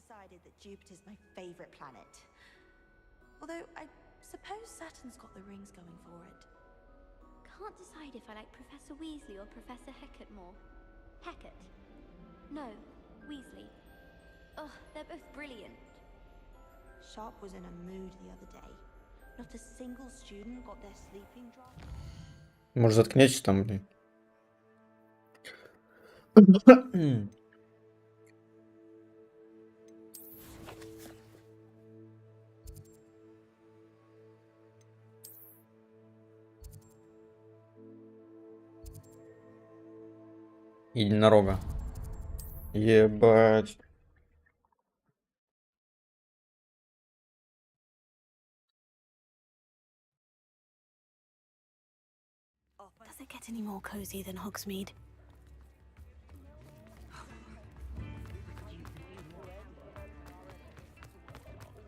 decided that Jupiter's my favorite planet. Although I suppose Saturn's got the rings going for it. Can't decide if I like Professor Weasley or Professor Hecat more. Hecat? No, Weasley. Oh, they're both brilliant. Sharp was in a mood the other day. Not a single student got their sleeping draught. Может, заткнетесь там, блин. Единорога. Ебать. Does it get any more cozy than Hogsmeade?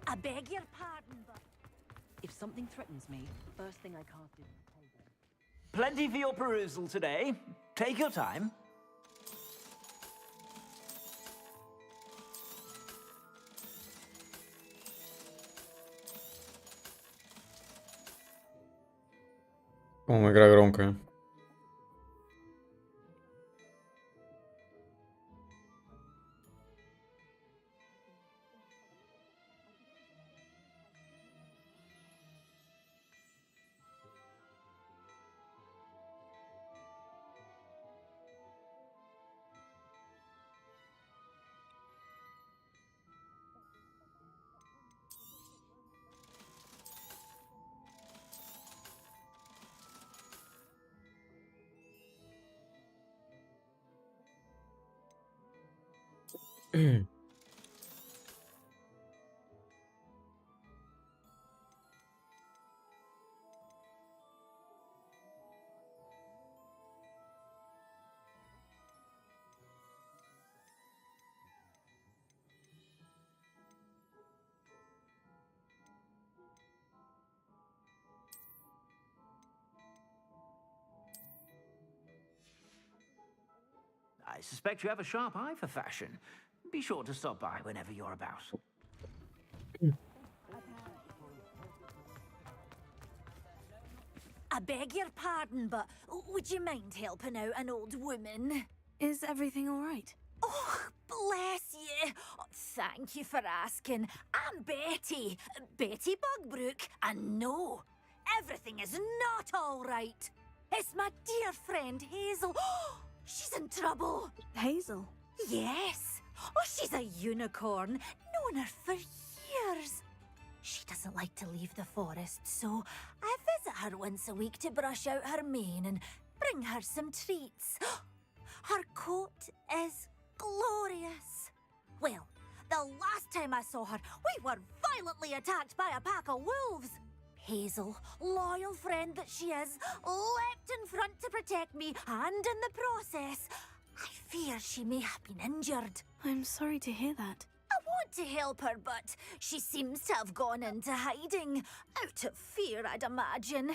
I beg your pardon, but if something threatens me, first thing I can't do. Plenty for your perusal today. Take your time. По-моему, игра громкая. I suspect you have a sharp eye for fashion. Be sure to stop by whenever you're about. I beg your pardon, but would you mind helping out an old woman? Is everything all right? Oh, bless you. Oh, thank you for asking. I'm Betty. Betty Bugbrook. And no, everything is not all right. It's my dear friend Hazel. She's in trouble. Hazel? Yes. Oh, she's a unicorn. Known her for years. She doesn't like to leave the forest, so I visit her once a week to brush out her mane and bring her some treats. Her coat is glorious. Well, the last time I saw her, we were violently attacked by a pack of wolves. Hazel, loyal friend that she is, leapt in front to protect me, and in the process, I fear she may have been injured. I'm sorry to hear that. I want to help her, but she seems to have gone into hiding. Out of fear, I'd imagine.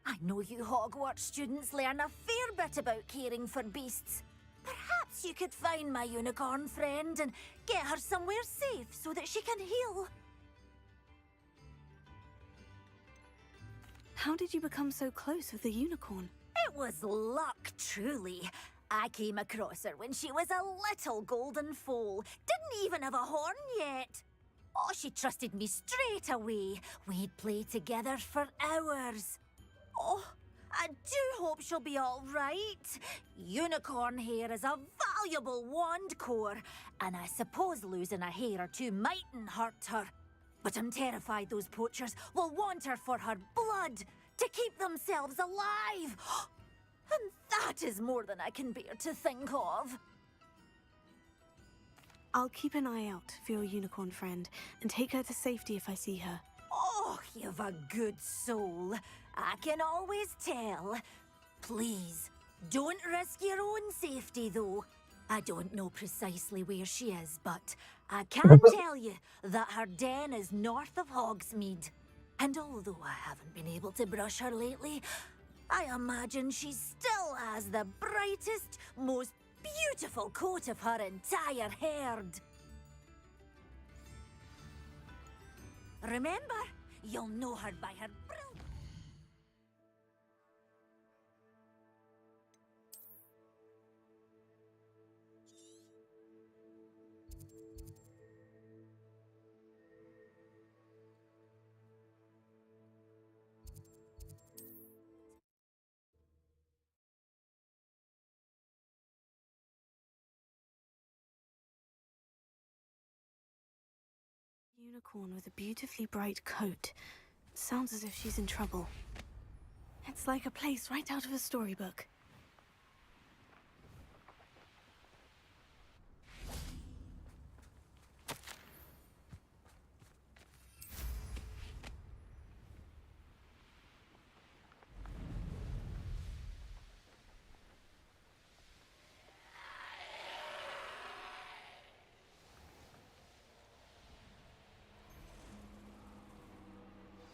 I know you Hogwarts students learn a fair bit about caring for beasts. Perhaps you could find my unicorn friend and get her somewhere safe so that she can heal. How did you become so close with the unicorn? It was luck, truly. I came across her when she was a little golden foal. Didn't even have a horn yet. Oh, she trusted me straight away. We'd play together for hours. Oh, I do hope she'll be all right. Unicorn hair is a valuable wand core, and I suppose losing a hair or two mightn't hurt her. But I'm terrified those poachers will want her for her blood, to keep themselves alive. And that is more than I can bear to think of. I'll keep an eye out for your unicorn friend and take her to safety if I see her. Oh, you've a good soul. I can always tell. Please, don't risk your own safety, though. I don't know precisely where she is, but I can tell you that her den is north of Hogsmeade. And although I haven't been able to brush her lately, I imagine she still has the brightest, most beautiful coat of her entire herd. Remember, you'll know her by her brilliant... Unicorn with a beautifully bright coat. Sounds as if she's in trouble. It's like a place right out of a storybook.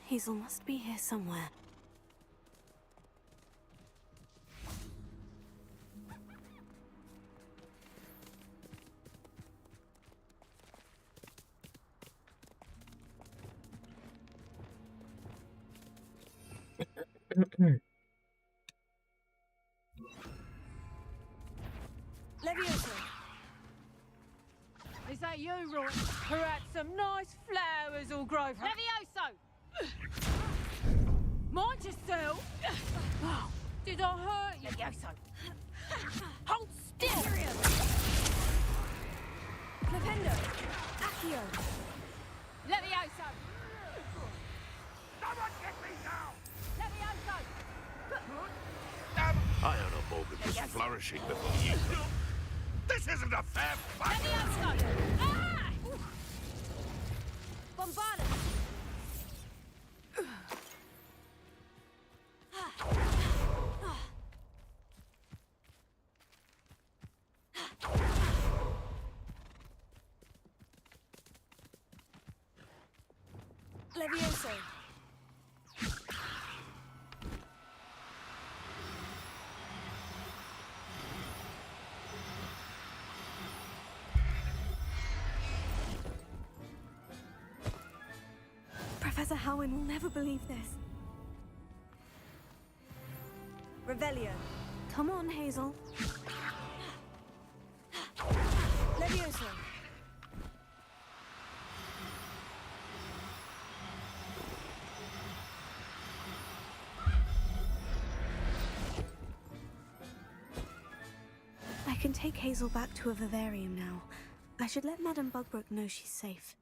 Hazel must be here somewhere. Leviosa! Is that you, Roy? Who had some nice flowers all grown from... Levioso! Mind yourself! Oh, did I hurt you? Levioso! Hold still! Flipendo! Accio! Levioso! Someone get me now! Levioso! I heard a moment was flourishing before you. This isn't a fair fight! Levioso! Ah! Bombarda! Levioso! Professor Howin will never believe this. Revelio! Come on, Hazel. Levioso! I can take Hazel back to a vivarium now. I should let Madame Bugbrook know she's safe.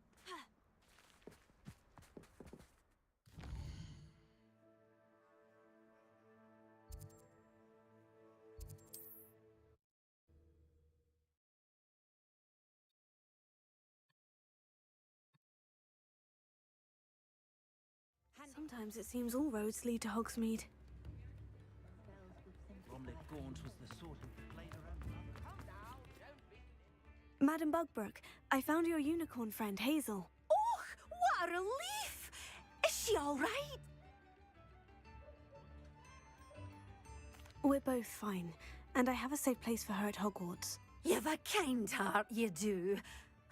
Sometimes it seems all roads lead to Hogsmeade. Madame Bugbrook, I found your unicorn friend, Hazel. Oh, what a relief! Is she all right? We're both fine, and I have a safe place for her at Hogwarts. You've a kind heart, you do.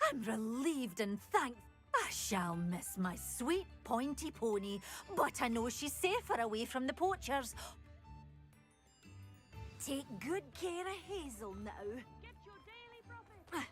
I'm relieved and thankful. I shall miss my sweet pointy pony, but I know she's safer away from the poachers. Take good care of Hazel now. Get your daily profit!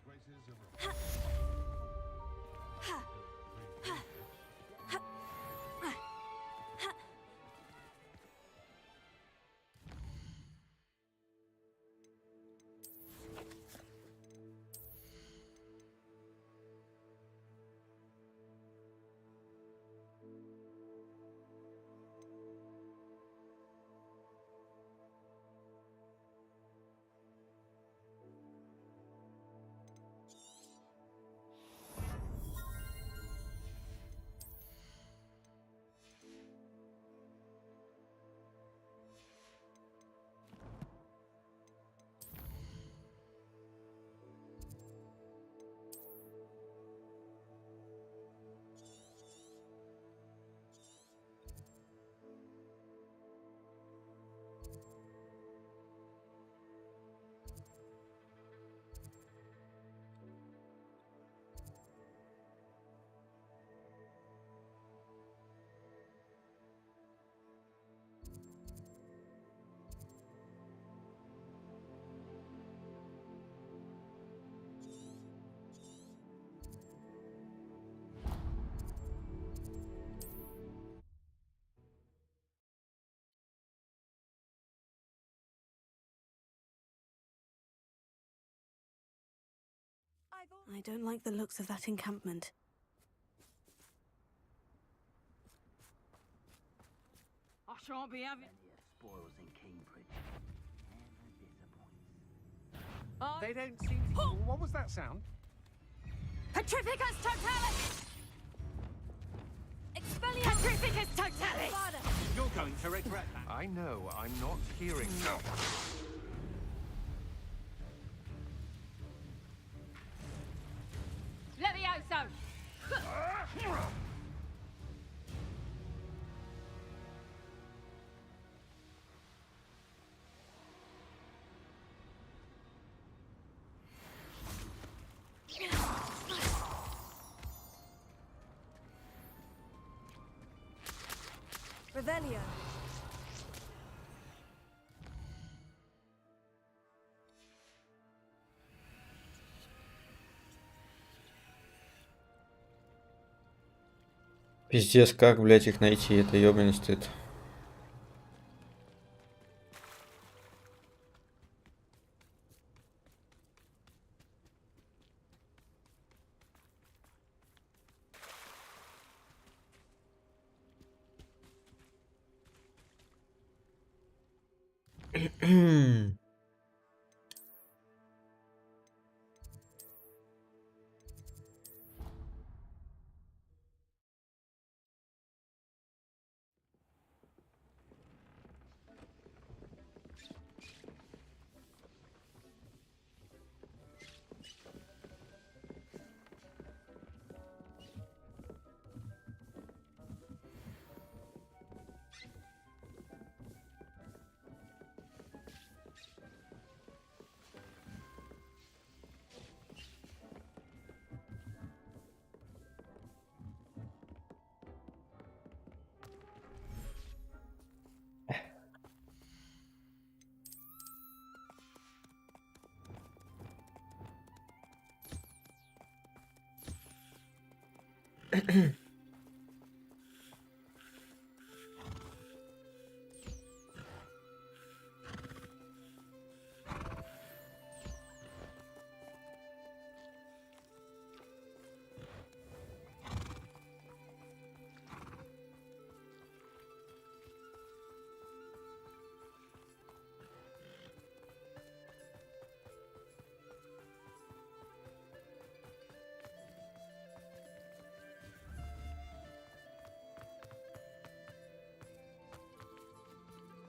I don't like the looks of that encampment. I shan't be having. Spoils in Cambridge. Never disappoints. Oh, They don't seem to... What was that sound? Petrificus totalis! Petrificus totalis! You're going to regret that. I know, I'm not hearing. No. Levioso! Revelio. Пиздец, как, блять, их найти? Это ёбаный стыд.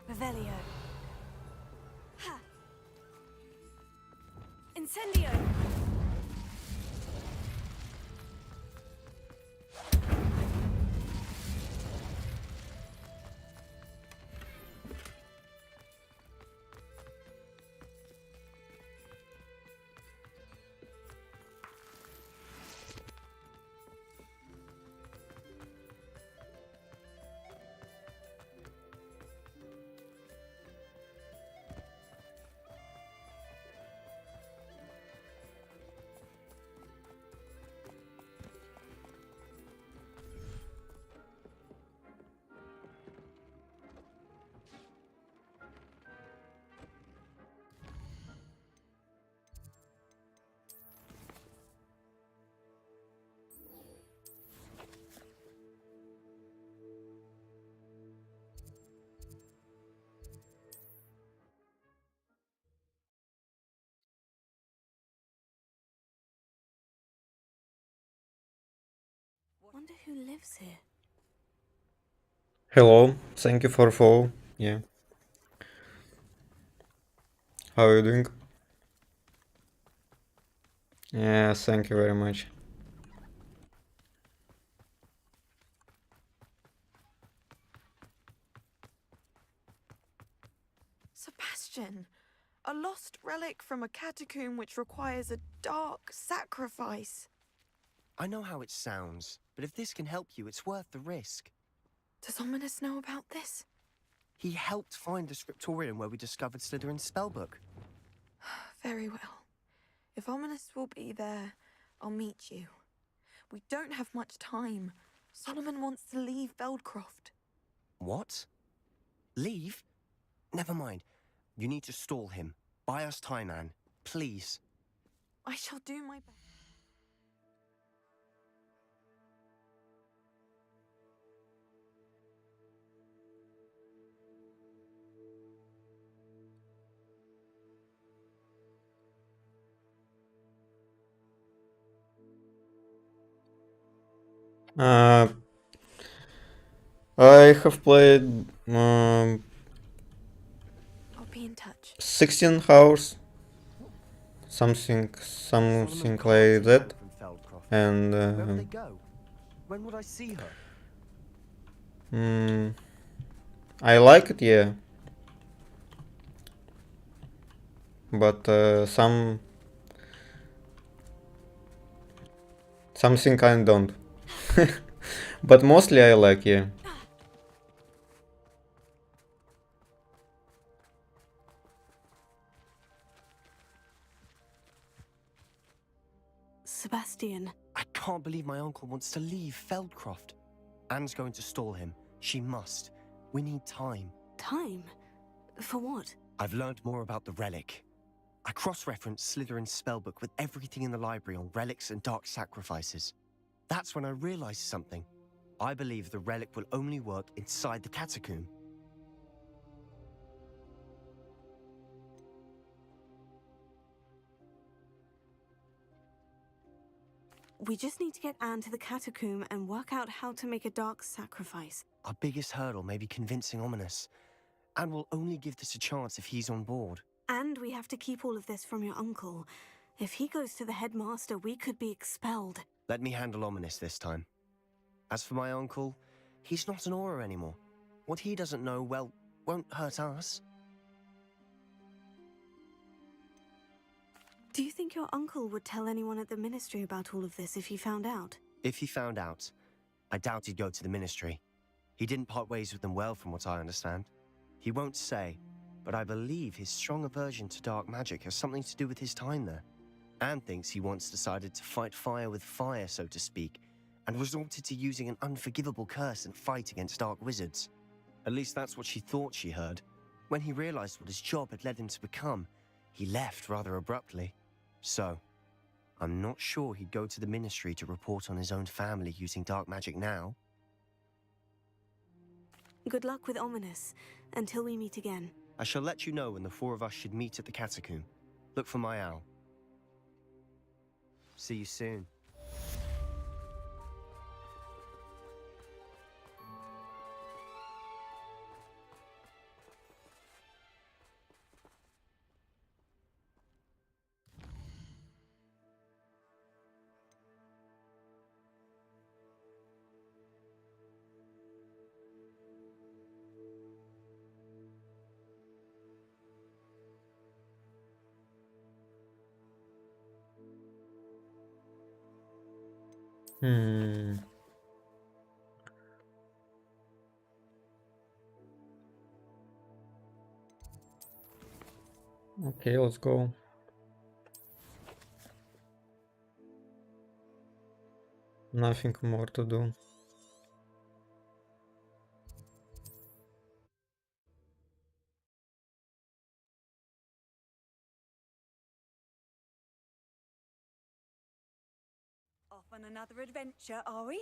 Revelio. Ha! Incendio! Wonder who lives here. Hello, thank you for follow. Yeah. How are you doing? Yeah, thank you very much. Sebastian, a lost relic from a catacomb which requires a dark sacrifice. I know how it sounds, but if this can help you, it's worth the risk. Does Ominous know about this? He helped find the scriptorium where we discovered Slytherin's spellbook. Very well. If Ominous will be there, I'll meet you. We don't have much time. Solomon wants to leave Veldcroft. What? Leave? Never mind. You need to stall him. Buy us time, Anne. Please. I shall do my best. Uh, I have played I'll be in touch. 16 hours, something Solomon like can't that, return from Feldcroft. and Where will they go? When would I see her? I like it, yeah, but something I don't. But mostly I like, yeah. Sebastian, I can't believe my uncle wants to leave Feldcroft. Anne's going to stall him. She must. We need time. time? For what? I've learned more about the relic. I cross-referenced Slytherin's spellbook with everything in the library on relics and dark sacrifices. That's when I realized something. I believe the relic will only work inside the catacomb. We just need to get Anne to the catacomb and work out how to make a dark sacrifice. Our biggest hurdle may be convincing Ominous. Anne will only give this a chance if he's on board. And we have to keep all of this from your uncle. If he goes to the headmaster, we could be expelled. Let me handle Ominous this time. As for my uncle, he's not an Auror anymore. What he doesn't know, well, won't hurt us. Do you think your uncle would tell anyone at the ministry about all of this if he found out? If he found out, I doubt he'd go to the ministry. He didn't part ways with them well, from what I understand. He won't say, but I believe his strong aversion to dark magic has something to do with his time there. Anne thinks he once decided to fight fire with fire, so to speak, and resorted to using an unforgivable curse in fight against dark wizards. At least that's what she thought she heard. When he realized what his job had led him to become, he left rather abruptly. So, I'm not sure he'd go to the ministry to report on his own family using dark magic now. Good luck with Ominous, until we meet again. I shall let you know when the four of us should meet at the catacomb. Look for my owl. See you soon. Okay, let's go. Nothing more to do. Off on another adventure, are we?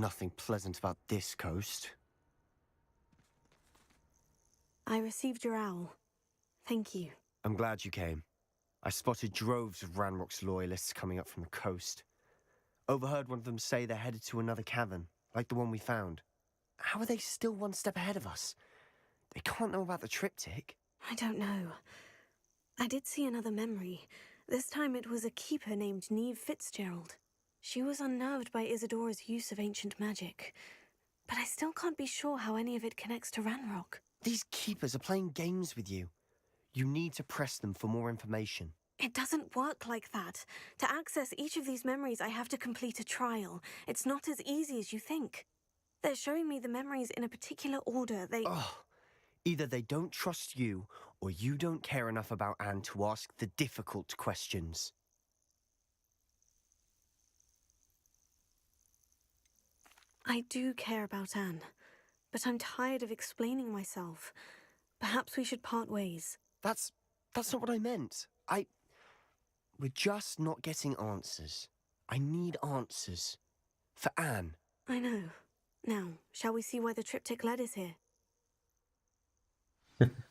nothing pleasant about this coast. I received your owl. Thank you. I'm glad you came. I spotted droves of Ranrock's loyalists coming up from the coast. Overheard one of them say they're headed to another cavern, like the one we found. How are they still one step ahead of us? They can't know about the triptych. I don't know. I did see another memory. This time it was a keeper named Neve Fitzgerald. She was unnerved by Isadora's use of ancient magic. But I still can't be sure how any of it connects to Ranrock. These keepers are playing games with you. You need to press them for more information. It doesn't work like that. To access each of these memories, I have to complete a trial. It's not as easy as you think. They're showing me the memories in a particular order. Either they don't trust you, or you don't care enough about Anne to ask the difficult questions. I do care about Anne, but I'm tired of explaining myself. Perhaps we should part ways. That's not what I meant. We're just not getting answers. I need answers. For Anne. I know. Now, shall we see why the triptych led us here?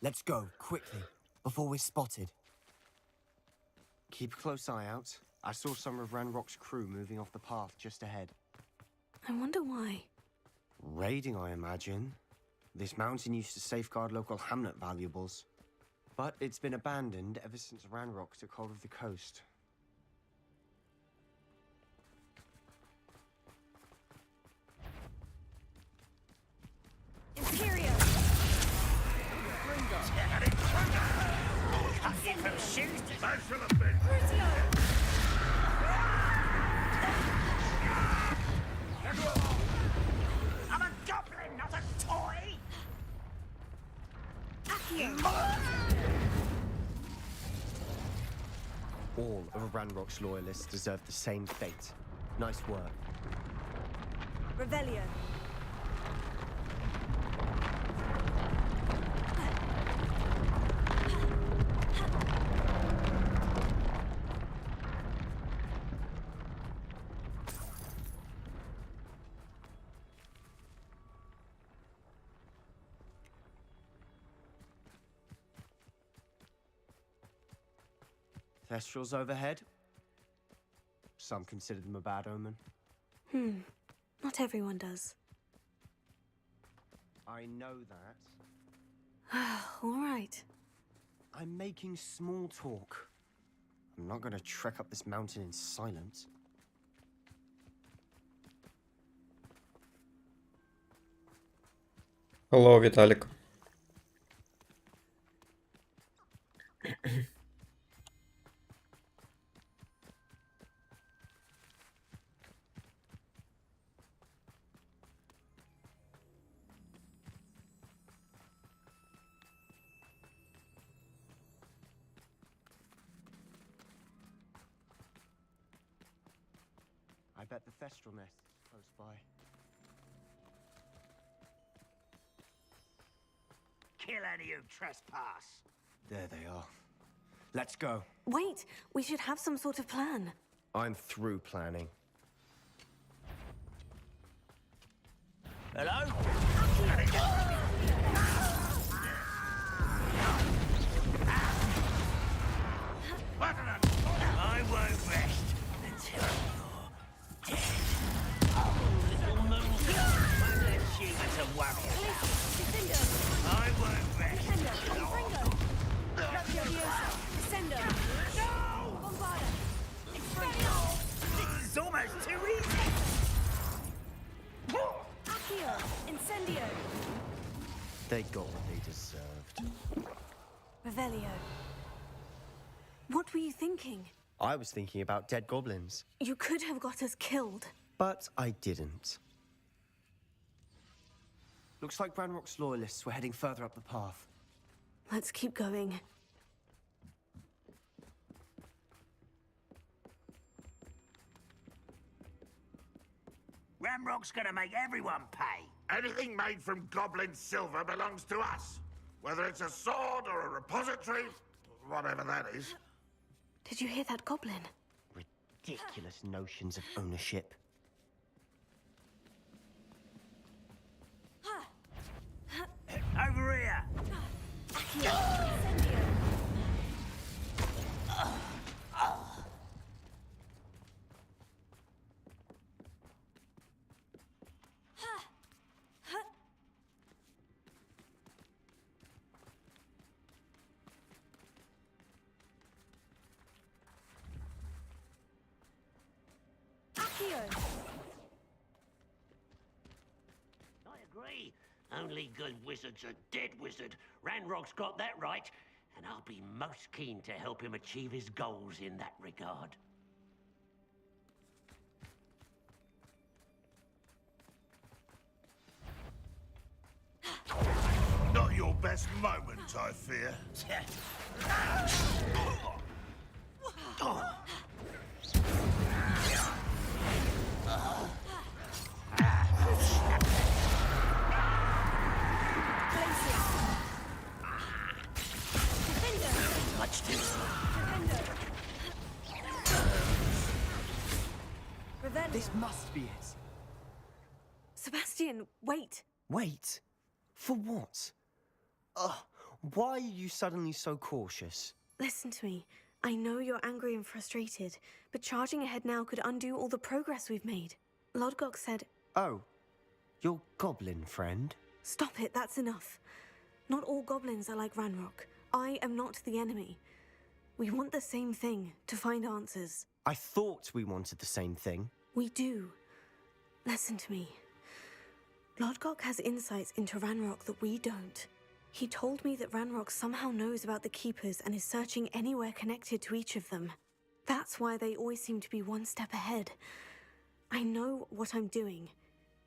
Let's go, quickly, before we're spotted. Keep a close eye out. I saw some of Ranrock's crew moving off the path just ahead. I wonder why. Raiding, I imagine. This mountain used to safeguard local hamlet valuables. But it's been abandoned ever since Ranrock took hold of the coast. Imperial! I'm a goblin, not a toy! All of Ranrock's loyalists deserve the same fate. Nice work. Revelio. Thestrals overhead. Some consider them a bad omen. Not everyone does. I know that. All right. I'm making small talk. I'm not gonna trek up this mountain in silence. Hello, Vitalik. I bet the Thestral nest is close by. Kill any who trespass. There they are. Let's go. Wait, we should have some sort of plan. I'm through planning. Hello? I won't rest until you're dead. Little moon won't let you to worry about. I won't rest. This is almost too easy. Accio! Incendio! They got what they deserved. Revelio. What were you thinking? I was thinking about dead goblins. You could have got us killed. But I didn't. Looks like Ranrock's loyalists were heading further up the path. Let's keep going. Ramrock's gonna make everyone pay. Anything made from goblin silver belongs to us. Whether it's a sword or a repository, whatever that is. Did you hear that goblin? Ridiculous notions of ownership. Accio. I agree. Only good wizard's a dead wizard. Ranrock's got that right, and I'll be most keen to help him achieve his goals in that regard. Not your best moment, I fear. This must be it. Sebastian, wait. Wait. For what? Ugh. Why are you suddenly so cautious? Listen to me. I know you're angry and frustrated, but charging ahead now could undo all the progress we've made. Lodgok said... Oh, your goblin friend? Stop it, that's enough. Not all goblins are like Ranrock. I am not the enemy. We want the same thing, to find answers. I thought we wanted the same thing. We do. Listen to me. Lodgok has insights into Ranrock that we don't. He told me that Ranrock somehow knows about the Keepers and is searching anywhere connected to each of them. That's why they always seem to be one step ahead. I know what I'm doing.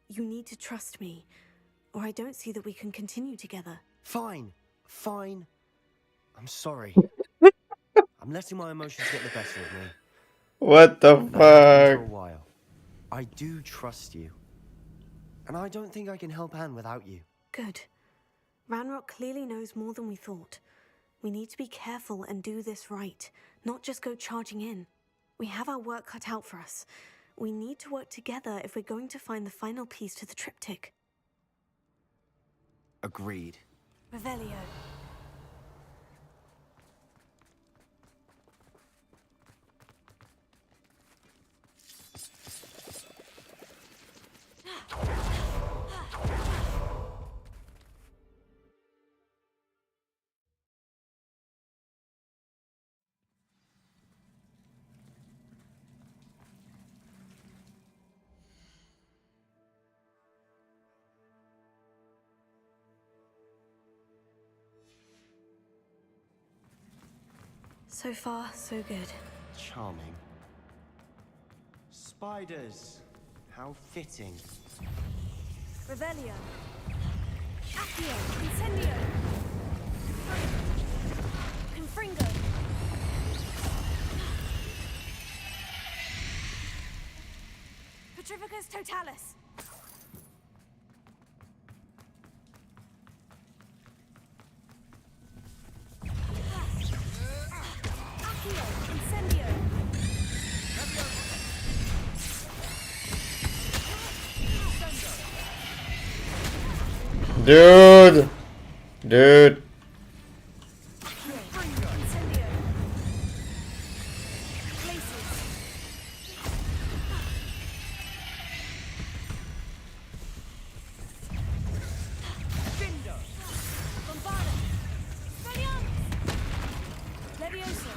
You need to trust me, or I don't see that we can continue together. Fine. Fine. I'm sorry. I'm letting my emotions get the better of me. What the For a fuck? while. I do trust you. And I don't think I can help Anne without you. Good. Ranrock clearly knows more than we thought. We need to be careful and do this right, not just go charging in. We have our work cut out for us. We need to work together if we're going to find the final piece to the triptych. Agreed. Revelio. So far, so good. Charming. Spiders. How fitting. Revelio. Accio. Incendio. Confringo. Petrificus totalis. Accio. Incendio. Dude! Dude! Incendio. Places. Bombarda. Expelliarmus. Leviosa.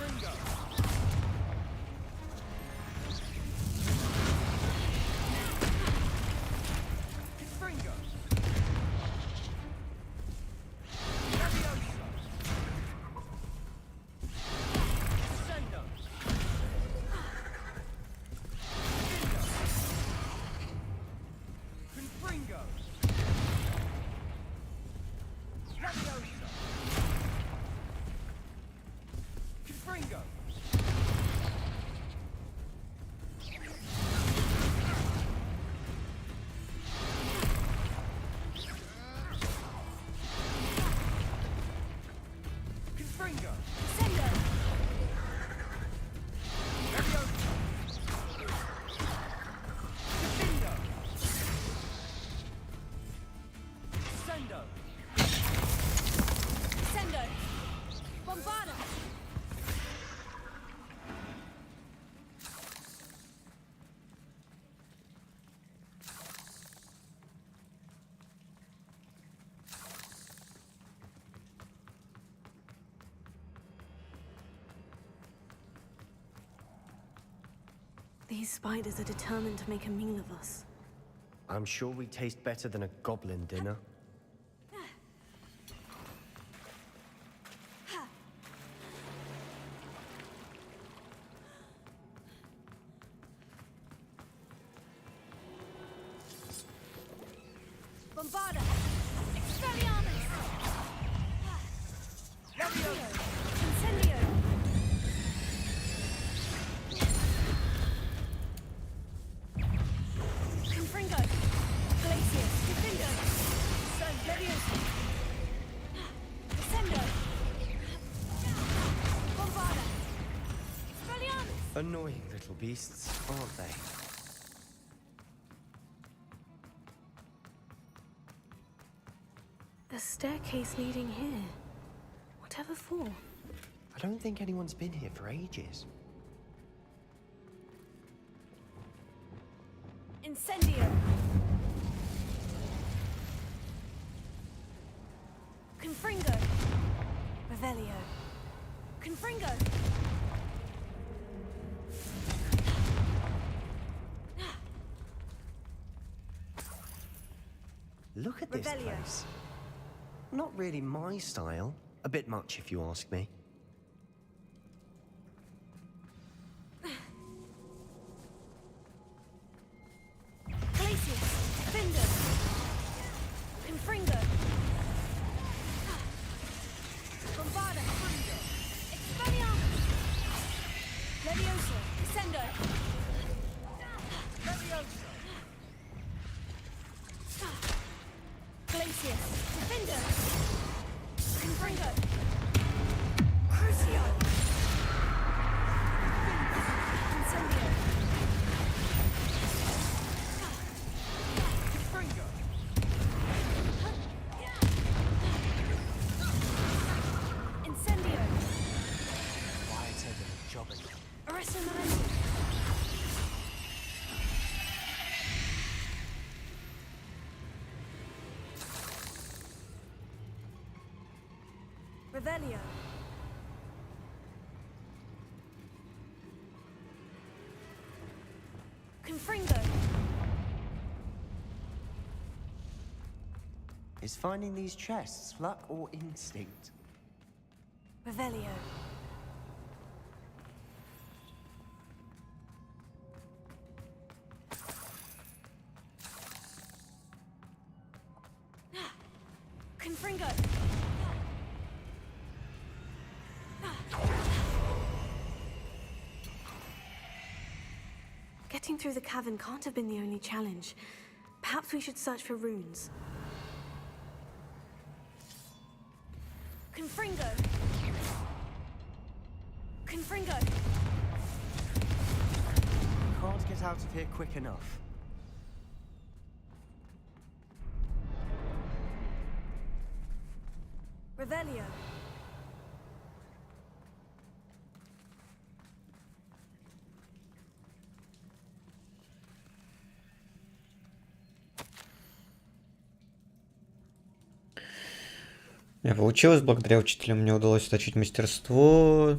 These spiders are determined to make a meal of us. I'm sure we taste better than a goblin dinner. Bombarda! Expelliarmus! Accio! Incendio! Confringo! Glacius! Defendo! Sun Leviosa! Descendo! Bombarda! Expelliarmus! Annoying little beasts, aren't they? A staircase leading here. Whatever for? I don't think anyone's been here for ages. Incendio! Confringo! Revelio! Confringo! Look at this Revelio. place. Not really my style. A bit much, if you ask me. Glacius! Defender! Confringo! Bombarda! Expelliarmus! Leviosa! Descendo! Leviosa! Glacius! Defender! Confringo! Crucio! Incendio! Confringo! Incendio! Quieter than a jobbing. Arresto Momentum! Revelio! Confringo! Is finding these chests luck or instinct? Revelio! Confringo! Getting through the cavern can't have been the only challenge. Perhaps we should search for runes. Confringo! Confringo! Can't get out of here quick enough. Revelio! Получилось, благодаря учителям мне удалось отточить мастерство,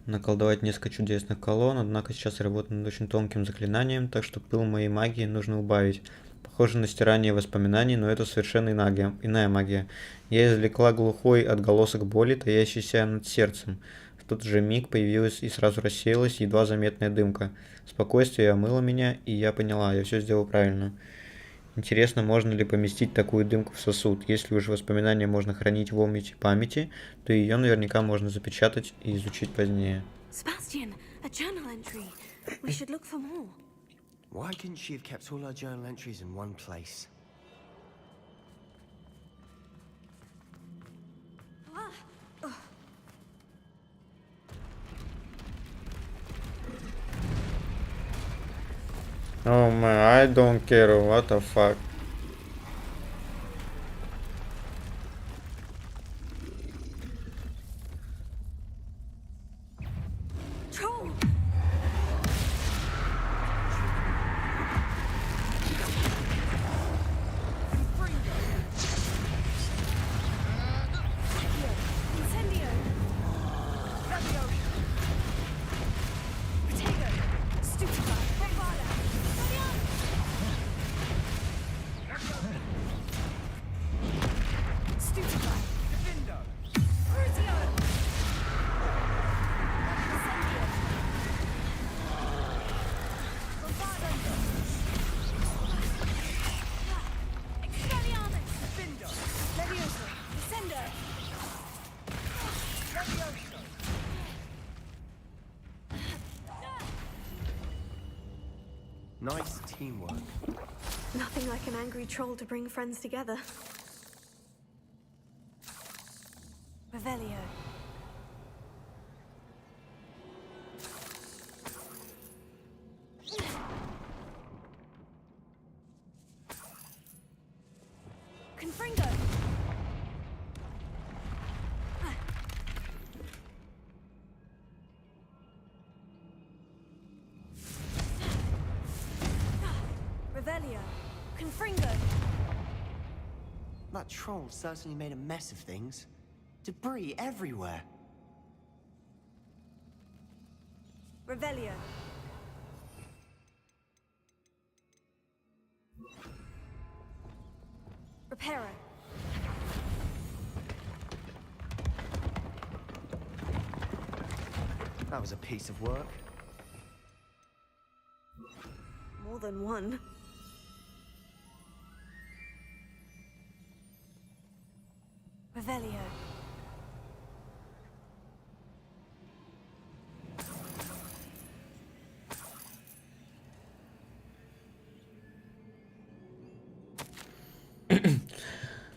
наколдовать несколько чудесных колонн, однако сейчас я работаю над очень тонким заклинанием, так что пыл моей магии нужно убавить. Похоже на стирание воспоминаний, но это совершенно иная магия. Я извлекла глухой отголосок боли, таящийся над сердцем. В тот же миг появилась и сразу рассеялась едва заметная дымка. Спокойствие омыло меня, и я поняла, я все сделал правильно. Интересно, можно ли поместить такую дымку в сосуд? Если уж воспоминания можно хранить в памяти, то ее наверняка можно запечатать и изучить позднее. Sebastian, a journal entry. We should look for more. Why couldn't she have kept all her journal entries in one place? Oh man, I don't care, what the fuck. Troll! Incendio! Protego! Stupid! Confringo! Nice teamwork. Nothing like an angry troll to bring friends together. Revelio. Confringo. Revelio. Confringo. That troll certainly made a mess of things. Debris everywhere. Revelio. Reparo. That was a piece of work. More than one. Revelio.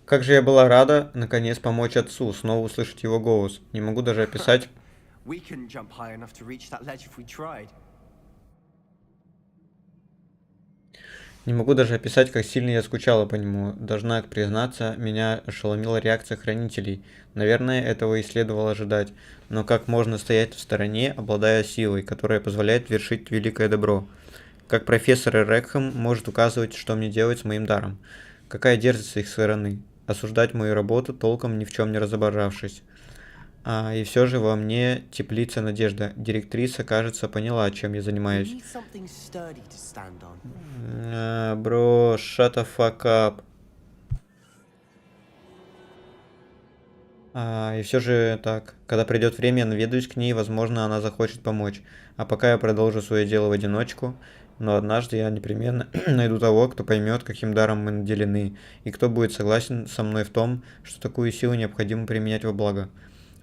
Как же я была рада, наконец, помочь отцу, снова услышать его голос. Не могу даже описать... We couldn't jump high enough to reach that ledge if we tried. Не могу даже описать, как сильно я скучала по нему. Должна признаться, меня ошеломила реакция хранителей. Наверное, этого и следовало ожидать. Но как можно стоять в стороне, обладая силой, которая позволяет вершить великое добро? Как профессор Рекхэм может указывать, что мне делать с моим даром? Какая дерзость с их стороны? Осуждать мою работу, толком ни в чем не разобравшись. И все же во мне теплится надежда. Директриса, кажется, поняла, чем я занимаюсь. Бро, shut the fuck up. И все же так. Когда придет время, я наведаюсь к ней, возможно, она захочет помочь. А пока я продолжу свое дело в одиночку. Но однажды я непременно найду того, кто поймет, каким даром мы наделены, и кто будет согласен со мной в том, что такую силу необходимо применять во благо.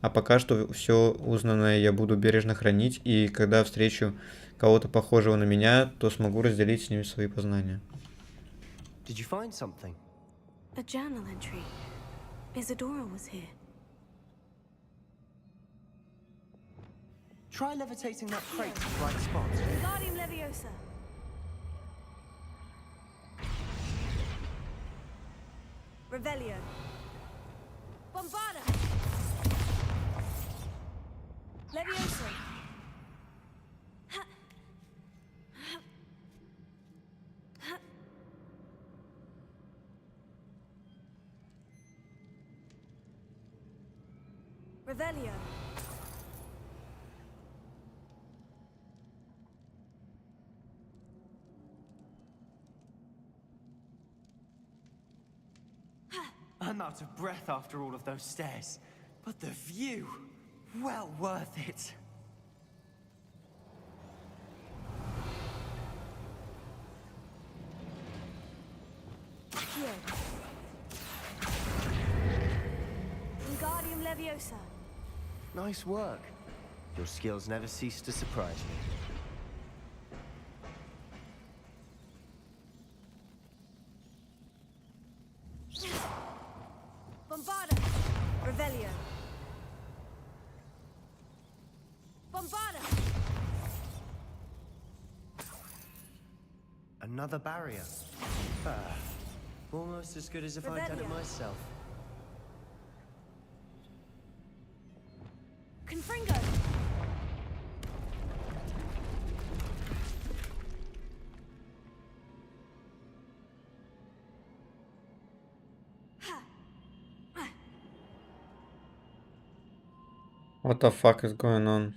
А пока что все узнанное я буду бережно хранить, и когда встречу кого-то похожего на меня, то смогу разделить с ними свои познания. Did you find something? A journal entry. Isadora was here. Try levitating that crate to the right spot. Wingardium Leviosa. Revelio. Bombarda. Leviosa. Revelio. I'm out of breath after all of those stairs. But the view, well worth it. Accio. Wingardium Leviosa. Nice work. Your skills never cease to surprise me. Bombarda. Revelio. Bombarda. Another barrier. Almost as good as if I'd done it myself. Confringo. What the fuck is going on?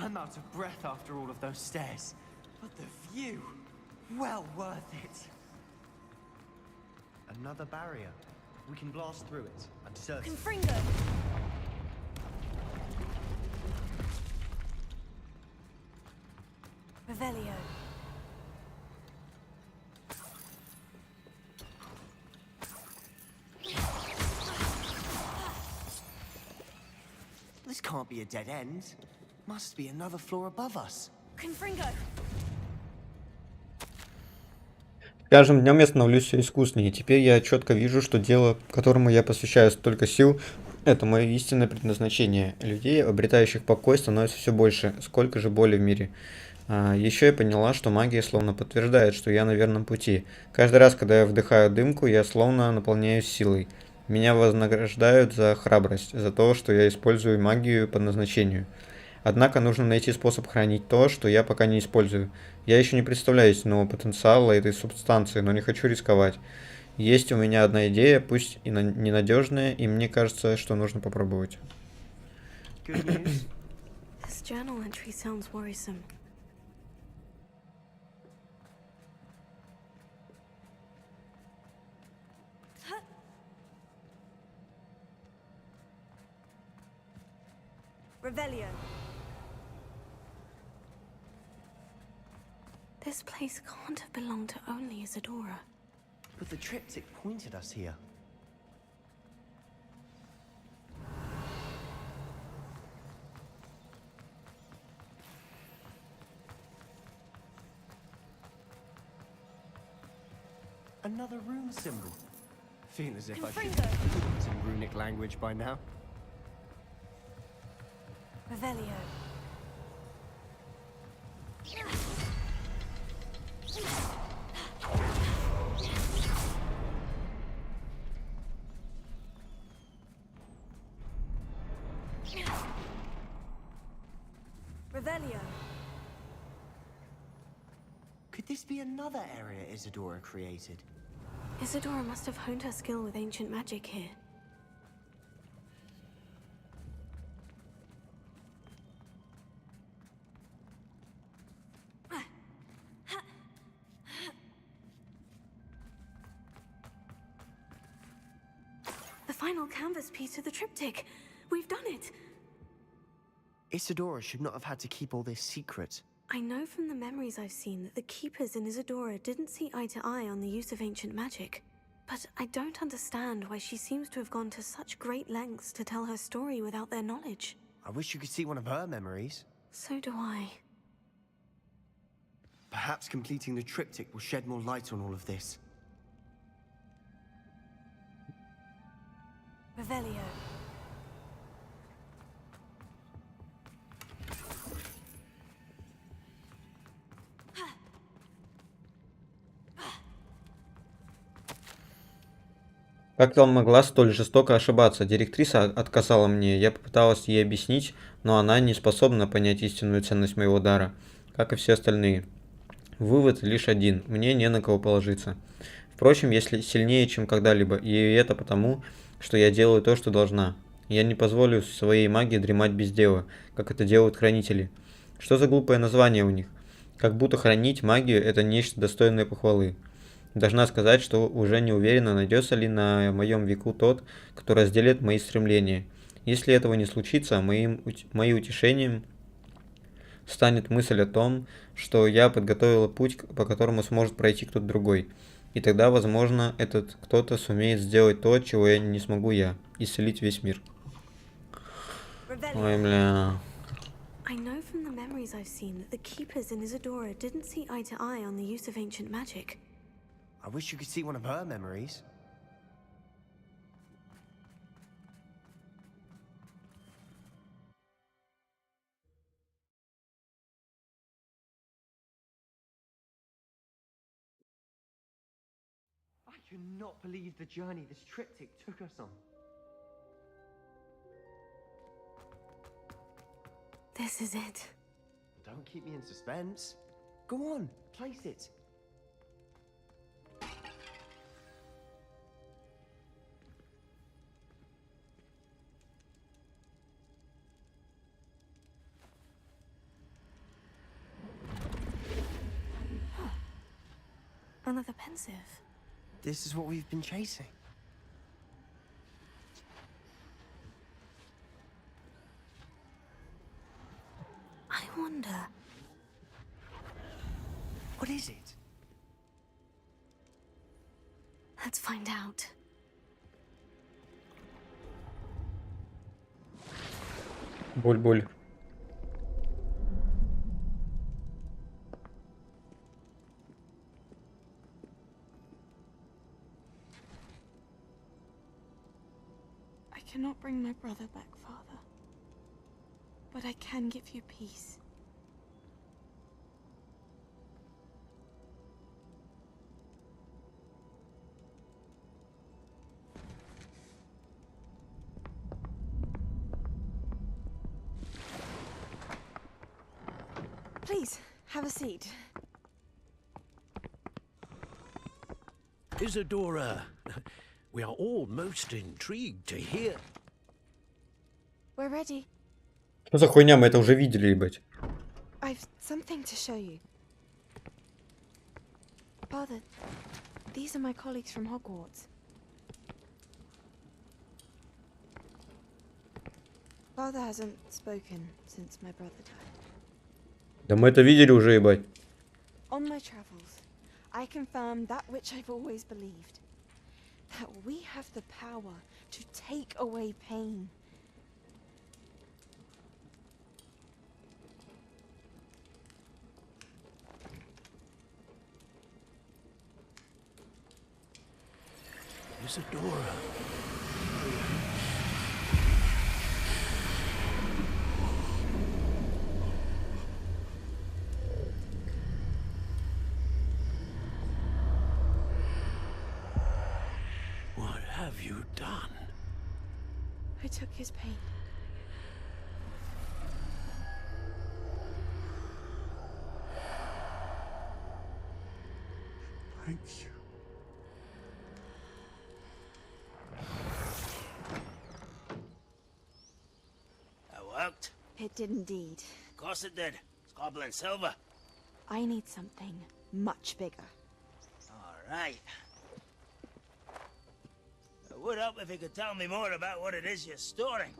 I'm out of breath after all of those stairs. But the view, well worth it. Another barrier. We can blast through it and search. Confringo! Revelio. This can't be a dead end. Must be another floor above us. Confringo! С каждым днем я становлюсь все искуснее. Теперь я четко вижу, что дело, которому я посвящаю столько сил, это мое истинное предназначение. Людей, обретающих покой, становится все больше. Сколько же боли в мире. Еще я поняла, что магия словно подтверждает, что я на верном пути. Каждый раз, когда я вдыхаю дымку, я словно наполняюсь силой. Меня вознаграждают за храбрость, за то, что я использую магию по назначению. Однако нужно найти способ хранить то, что я пока не использую. Я еще не представляю истинного потенциала этой субстанции, но не хочу рисковать. Есть у меня одна идея, пусть и ненадежная, и мне кажется, что нужно попробовать. Good news? This journal entry sounds worrisome. Revelio. This place can't have belonged to only Isadora. But the triptych pointed us here. Another rune symbol. Feel as if I should Confringo. be some runic language by now. Revelio. Revelio. Could this be another area Isadora created? Isadora must have honed her skill with ancient magic here. The final canvas piece of the triptych. We've done it. Isadora should not have had to keep all this secret. I know from the memories I've seen that the Keepers in Isadora didn't see eye to eye on the use of ancient magic. But I don't understand why she seems to have gone to such great lengths to tell her story without their knowledge. I wish you could see one of her memories. So do I. Perhaps completing the triptych will shed more light on all of this. Revelio. Как я могла столь жестоко ошибаться? Директриса отказала мне, я попыталась ей объяснить, но она не способна понять истинную ценность моего дара, как и все остальные. Вывод лишь один, мне не на кого положиться. Впрочем, я сильнее, чем когда-либо, и это потому, что я делаю то, что должна. Я не позволю своей магии дремать без дела, как это делают хранители. Что за глупое название у них? Как будто хранить магию – это нечто достойное похвалы. Должна сказать, что уже не уверена, найдется ли на моем веку тот, кто разделит мои стремления. Если этого не случится, моим утешением станет мысль о том, что я подготовила путь, по которому сможет пройти кто-то другой. И тогда, возможно, этот кто-то сумеет сделать то, чего я не смогу я – исцелить весь мир. Ой, бля. I know from the memories I've seen that the Keepers in Isadora didn't see eye to eye on the use of ancient magic. I wish you could see one of her memories. I cannot believe the journey this triptych took us on. This is it. Don't keep me in suspense. Go on, place it. Another pensive. This is what we've been chasing. I wonder. What is it? Let's find out. Боль-боль. I cannot bring my brother back, Father. But I can give you peace. Please, have a seat. Isadora, we are all most intrigued to hear. We're ready. Что за хуйня? Мы это уже видели, ебать. I've something to show you. Father, these are my colleagues from Hogwarts. Father hasn't spoken since my brother died. Да мы это видели уже, ебать. On my travels, I confirmed that which I've always believed. That we have the power to take away pain. Isadora. What have you done? I took his pain. Thank you. That worked. It did indeed. Of course it did. It's goblin silver. I need something much bigger. All right. It would help if you could tell me more about what it is you're storing.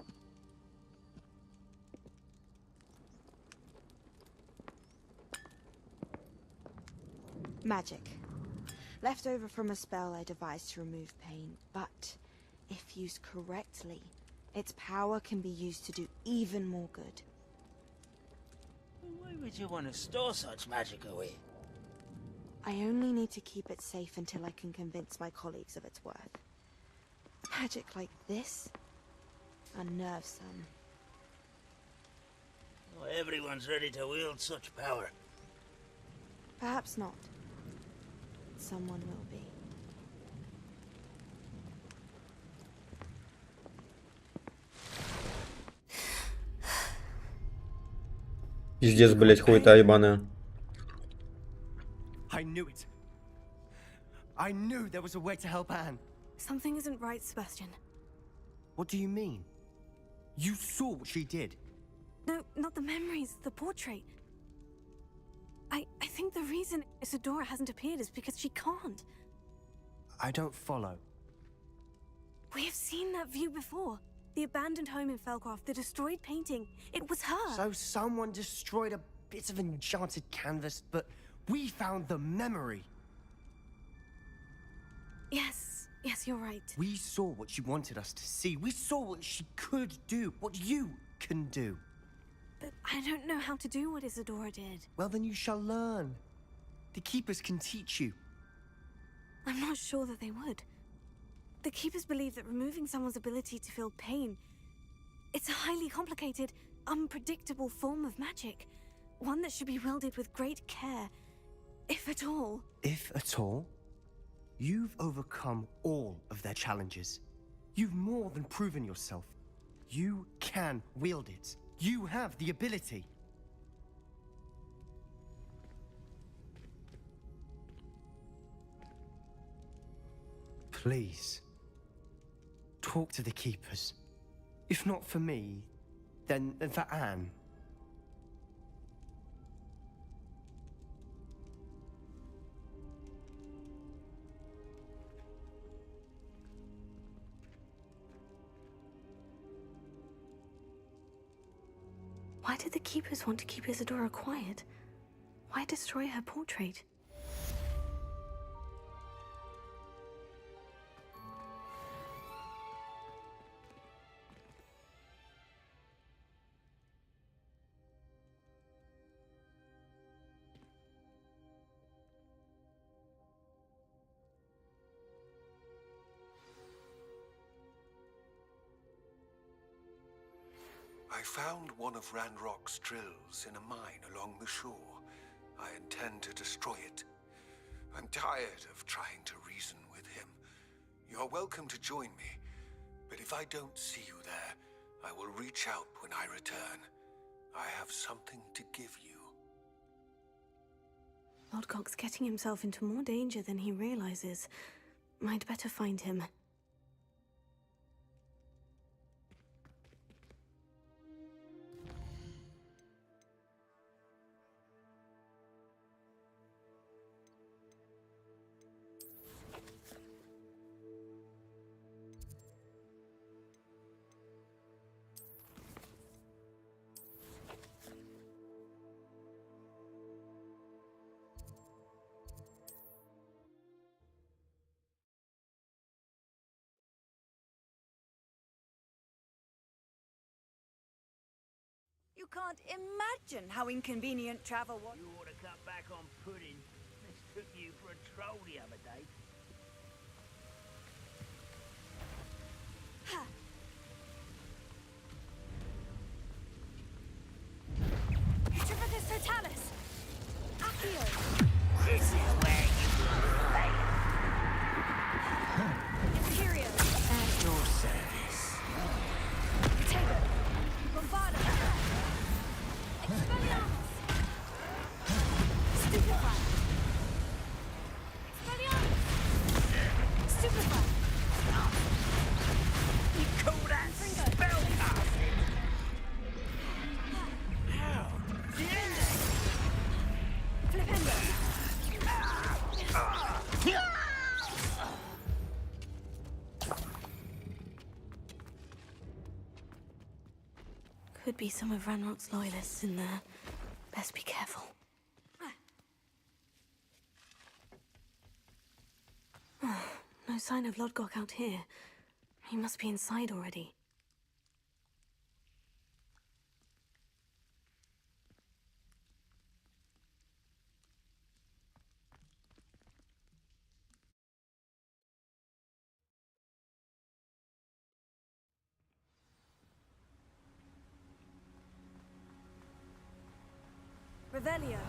Magic. Left over from a spell I devised to remove pain, but if used correctly, its power can be used to do even more good. Why would you want to store such magic away? I only need to keep it safe until I can convince my colleagues of its worth. Magic like this unnerves some. Well, everyone's ready to wield such power. Perhaps not. Someone will be. Пиздец, блять, хуета ебаная. I knew it. I knew there was a way to help Anne. Something isn't right, Sebastian. What do you mean? You saw what she did. No, not the memories, the portrait. I think the reason Isadora hasn't appeared is because she can't. I don't follow. We have seen that view before. The abandoned home in Felcroft, the destroyed painting. It was her. So someone destroyed a bit of enchanted canvas, but we found the memory. Yes, you're right. We saw what she wanted us to see. We saw what she could do, what you can do. But I don't know how to do what Isadora did. Well, then you shall learn. The Keepers can teach you. I'm not sure that they would. The Keepers believe that removing someone's ability to feel pain, it's a highly complicated, unpredictable form of magic. One that should be wielded with great care, if at all. If at all? You've overcome all of their challenges. You've more than proven yourself. You can wield it. You have the ability. Please, talk to the Keepers. If not for me, then for Anne. Why did the Keepers want to keep Isadora quiet? Why destroy her portrait? I found one of Ranrock's drills in a mine along the shore. I intend to destroy it. I'm tired of trying to reason with him. You're welcome to join me, but if I don't see you there, I will reach out when I return. I have something to give you. Lodgok's getting himself into more danger than he realizes. I'd better find him. You can't imagine how inconvenient travel was. You ought to cut back on pudding. Mistook you for a troll the other day. Trificus Totalis! Accio! This is where you will fail. Imperio! At your service. Potato! Bombarda! Expelliarmus! Stupefy! Expelliarmus! Stupefy! You call that spellcasting? How? Flipendo! Could be some of Ranrock's loyalists in there. Best be careful. No sign of Lodgok out here. He must be inside already. Revelio!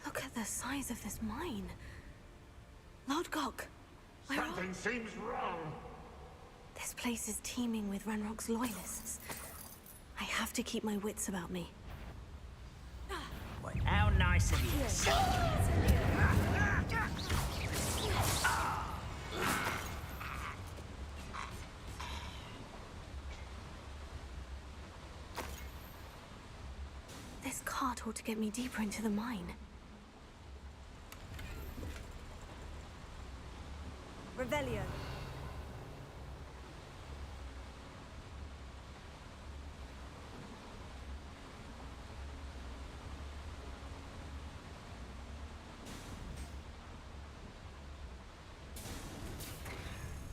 Look at the size of this mine. Lodgok! Where are... Something seems wrong. This place is teeming with Ranrock's loyalists. I have to keep my wits about me. Well, how nice of you to say. This cart ought to get me deeper into the mine. Revelio!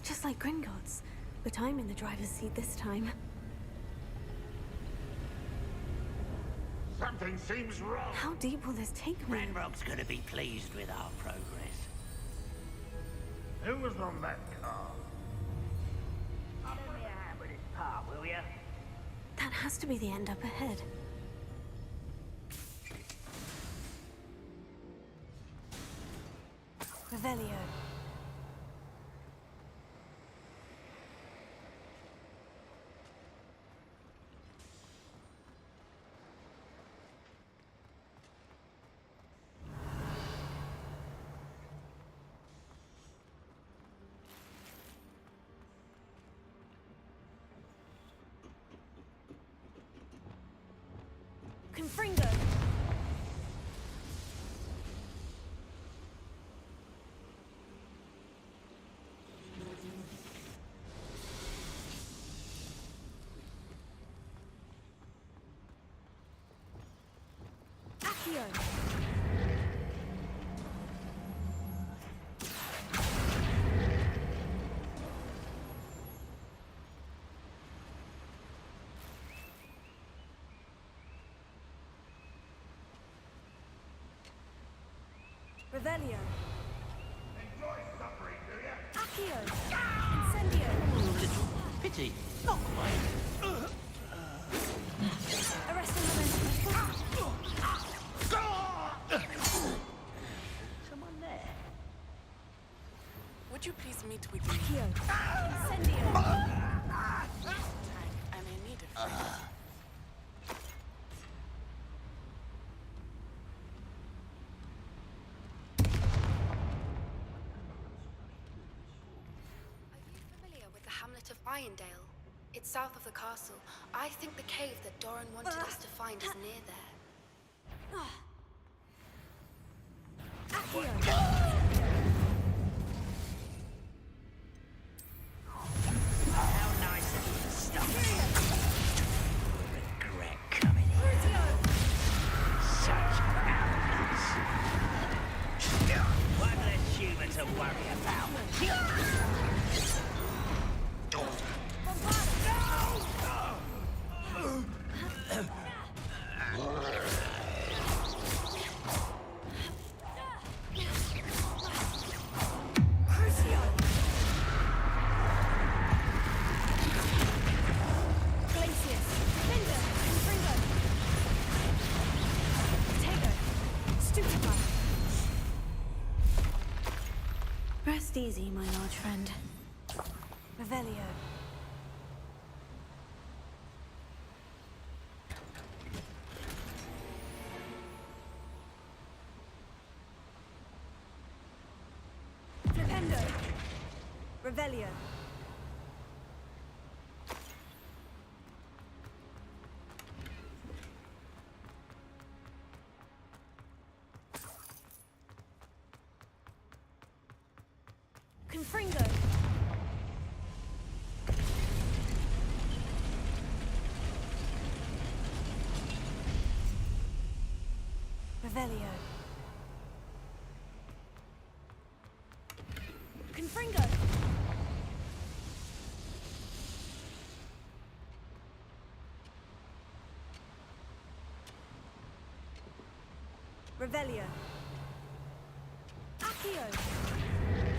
Just like Gringotts, but I'm in the driver's seat this time. Something seems wrong. How deep will this take me? Ranrock's gonna be pleased with our progress. Who was on that car? Lend me a hand with this part, will ya? That has to be the end up ahead. Revelio! Confringo! Accio. Revelio. Enjoy suffering, do you? Accio. Incendio. Pity. Not quite. Arresto momentum. Someone there. Would you please meet with me? Accio. Incendio. Tang, I may need a friend. Are you familiar with the hamlet of Irondale? It's south of the castle. I think the cave that Doran wanted us to find is near there. Accio. How nice of you to stop. Regret coming here. Such arrogance. One less human to worry about. Crucio. Glacius. Defender. Confringo. Tego. Stupefy. Rest easy, my large friend. Revelio. Flipendo. Revelio. Confringo. Revelio. Confringo. Revelio. Accio.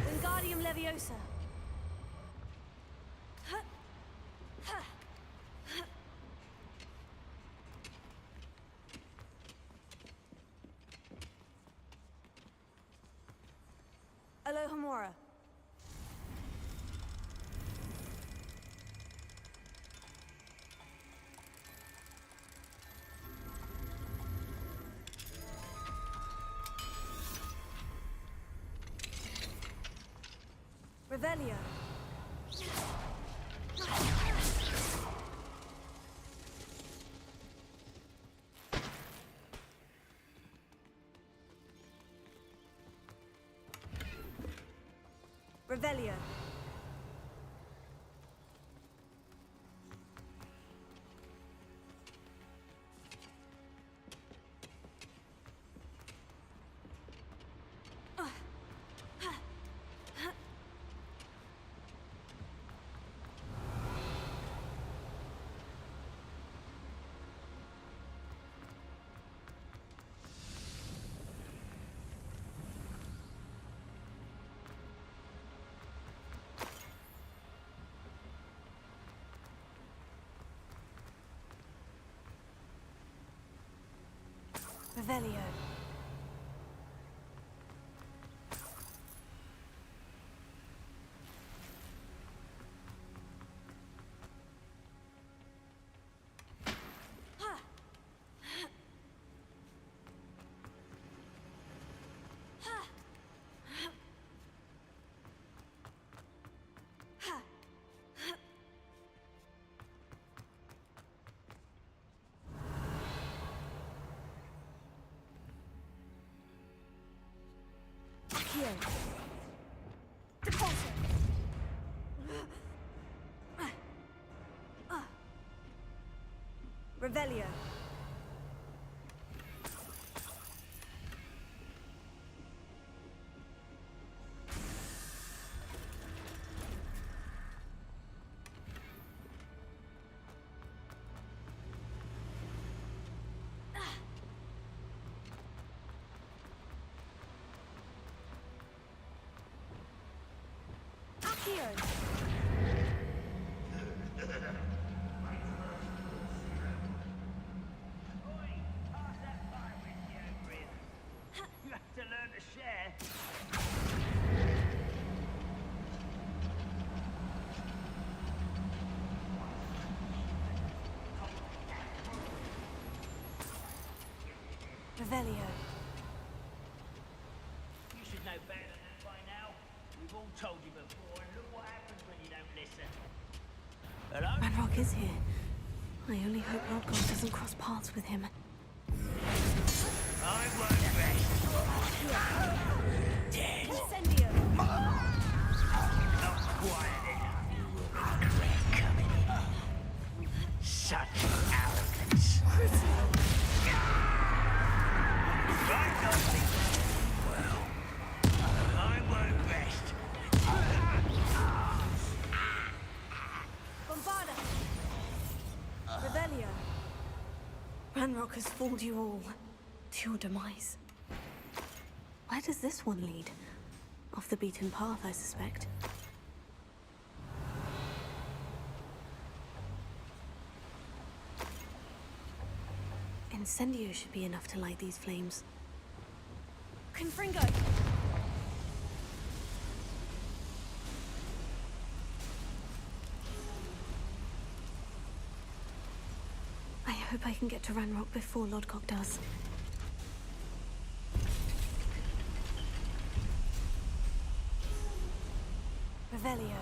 Wingardium Leviosa. Alohomora. Revelio. Revelio. Revelio. Accio. Deposit. Revelio. Accio! You have to learn to share. Revelio. You should know better than that by now. We've all told you before, and look what happens when you don't listen. Hello? Ranrock is here. I only hope Lodgok doesn't cross paths with him. I won't rest. Dead. Incendio. Not quiet enough. You will regret coming in. Such arrogance. Right, Dusty. Well, I won't rest. Bombarda. Revelio. Ranrock has fooled you all to your demise. Where does this one lead? Off the beaten path, I suspect. Incendio should be enough to light these flames. Confringo. I hope I can get to Ranrock before Lodgok does. Revelio.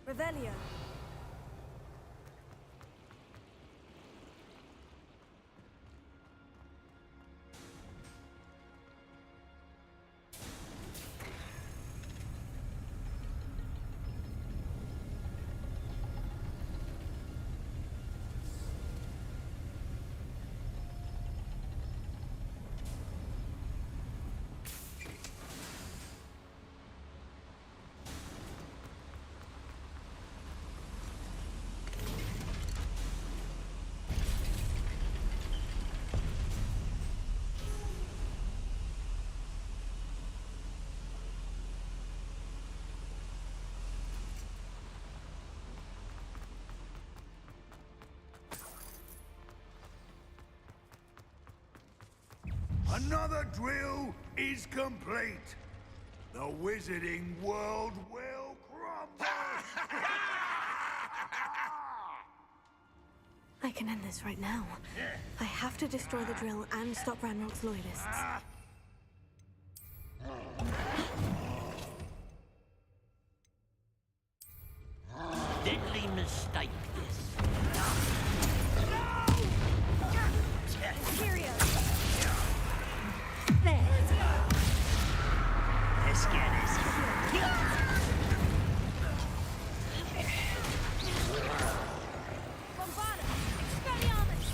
Revelio. Another drill is complete. The wizarding world will crumble. I can end this right now. I have to destroy the drill and stop Ranrock's loyalists. Deadly mistake, this. Imperio. Let's get this. Bombarda. Expelliarmus.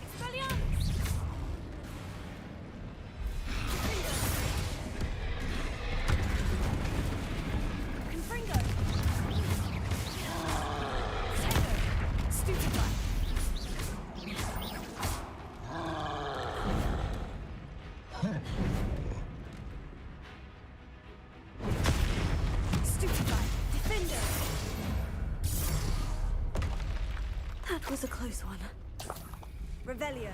Expelliarmus. Stupefy. Defender. That was a close one. Revelio.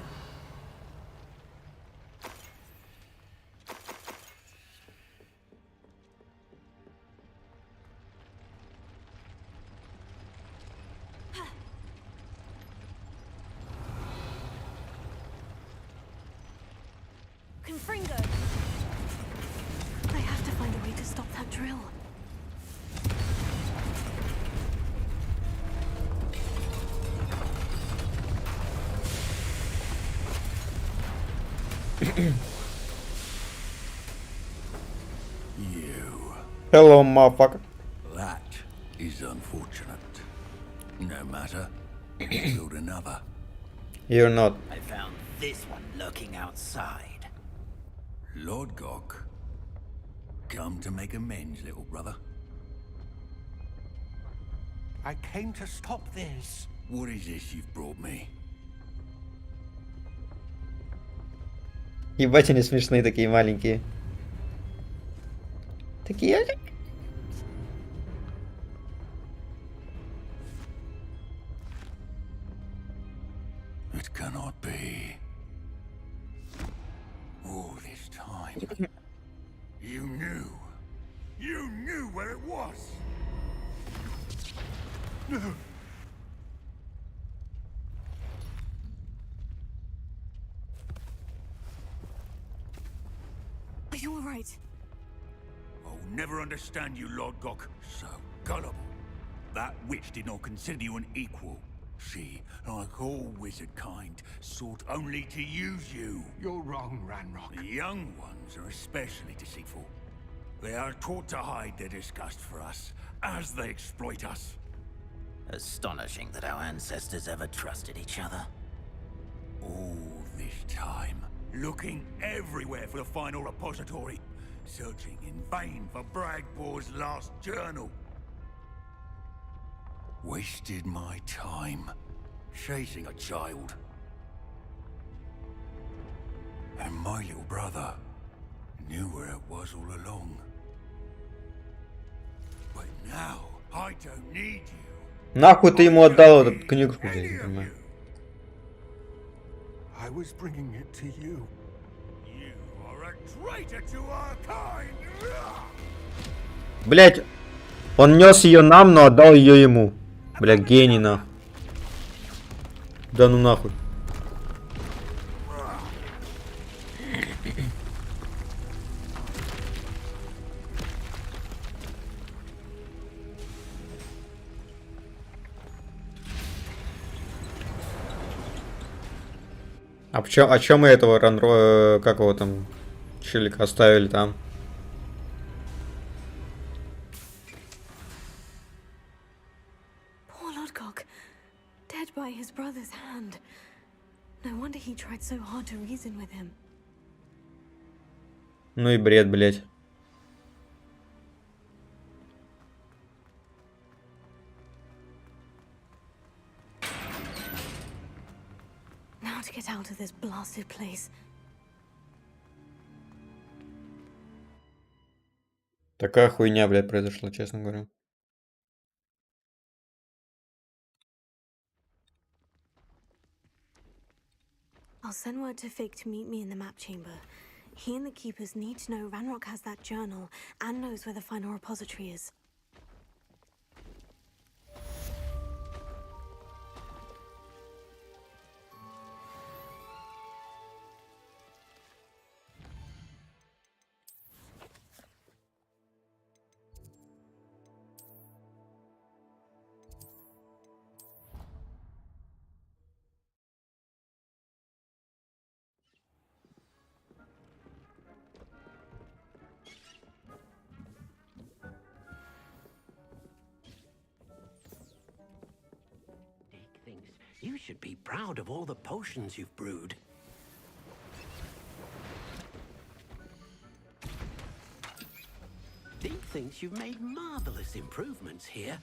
Confringo. I have to find a way to stop that drill. You. Hello, motherfucker. That is unfortunate. No matter. Build another. You're not. I found this one lurking outside. Lord Gok. Come to make amends, little brother. I came to stop this. What is this you've brought me? Ебать, они смешные такие маленькие. Такие. It cannot be. All this time. You knew. You knew where it was. Are you alright? I'll never understand you, Lord Gok. So gullible. That witch did not consider you an equal. She, like all wizard kind, sought only to use you. You're wrong, Ranrock. The young ones are especially deceitful. They are taught to hide their disgust for us, as they exploit us. Astonishing that our ancestors ever trusted each other. All this time, looking everywhere for the final repository, searching in vain for Bragbor's last journal. Wasted my time, chasing a child. And my little brother knew where it was all along. But now, I don't need you. Нахуй ты ему отдал этот книгу, я не понимаю. I was bringing it to you. You are a traitor to our kind. Блять, он нес ее нам, но отдал ее ему. Бля, гений нахуй. Да ну нахуй. А чё мы этого Ранро, как его там, челика оставили там? Poor Lodgok, dead by his brother's hand. No wonder he tried so hard to reason with him. Ну и бред, блять. Now to get out of this blasted place. Такая хуйня, блядь, произошла, честно говоря. I'll send word to Fig to meet me in the map chamber. He and the keepers need to know Ranrock has that journal and knows where the final repository is. You should be proud of all the potions you've brewed. Deke thinks you've made marvelous improvements here.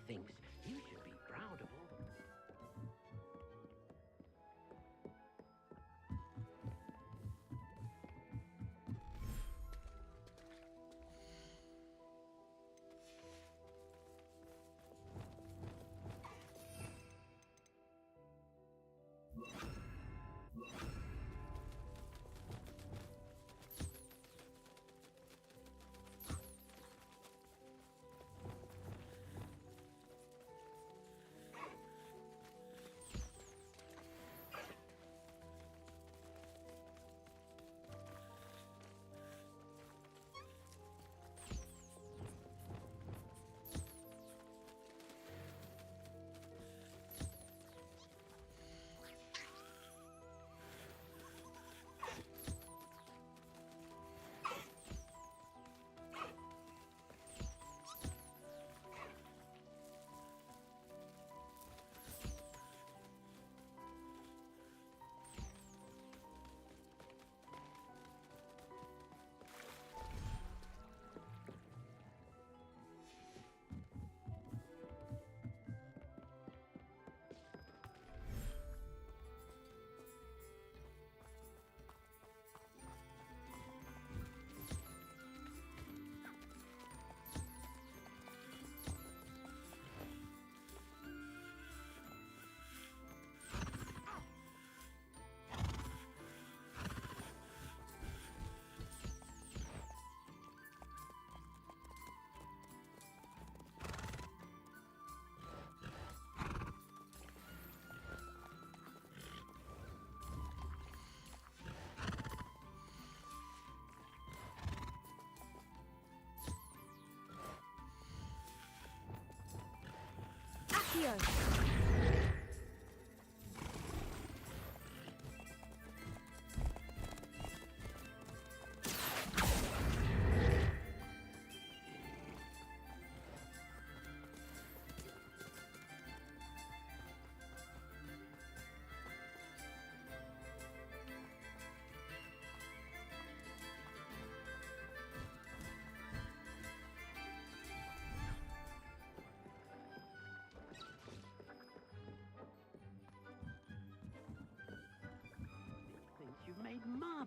Thinks you should be proud of all. Accio!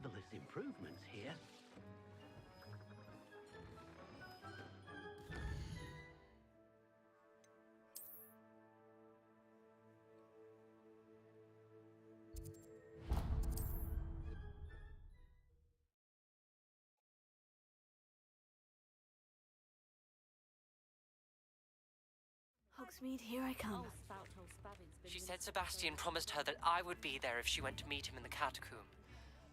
marvelous improvements here. Hogsmeade, here I come. She said Sebastian promised her that I would be there if she went to meet him in the catacomb.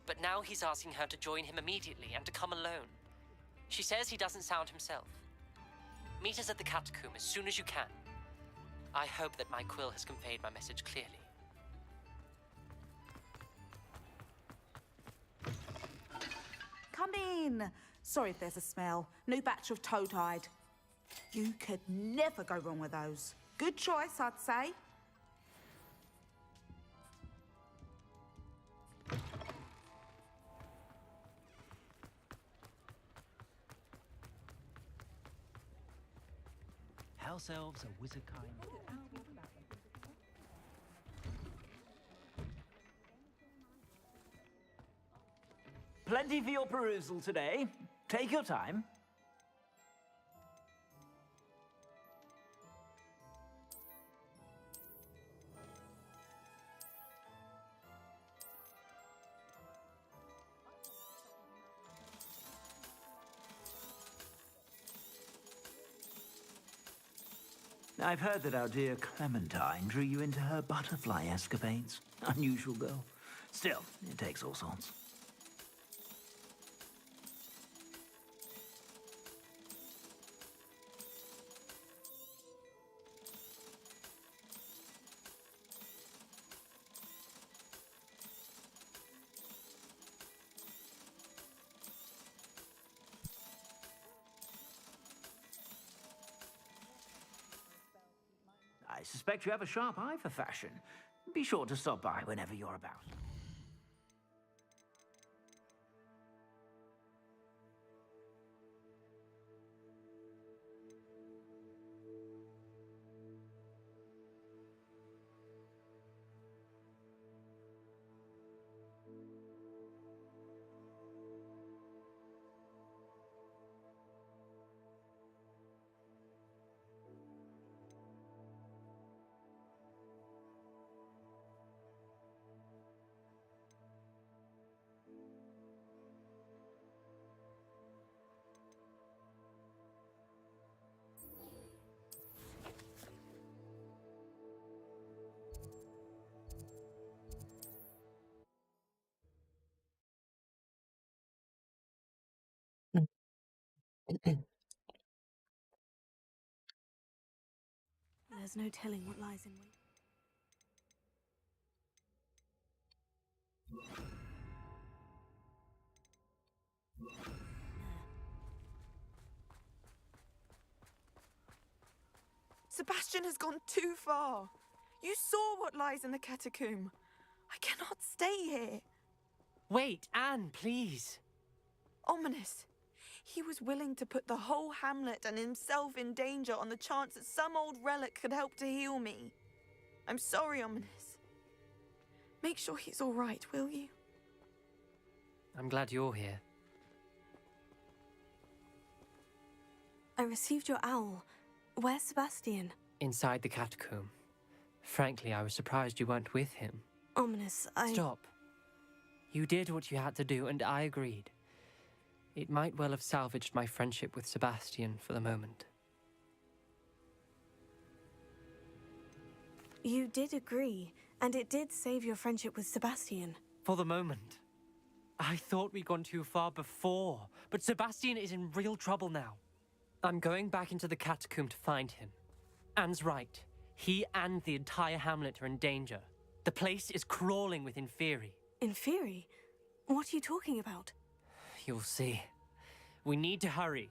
But now he's asking her to join him immediately and to come alone. She says he doesn't sound himself. Meet us at the catacomb as soon as you can. I hope that my quill has conveyed my message clearly. Come in. Sorry if there's a smell. New batch of toad-hide. You could never go wrong with those. Good choice, I'd say. House elves are wizard kind. Plenty for your perusal today. Take your time. I've heard that our dear Clementine drew you into her butterfly escapades. Unusual girl. Still, it takes all sorts. I suspect you have a sharp eye for fashion. Be sure to stop by whenever you're about. There's no telling what lies in wait. Sebastian has gone too far. You saw what lies in the catacomb. I cannot stay here. Wait, Anne, please. Ominous. He was willing to put the whole hamlet and himself in danger on the chance that some old relic could help to heal me. I'm sorry, Ominous. Make sure he's all right, will you? I'm glad you're here. I received your owl. Where's Sebastian? Inside the catacomb. Frankly, I was surprised you weren't with him. Ominous, Stop. You did what you had to do, and I agreed. It might well have salvaged my friendship with Sebastian for the moment. You did agree, and it did save your friendship with Sebastian. For the moment. I thought we'd gone too far before, but Sebastian is in real trouble now. I'm going back into the catacomb to find him. Anne's right. He and the entire hamlet are in danger. The place is crawling with Inferi. Inferi? What are you talking about? You'll see. We need to hurry.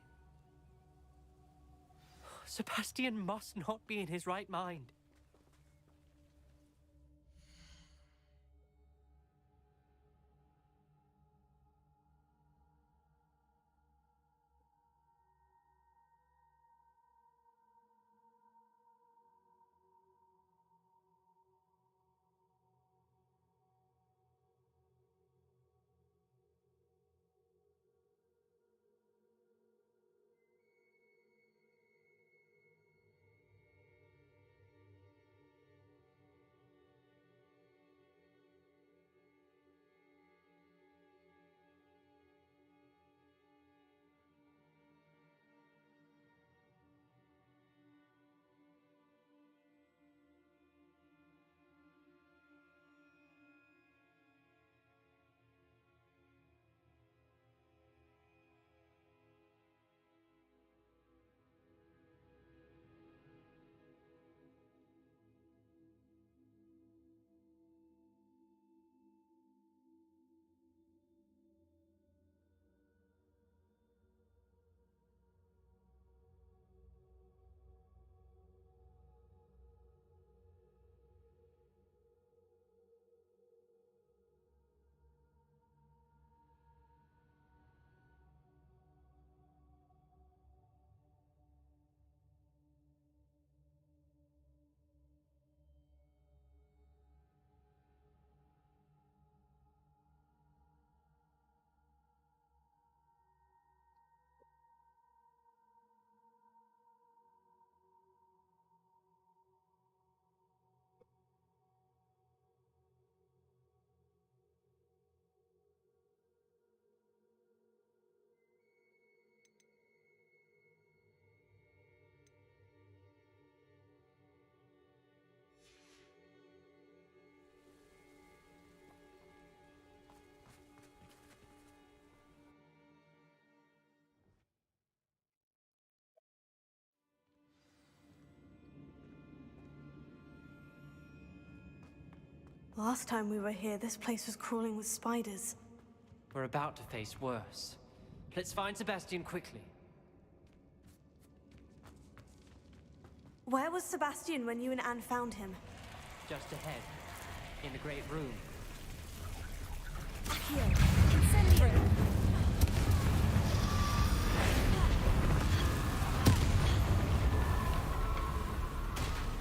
Sebastian must not be in his right mind. Last time we were here, this place was crawling with spiders. We're about to face worse. Let's find Sebastian quickly. Where was Sebastian when you and Anne found him? Just ahead, in the great room. Accio, incendio!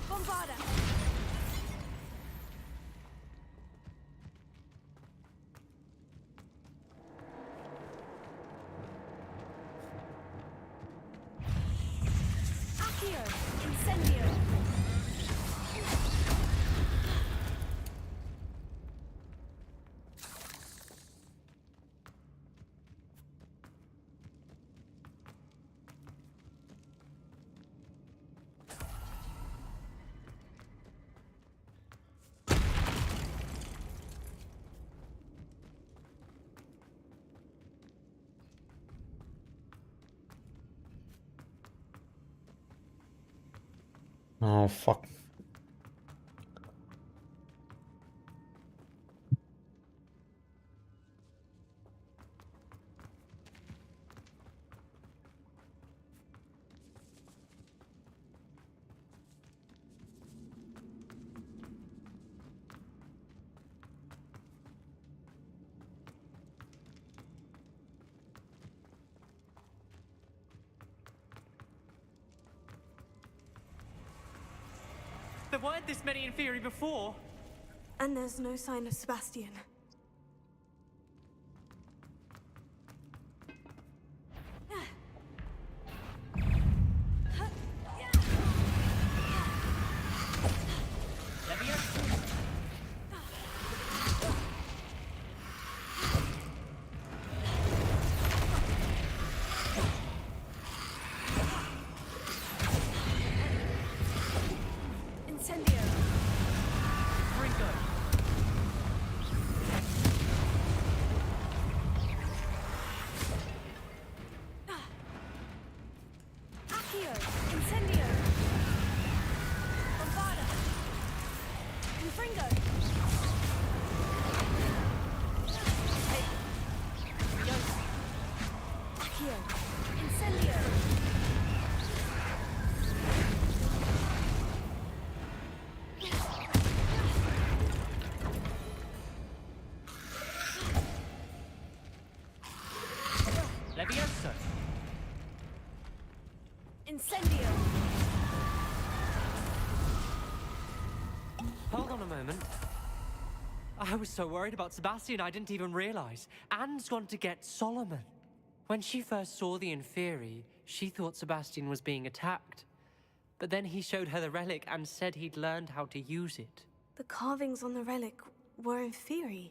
Bombarda! Accio, incendio! Oh, fuck. There weren't this many in theory before. And there's no sign of Sebastian. Incendio! Hold on a moment. I was so worried about Sebastian I didn't even realize. Anne's gone to get Solomon. When she first saw the Inferi, she thought Sebastian was being attacked. But then he showed her the relic and said he'd learned how to use it. The carvings on the relic were Inferi,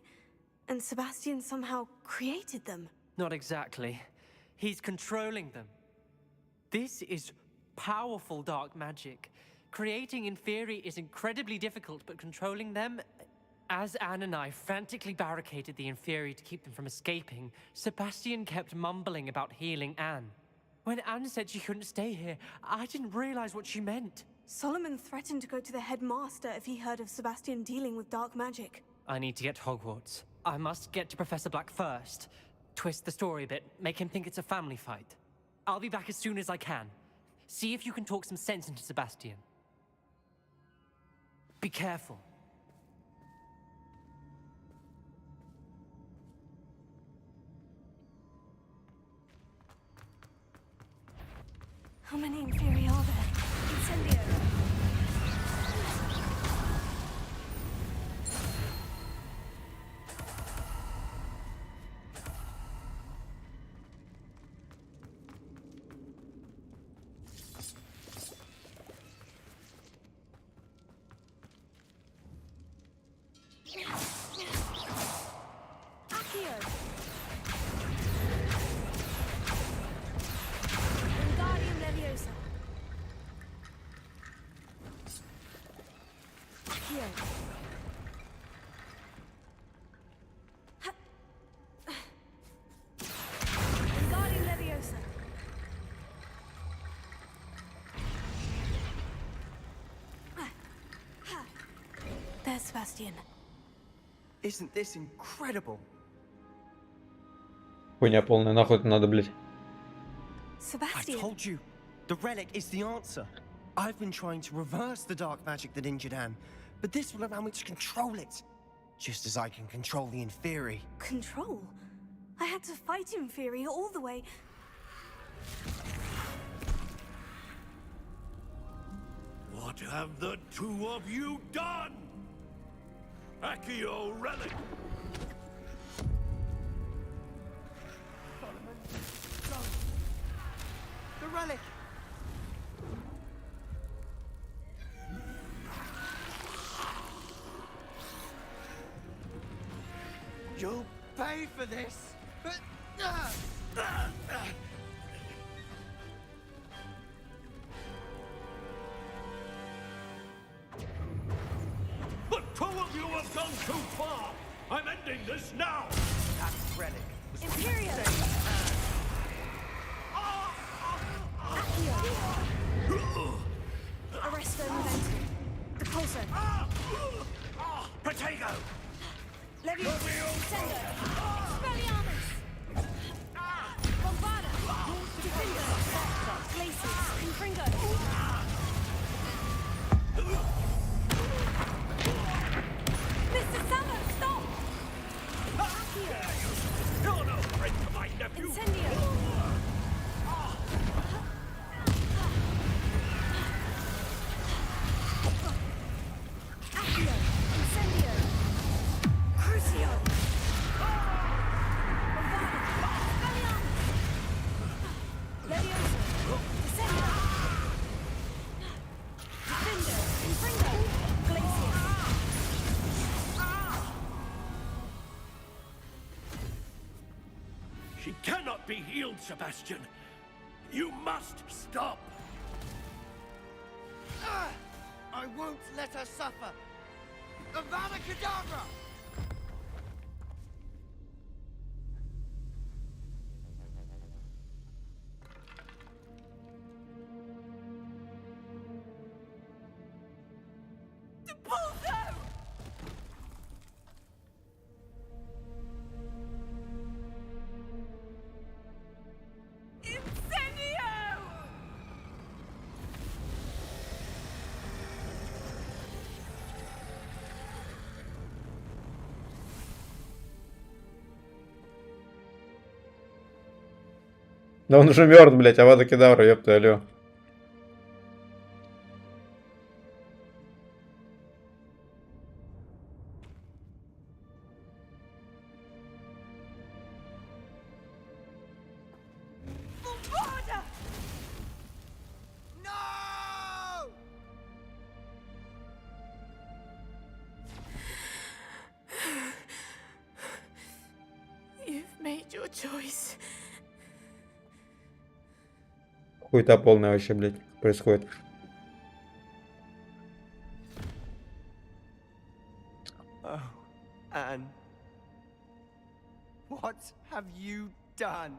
and Sebastian somehow created them. Not exactly. He's controlling them. This is powerful dark magic. Creating Inferi is incredibly difficult, but controlling them... As Anne and I frantically barricaded the Inferi to keep them from escaping, Sebastian kept mumbling about healing Anne. When Anne said she couldn't stay here, I didn't realize what she meant. Solomon threatened to go to the headmaster if he heard of Sebastian dealing with dark magic. I need to get to Hogwarts. I must get to Professor Black first. Twist the story a bit, make him think it's a family fight. I'll be back as soon as I can. See if you can talk some sense into Sebastian. Be careful. How many Inferi are there? Incendio! Accio! Wingardium Leviosa! Accio! Wingardium Leviosa! There's Sebastian. Isn't this incredible? Хуйня полная, нахуй это надо, блядь. Sebastian. I told you, the relic is the answer. I've been trying to reverse the dark magic that injured Anne, but this will allow me to control it. Just as I can control the Inferi. Control? I had to fight Inferi all the way. What have the two of you done? Accio relic! The relic! You'll pay for this! The two of you have gone too far! I'm ending this now! That relic was Imperial! Arresto Momentum. Depulso. Protego! Leviosa. Sendo. Expelliarmus. Bombarda. Defender. Glacius. Confringo. Mr. Summer, stop! You're no friend to my nephew! Incendio. Accio. Incendio. Crucio. Bombarda. Expelliarmus. Leviosa. Descendo. Defender. Confringo. Glacius. She cannot be healed, Sebastian! You must stop! I won't let her suffer! Avada Kedavra! Depulso! Incendio! Да он уже мертв, блядь, Авада Кедавра, ёпта, алё. Bombarda! No! You've made your choice. Хуйта полная вообще, блядь, происходит. Oh, Anne. What have you done?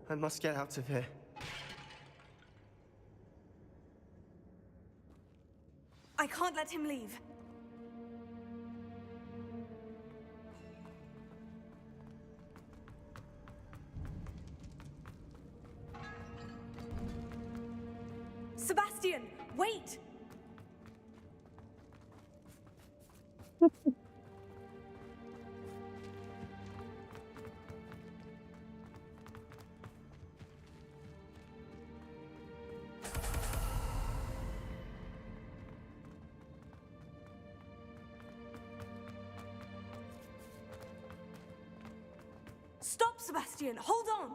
I must get out of here. I can't let him leave. Sebastian, wait! Stop, Sebastian! Hold on!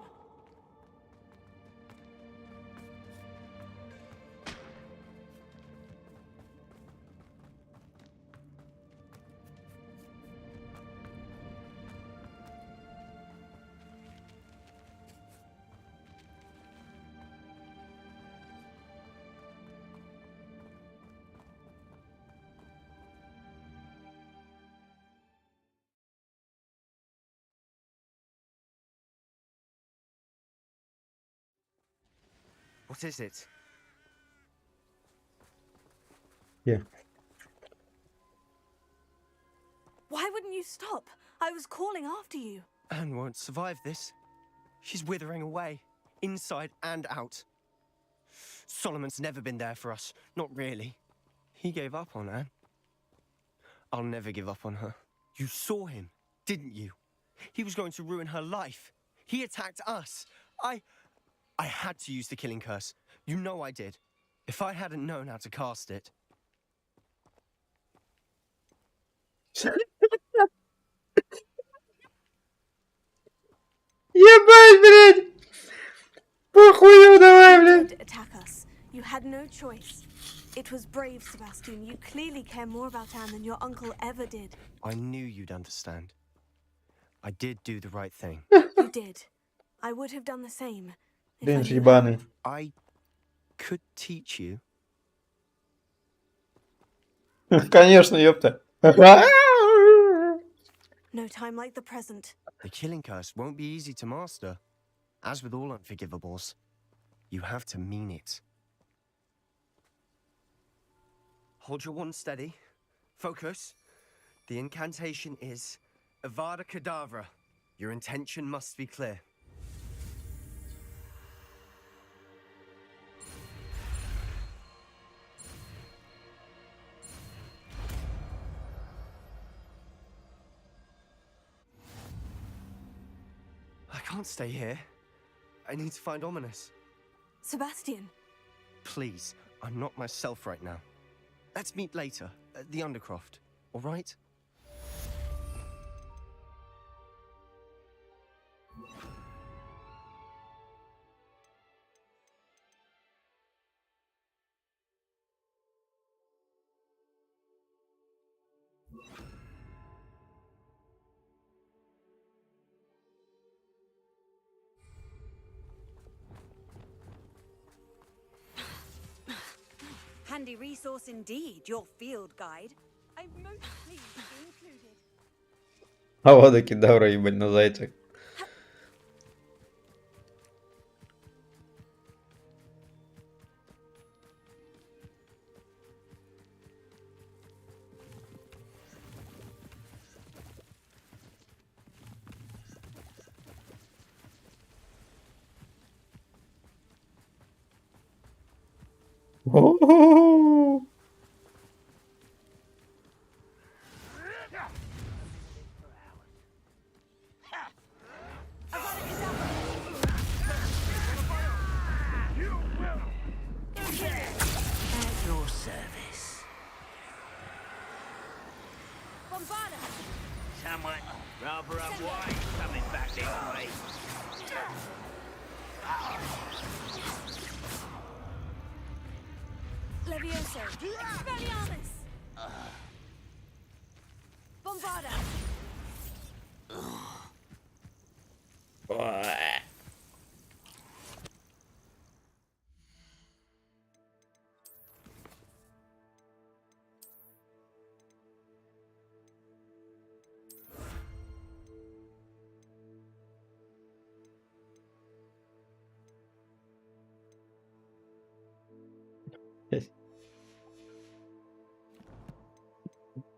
What is it? Yeah. Why wouldn't you stop? I was calling after you. Anne won't survive this. She's withering away, inside and out. Solomon's never been there for us. Not really. He gave up on Anne. I'll never give up on her. You saw him, didn't you? He was going to ruin her life. He attacked us. I had to use the killing curse. You know I did. If I hadn't known how to cast it... Ебать, блядь! Похуй, давай, блядь! Did attack us. You had no choice. It was brave, Sebastian. You clearly care more about Anne than your uncle ever did. I knew you'd understand. I did do the right thing. You did. I would have done the same. Блин, ебаный. I could teach you. Конечно, ёпта. No time like the present. The killing curse won't be easy to master. As with all unforgivables, you have to mean it. Hold your wand steady. Focus. The incantation is Avada Kedavra. Your intention must be clear. I can't stay here. I need to find Ominous. Sebastian. Please, I'm not myself right now. Let's meet later at the Undercroft, all right? Handy resource indeed, your field guide. I'm most pleased to be included. Авада Кедавра, ебать, на зайцах. О-о-о-о! At your service. Bombarda! Someone rather unwise coming back this way. Levioso! Expelliarmus! Bombarda!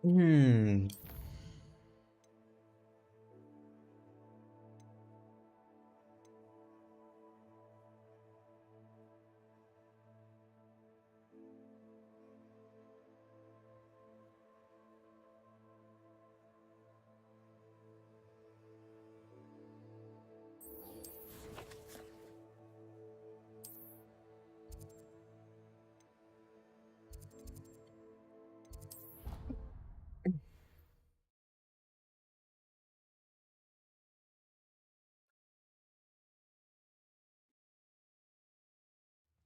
М.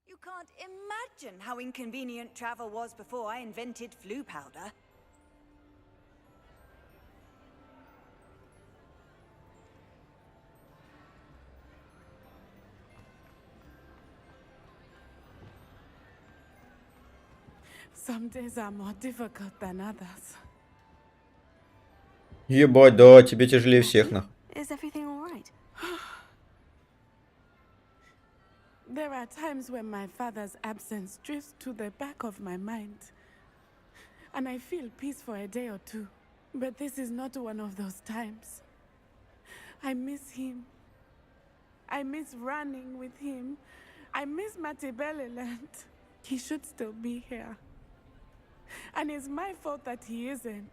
You can't imagine how inconvenient travel was before I invented flu powder. Some days are more difficult than others. Ебать, да, тебе тяжелее всех, нах. Is everything all right? There are times when my father's absence drifts to the back of my mind, and I feel peace for a day or two. But this is not one of those times. I miss him. I miss running with him. I miss Matebeleland. He should still be here. And it's my fault that he isn't.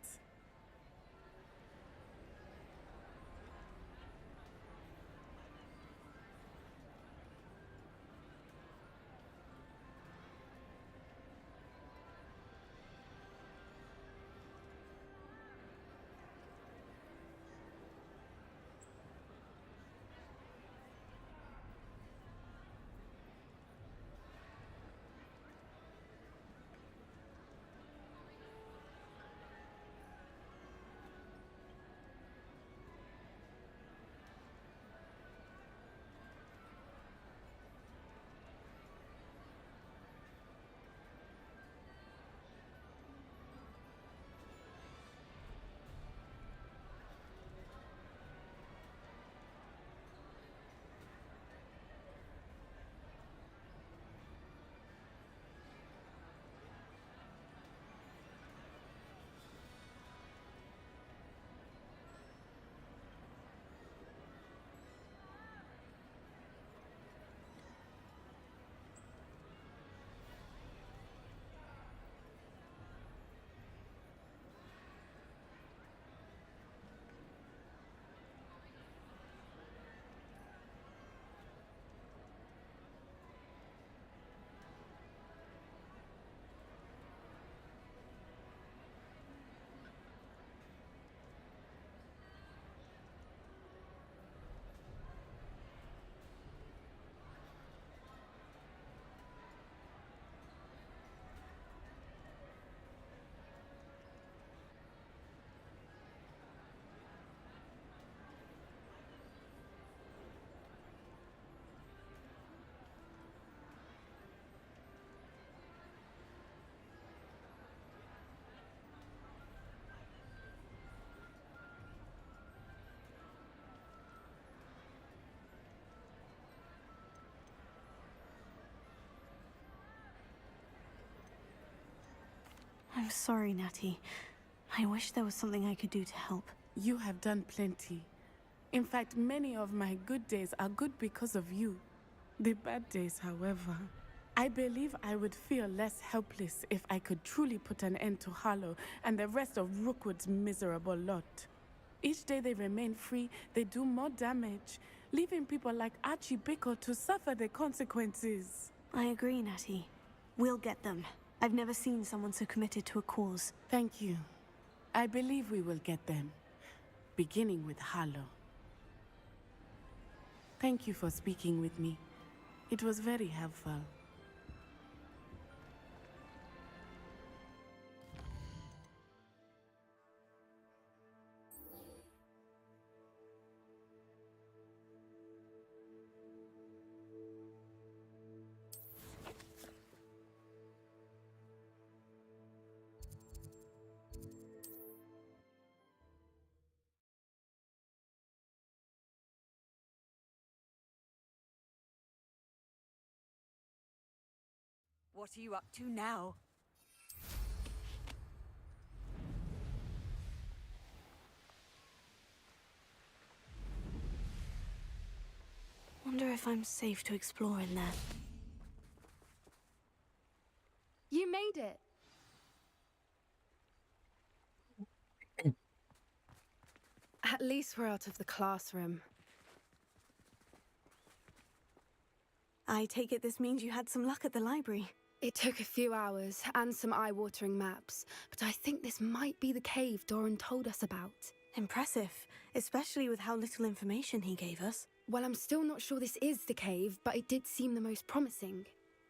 I'm sorry, Natty. I wish there was something I could do to help. You have done plenty. In fact, many of my good days are good because of you. The bad days, however, I believe I would feel less helpless if I could truly put an end to Harlow and the rest of Rookwood's miserable lot. Each day they remain free, they do more damage, leaving people like Archie Bickle to suffer the consequences. I agree, Natty. We'll get them. I've never seen someone so committed to a cause. Thank you. I believe we will get them, beginning with Harlow. Thank you for speaking with me. It was very helpful. What are you up to now? Wonder if I'm safe to explore in there. You made it. At least we're out of the classroom. I take it this means you had some luck at the library. It took a few hours and some eye-watering maps, but I think this might be the cave Doran told us about. Impressive, especially with how little information he gave us. Well, I'm still not sure this is the cave, but it did seem the most promising.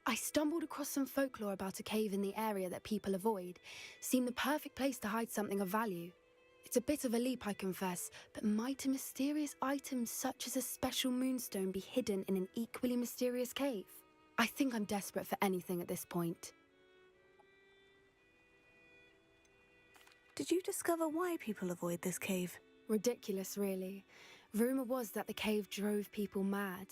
I stumbled across some folklore about a cave in the area that people avoid. Seemed the perfect place to hide something of value. It's a bit of a leap, I confess, but might a mysterious item such as a special moonstone be hidden in an equally mysterious cave? I think I'm desperate for anything at this point. Did you discover why people avoid this cave? Ridiculous, really. Rumour was that the cave drove people mad.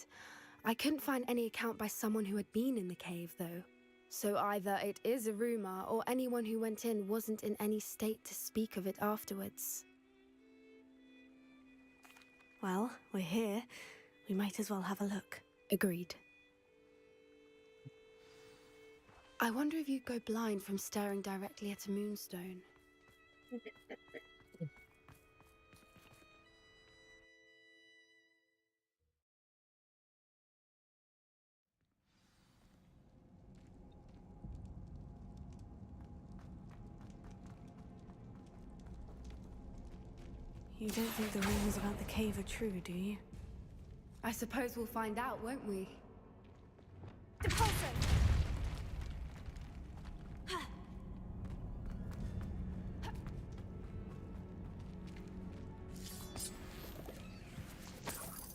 I couldn't find any account by someone who had been in the cave, though. So either it is a rumor, or anyone who went in wasn't in any state to speak of it afterwards. Well, we're here. We might as well have a look. Agreed. I wonder if you'd go blind from staring directly at a moonstone. You don't think the rumors about the cave are true, do you? I suppose we'll find out, won't we?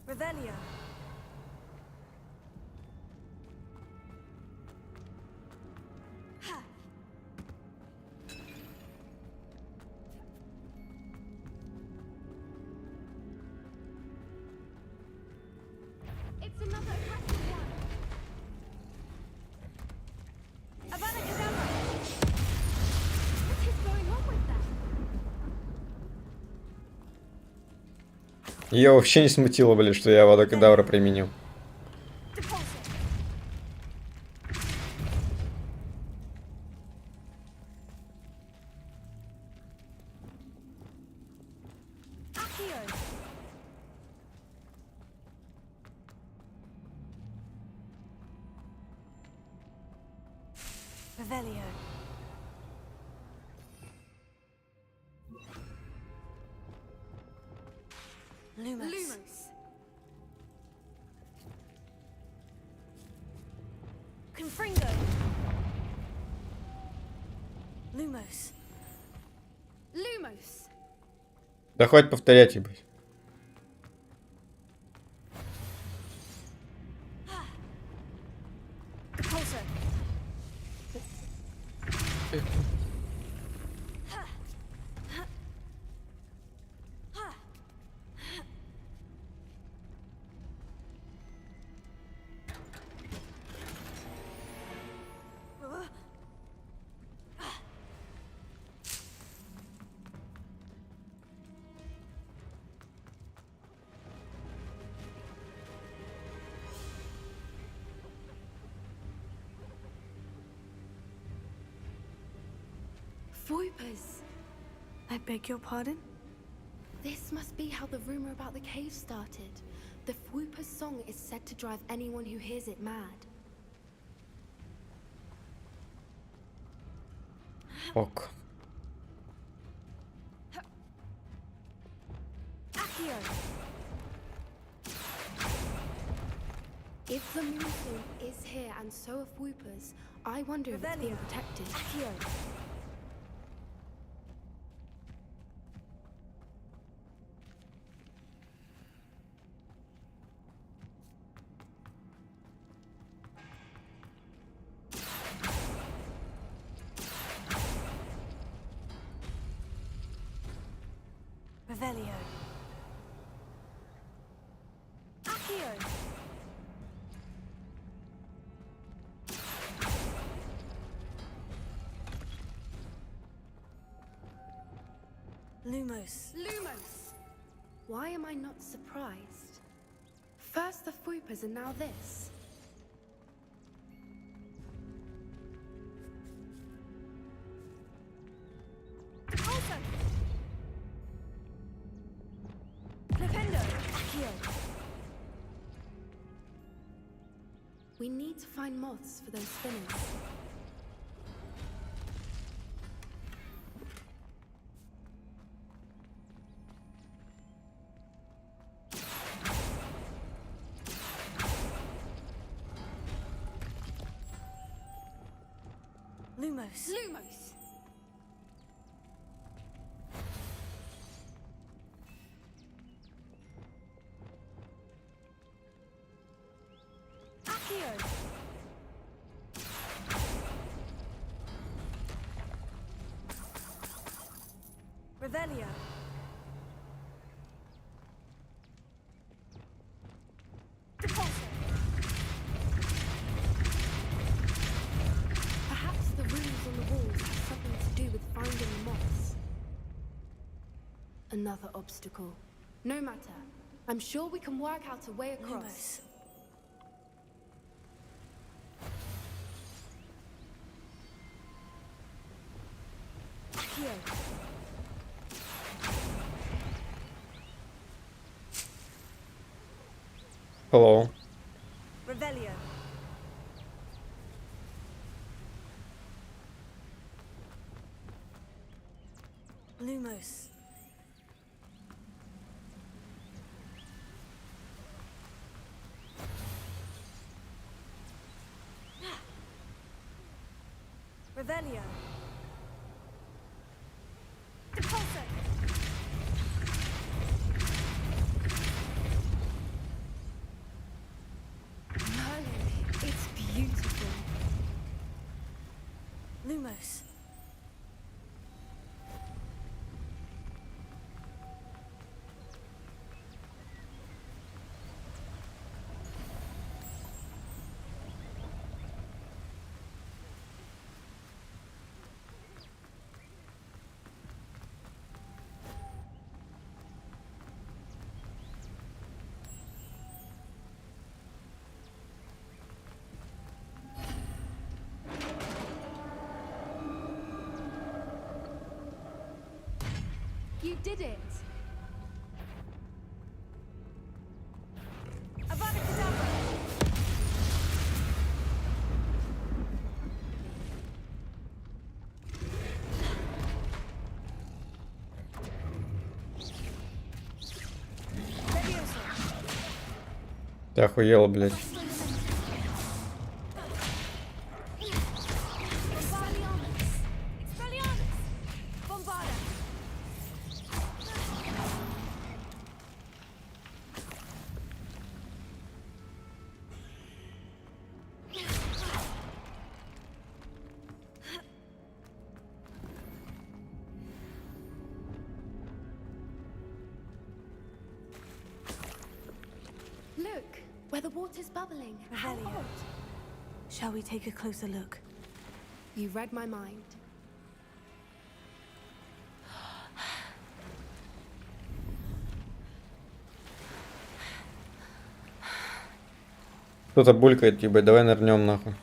Revelio. It's another attractive one. Avada Kedavra! What is going on with that? Ее вообще не смутило, блин, что я Авада Кедавра применил. Revelio. Lumos. Confringo. Lumos. Lumos. Да хватит повторять, ебать. Voipers. I beg your pardon? This must be how the rumor about the cave started. The Voipers' song is said to drive anyone who hears it mad. Ок. If the moonstone is here and so are Voipers, I wonder if it's being protected. Revelio. Accio. Lumos. Lumos! Why am I not surprised? First the Voipers and now this. We need to find moths for those spinners. Lumos. Lumos! Accio. Revelio. Another obstacle. No matter. I'm sure we can work out a way across. Here. Hello. Revelio. Lumos. Revelio. Depulso. Merlin, it's beautiful. Lumos. You did it! Avada Kedavra. Levioso. Ты охуела, блядь. Look, where the water's bubbling. How Revelio. odd. Shall we take a closer look? You read my mind. Кто-то булькает, ебать, давай нырнем нахуй.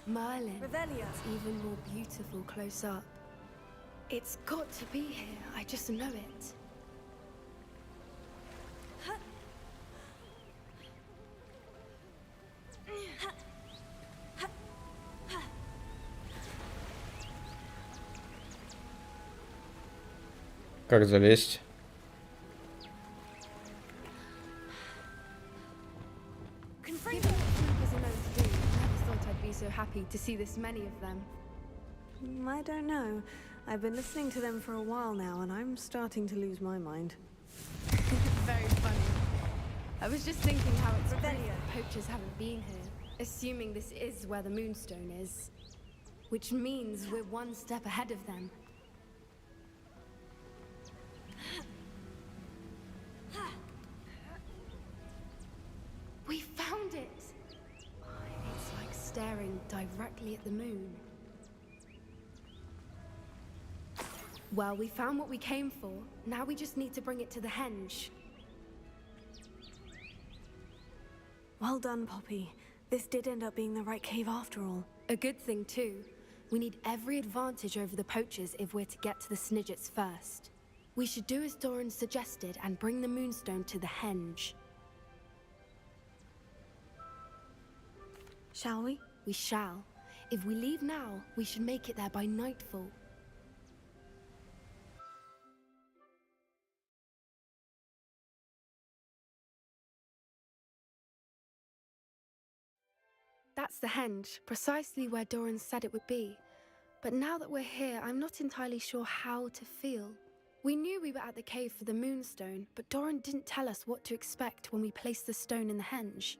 Merlin. Revelio. It's even more beautiful close up. It's got to be here. I just know it. Как залезть? Given what troopers are known to do, I never thought I'd be so happy to see this many of them. I don't know. I've been listening to them for a while now, and I'm starting to lose my mind. Very funny. I was just thinking how it's proof that poachers haven't been here, assuming this is where the Moonstone is. Which means we're one step ahead of them. We found it! It's like staring directly at the moon. Well, we found what we came for. Now we just need to bring it to the henge. Well done, Poppy. This did end up being the right cave after all. A good thing, too. We need every advantage over the poachers if we're to get to the Snidgets first. We should do as Doran suggested and bring the Moonstone to the henge. Shall we? We shall. If we leave now, we should make it there by nightfall. That's the henge, precisely where Doran said it would be. But now that we're here, I'm not entirely sure how to feel. We knew we were at the cave for the Moonstone, but Doran didn't tell us what to expect when we placed the stone in the henge.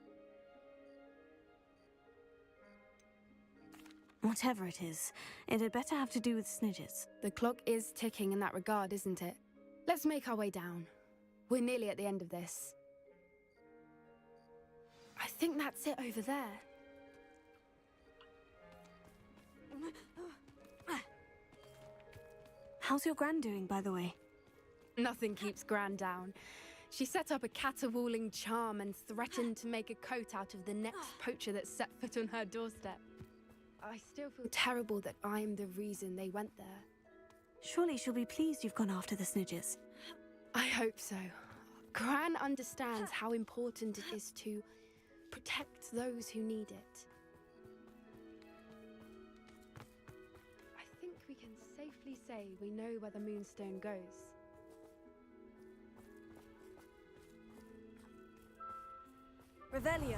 Whatever it is, it had better have to do with Snidgets. The clock is ticking in that regard, isn't it? Let's make our way down. We're nearly at the end of this. I think that's it over there. How's your Gran doing, by the way? Nothing keeps Gran down. She set up a caterwauling charm and threatened to make a coat out of the next poacher that set foot on her doorstep. I still feel terrible that I'm the reason they went there. Surely she'll be pleased you've gone after the Snidgers. I hope so. Gran understands how important it is to protect those who need it. I think we can safely say we know where the Moonstone goes. Revelio.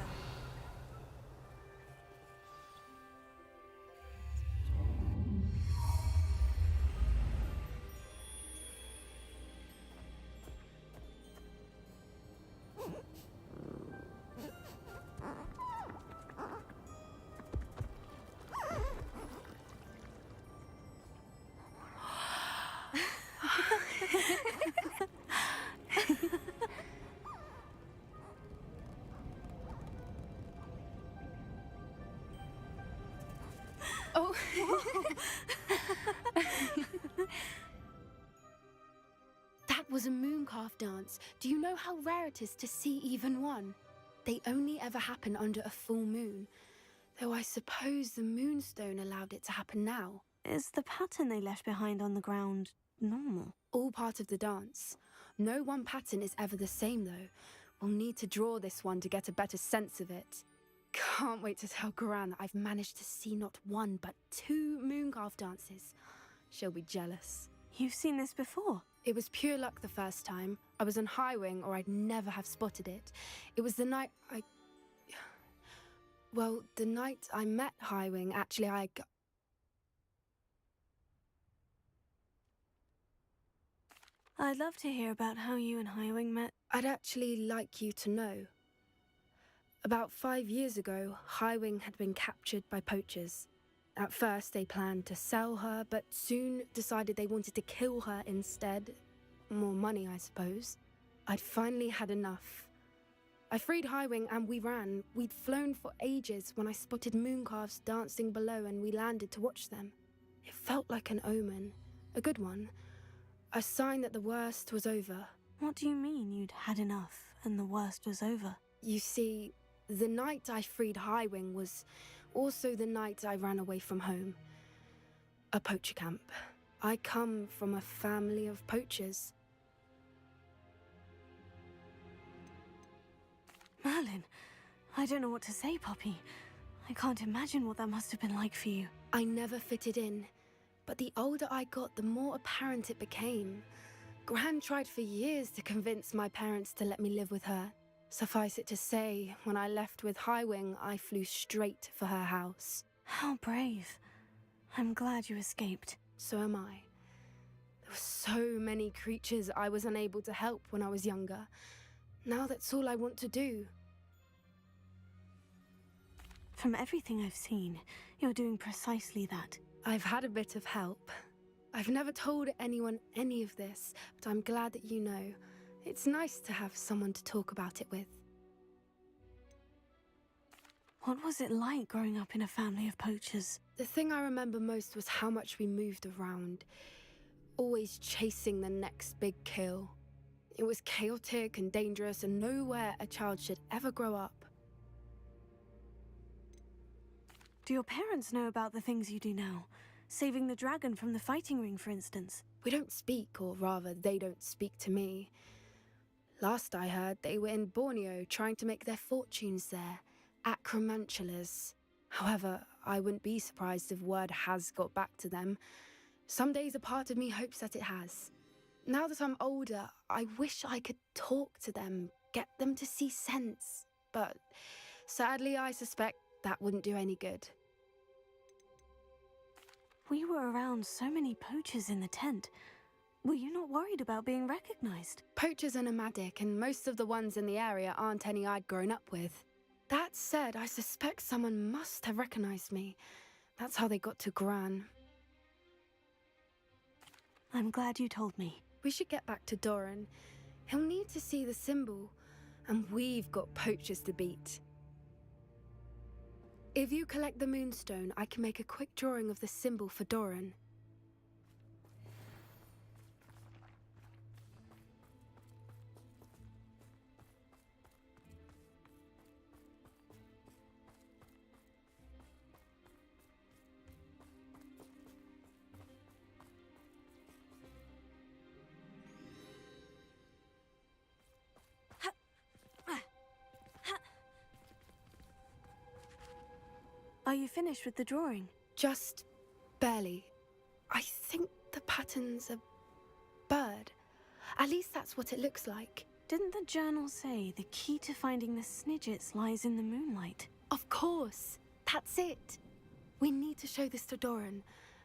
Oh. That was a mooncalf dance. Do you know how rare it is to see even one? They only ever happen under a full moon. Though I suppose the Moonstone allowed it to happen now. Is the pattern they left behind on the ground normal? All part of the dance. No one pattern is ever the same, though. We'll need to draw this one to get a better sense of it. Can't wait to tell Gran that I've managed to see not one, but 2 mooncalf dances. She'll be jealous. You've seen this before? It was pure luck the first time. I was on Highwing, or I'd never have spotted it. It was the night Well, the night I met Highwing, actually, I'd love to hear about how you and Highwing met. I'd actually like you to know. About 5 years ago, Highwing had been captured by poachers. At first, they planned to sell her, but soon decided they wanted to kill her instead. More money, I suppose. I'd finally had enough. I freed Highwing and we ran. We'd flown for ages when I spotted mooncalves dancing below and we landed to watch them. It felt like an omen. A good one. A sign that the worst was over. What do you mean you'd had enough and the worst was over? You see, the night I freed Highwing was also the night I ran away from home. A poacher camp. I come from a family of poachers. Merlin, I don't know what to say, Poppy. I can't imagine what that must have been like for you. I never fitted in, but the older I got, the more apparent it became. Gran tried for years to convince my parents to let me live with her. Suffice it to say, when I left with Highwing, I flew straight for her house. How brave. I'm glad you escaped. So am I. There were so many creatures I was unable to help when I was younger. Now that's all I want to do. From everything I've seen, you're doing precisely that. I've had a bit of help. I've never told anyone any of this, but I'm glad that you know. It's nice to have someone to talk about it with. What was it like growing up in a family of poachers? The thing I remember most was how much we moved around, always chasing the next big kill. It was chaotic and dangerous and nowhere a child should ever grow up. Do your parents know about the things you do now? Saving the dragon from the fighting ring, for instance? We don't speak, or rather, they don't speak to me. Last I heard, they were in Borneo trying to make their fortunes there. Acromantulas. However, I wouldn't be surprised if word has got back to them. Some days a part of me hopes that it has. Now that I'm older, I wish I could talk to them, get them to see sense. But sadly, I suspect that wouldn't do any good. We were around so many poachers in the tent. Were you not worried about being recognized? Poachers are nomadic, and most of the ones in the area aren't any I'd grown up with. That said, I suspect someone must have recognized me. That's how they got to Gran. I'm glad you told me. We should get back to Doran. He'll need to see the symbol, and we've got poachers to beat. If you collect the moonstone, I can make a quick drawing of the symbol for Doran. Are you finished with the drawing? Just barely. I think the pattern's a bird. At least that's what it looks like. Didn't the journal say the key to finding the Snidgets lies in the moonlight? Of course. That's it. We need to show this to Doran.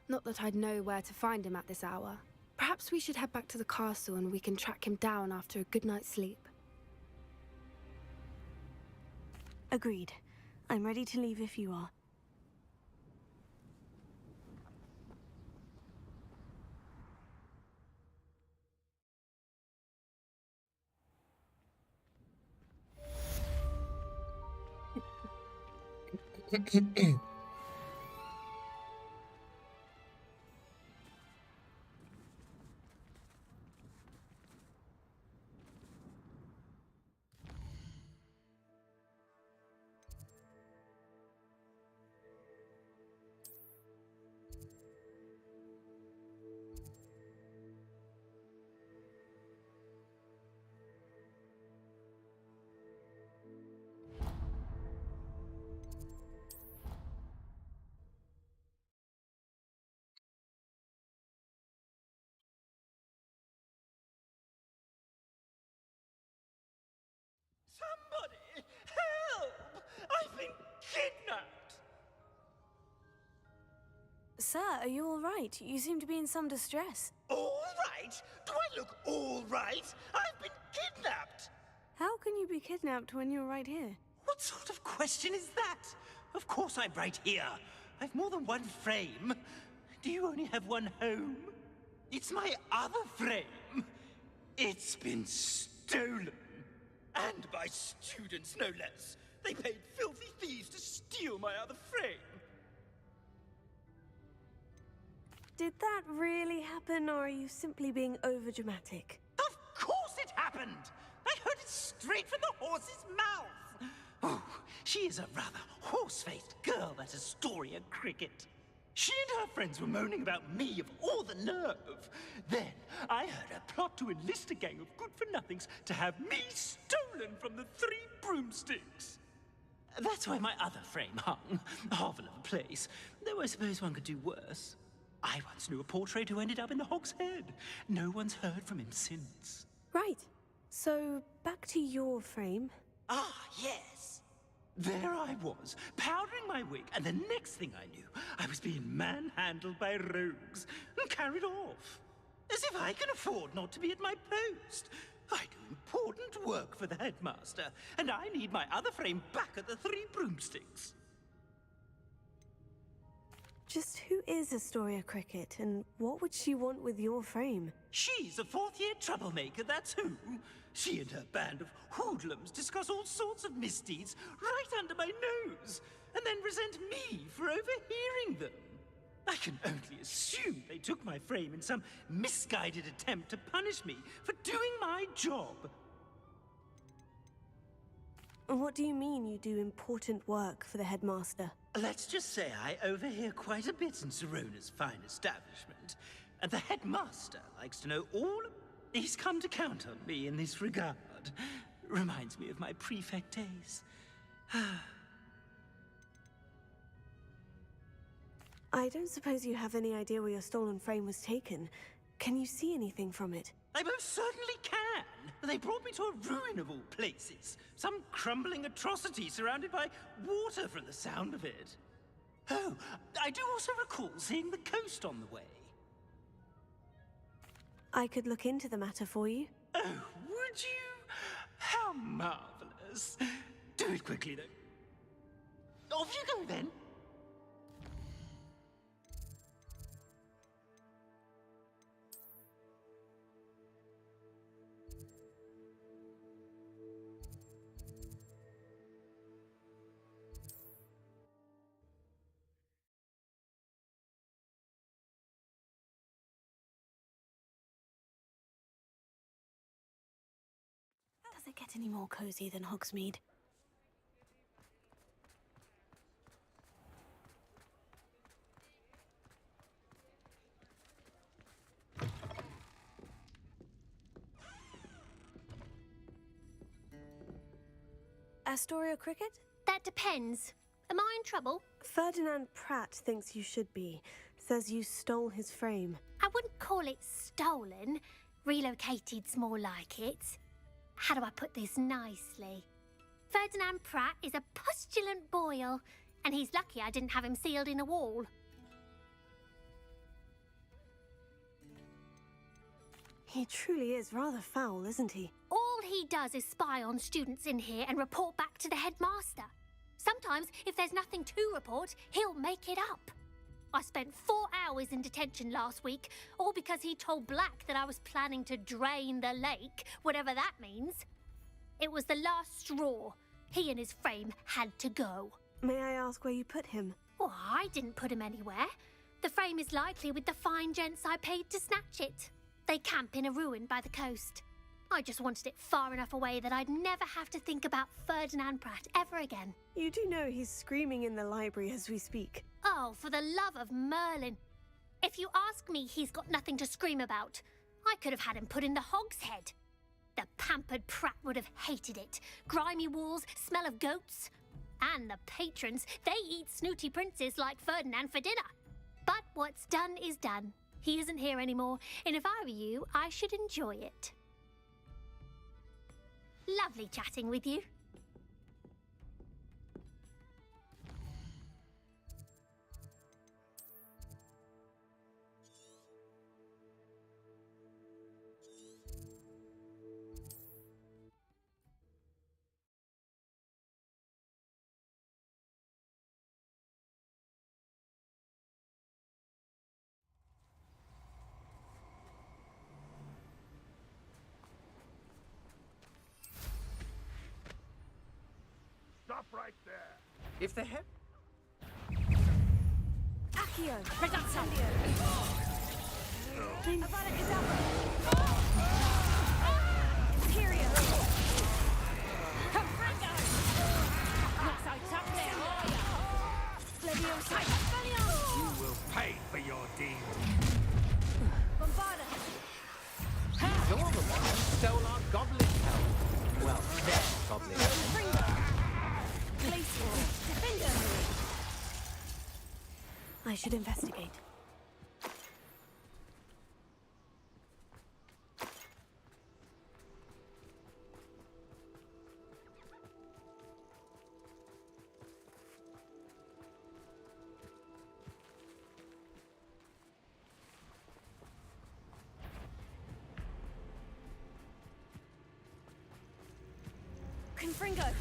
Not that I'd know where to find him at this hour. Perhaps we should head back to the castle and we can track him down after a good night's sleep. Agreed. I'm ready to leave if you are. Somebody! Help! I've been kidnapped! Sir, are you all right? You seem to be in some distress. All right? Do I look all right? I've been kidnapped! How can you be kidnapped when you're right here? What sort of question is that? Of course I'm right here. I've more than one frame. Do you only have one home? It's my other frame. It's been stolen. And by students, no less. They paid filthy thieves to steal my other frame. Did that really happen, or are you simply being overdramatic? Of course it happened! I heard it straight from the horse's mouth! Oh, she is a rather horse-faced girl, that Astoria Cricket. She and her friends were moaning about me of all the nerve. Then I heard her plot to enlist a gang of good-for-nothings to have me stolen from the Three Broomsticks. That's why my other frame hung. A hovel of a place. Though I suppose one could do worse. I once knew a portrait who ended up in the Hog's Head. No one's heard from him since. Right. So, back to your frame. Ah, yes. There I was, powdering my wig, and the next thing I knew, I was being manhandled by rogues and carried off. As if I can afford not to be at my post. I do important work for the headmaster, and I need my other frame back at the Three Broomsticks. Just who is Astoria Cricket, and what would she want with your frame? She's a fourth-year troublemaker, that's who. She and her band of hoodlums discuss all sorts of misdeeds right under my nose, and then resent me for overhearing them. I can only assume they took my frame in some misguided attempt to punish me for doing my job. What do you mean you do important work for the headmaster? Let's just say I overhear quite a bit in Serona's fine establishment, and the headmaster likes to know all. He's come to count on me in this regard. Reminds me of my prefect days. I don't suppose you have any idea where your stolen frame was taken. Can you see anything from it? I most certainly can. They brought me to a ruin of all places. Some crumbling atrocity surrounded by water from the sound of it. Oh, I do also recall seeing the coast on the way. I could look into the matter for you. Oh, would you? How marvelous. Do it quickly, though. Off you go, then. it get any more cozy than Hogsmeade? Astoria Cricket? That depends. Am I in trouble? Ferdinand Pratt thinks you should be. Says you stole his frame. I wouldn't call it stolen. Relocated's more like it. How do I put this nicely? Ferdinand Pratt is a postulant boil, and he's lucky I didn't have him sealed in a wall. He truly is rather foul, isn't he? All he does is spy on students in here and report back to the headmaster. Sometimes, if there's nothing to report, he'll make it up. I spent 4 hours in detention last week, all because he told Black that I was planning to drain the lake, whatever that means. It was the last straw. He and his frame had to go. May I ask where you put him? Oh, I didn't put him anywhere. The frame is likely with the fine gents I paid to snatch it. They camp in a ruin by the coast. I just wanted it far enough away that I'd never have to think about Ferdinand Pratt ever again. You do know he's screaming in the library as we speak. Oh, for the love of Merlin. If you ask me, he's got nothing to scream about. I could have had him put in the Hogshead. The pampered Pratt would have hated it. Grimy walls, smell of goats. And the patrons, they eat snooty princes like Ferdinand for dinner. But what's done is done. He isn't here anymore, and if I were you, I should enjoy it. Lovely chatting with you. Stop right there. If the head... Accio! Predato! Avada Kedavra! Imperio! Confringo! Not so tough now, are ya? Leviosa! You will pay for your deed. Bombarda! You're the one who stole our goblin help. Well, their goblin help. I should investigate. Confringo!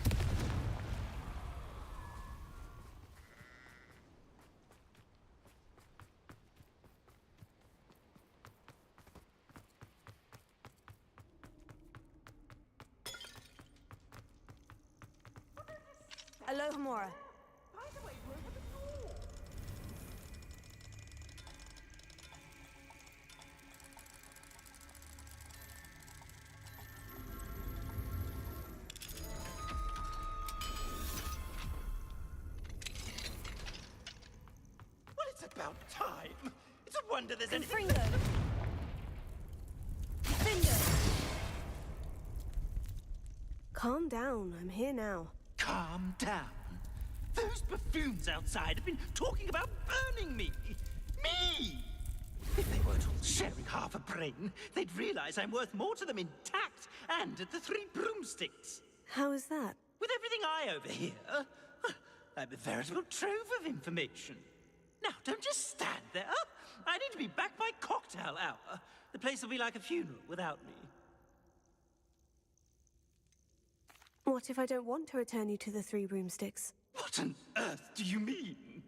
Alohomora. Well, it's about time. It's a wonder there's anything... Confringo! Finger! Calm down, I'm here now. Calm down. Those buffoons outside have been talking about burning me. Me! If they weren't all sharing half a brain, they'd realize I'm worth more to them intact and at the Three Broomsticks. How is that? With everything I overhear, I'm a veritable trove of information. Now, don't just stand there. I need to be back by cocktail hour. The place will be like a funeral without me. What if I don't want to return you to the Three Broomsticks? What on earth do you mean?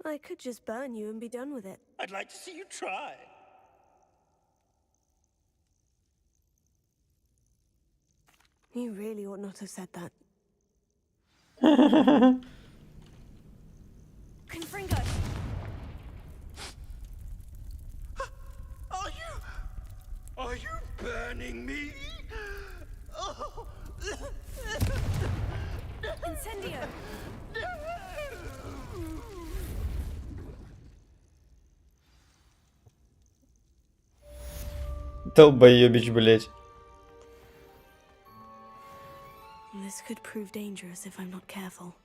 I could just burn you and be done with it. I'd like to see you try. You really ought not have said that. Confringo! Are you burning me? Oh. Incendio! Долбоёбич, блять. This could prove dangerous if I'm not careful.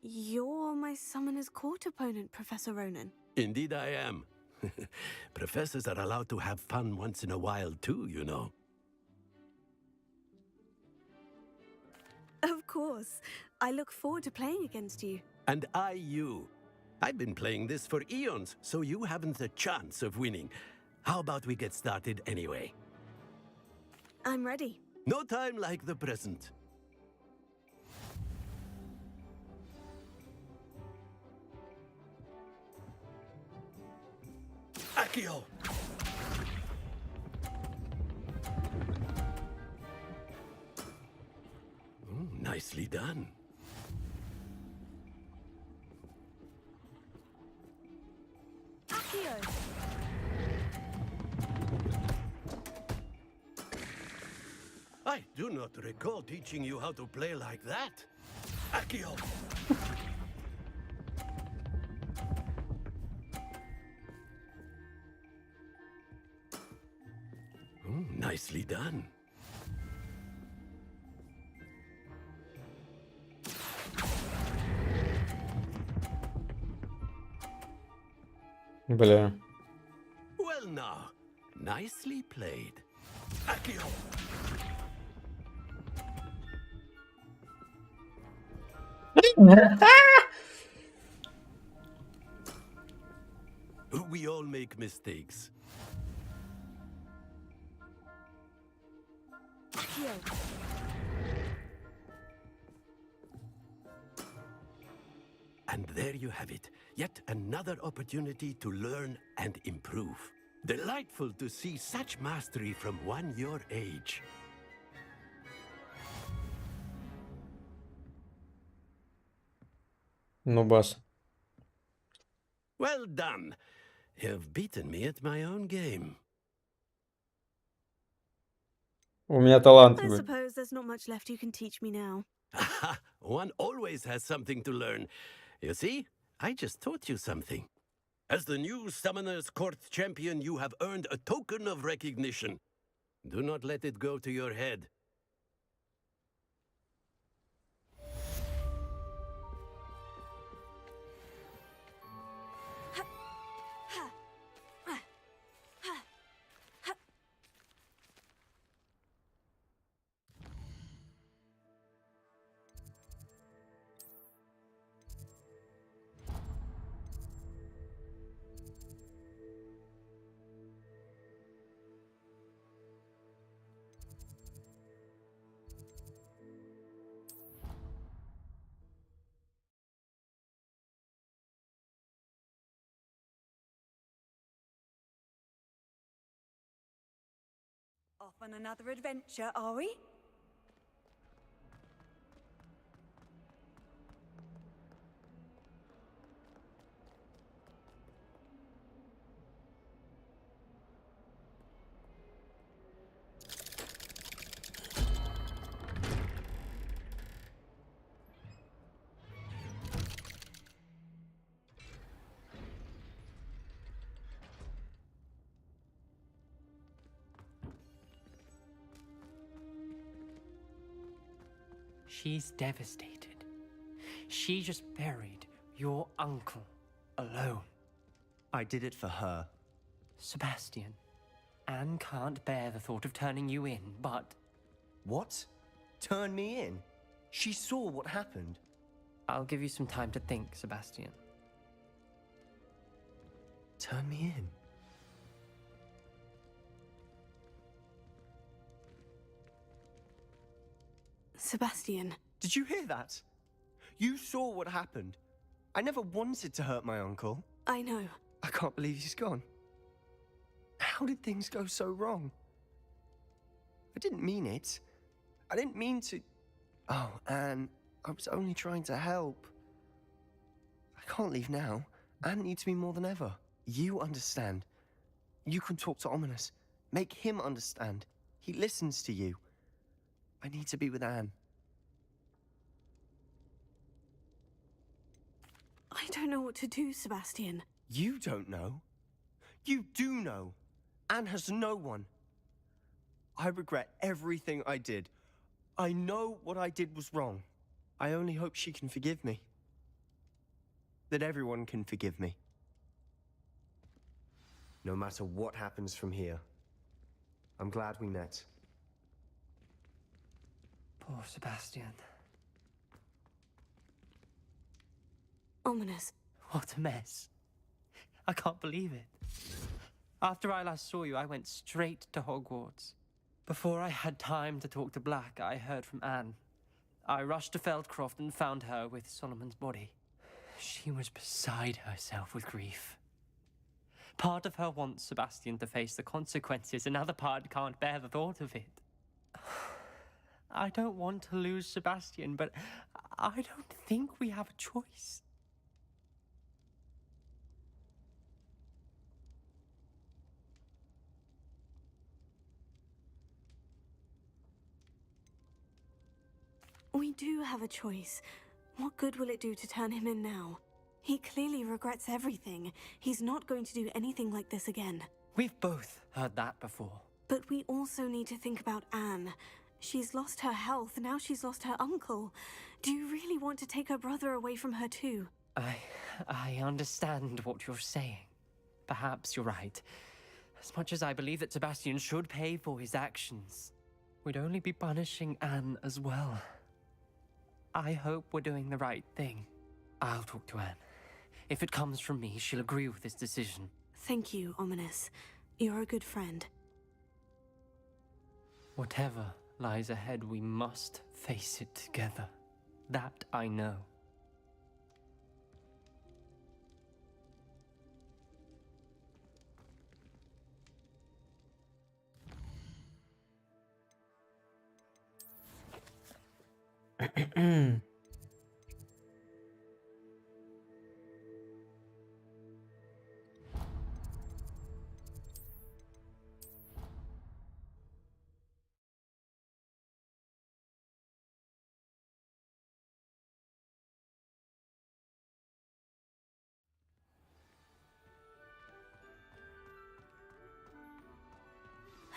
You're my summoner's court opponent, Professor Ronan. Indeed I am. Professors are allowed to have fun once in a while too, you know. Of course. I look forward to playing against you. And I you. I've been playing this for eons, so you haven't a chance of winning. How about we get started anyway? I'm ready. No time like the present. Accio! Nicely done. Accio! I do not recall teaching you how to play like that. Accio! Nicely done. Бля. Well now, nicely played. Accio! We all make mistakes. Accio! And there you have it. Yet another opportunity to learn and improve. Delightful to see such mastery from one your age. Ну, бас. Well done. You've beaten me at my own game. У меня талант. I suppose there's not much left you can teach me now. One always has something to learn. You see, I just taught you something. As the new Summoner's Court champion, you have earned a token of recognition. Do not let it go to your head. Off on another adventure, are we? She's devastated. She just buried your uncle alone. I did it for her. Sebastian, Anne can't bear the thought of turning you in, but... What? Turn me in? She saw what happened. I'll give you some time to think, Sebastian. Turn me in? Sebastian. Did you hear that? You saw what happened. I never wanted to hurt my uncle. I know. I can't believe he's gone. How did things go so wrong? I didn't mean it. I didn't mean to... Oh, Anne, I was only trying to help. I can't leave now. Anne needs me more than ever. You understand. You can talk to Ominous. Make him understand. He listens to you. I need to be with Anne. I don't know what to do, Sebastian. You don't know. You do know. Anne has no one. I regret everything I did. I know what I did was wrong. I only hope she can forgive me. That everyone can forgive me. No matter what happens from here, I'm glad we met. Poor Sebastian. Ominous. What a mess. I can't believe it. After I last saw you, I went straight to Hogwarts. Before I had time to talk to Black, I heard from Anne. I rushed to Feldcroft and found her with Solomon's body. She was beside herself with grief. Part of her wants Sebastian to face the consequences, another part can't bear the thought of it. I don't want to lose Sebastian, but I don't think we have a choice. We do have a choice. What good will it do to turn him in now? He clearly regrets everything. He's not going to do anything like this again. We've both heard that before. But we also need to think about Anne. She's lost her health, now she's lost her uncle. Do you really want to take her brother away from her too? I understand what you're saying. Perhaps you're right. As much as I believe that Sebastian should pay for his actions, we'd only be punishing Anne as well. I hope we're doing the right thing. I'll talk to Anne. If it comes from me, she'll agree with this decision. Thank you, Ominous. You're a good friend. Whatever lies ahead, we must face it together. That I know.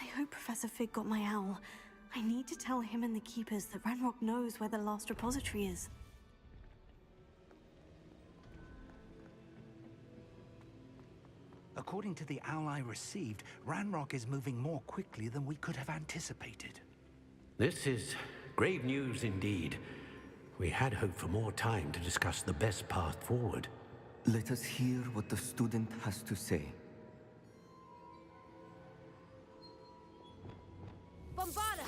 I hope Professor Fig got my owl. I need to tell him and the Keepers that Ranrock knows where the last repository is. According to the owl I received, Ranrock is moving more quickly than we could have anticipated. This is grave news indeed. We had hoped for more time to discuss the best path forward. Let us hear what the student has to say. Bombarda!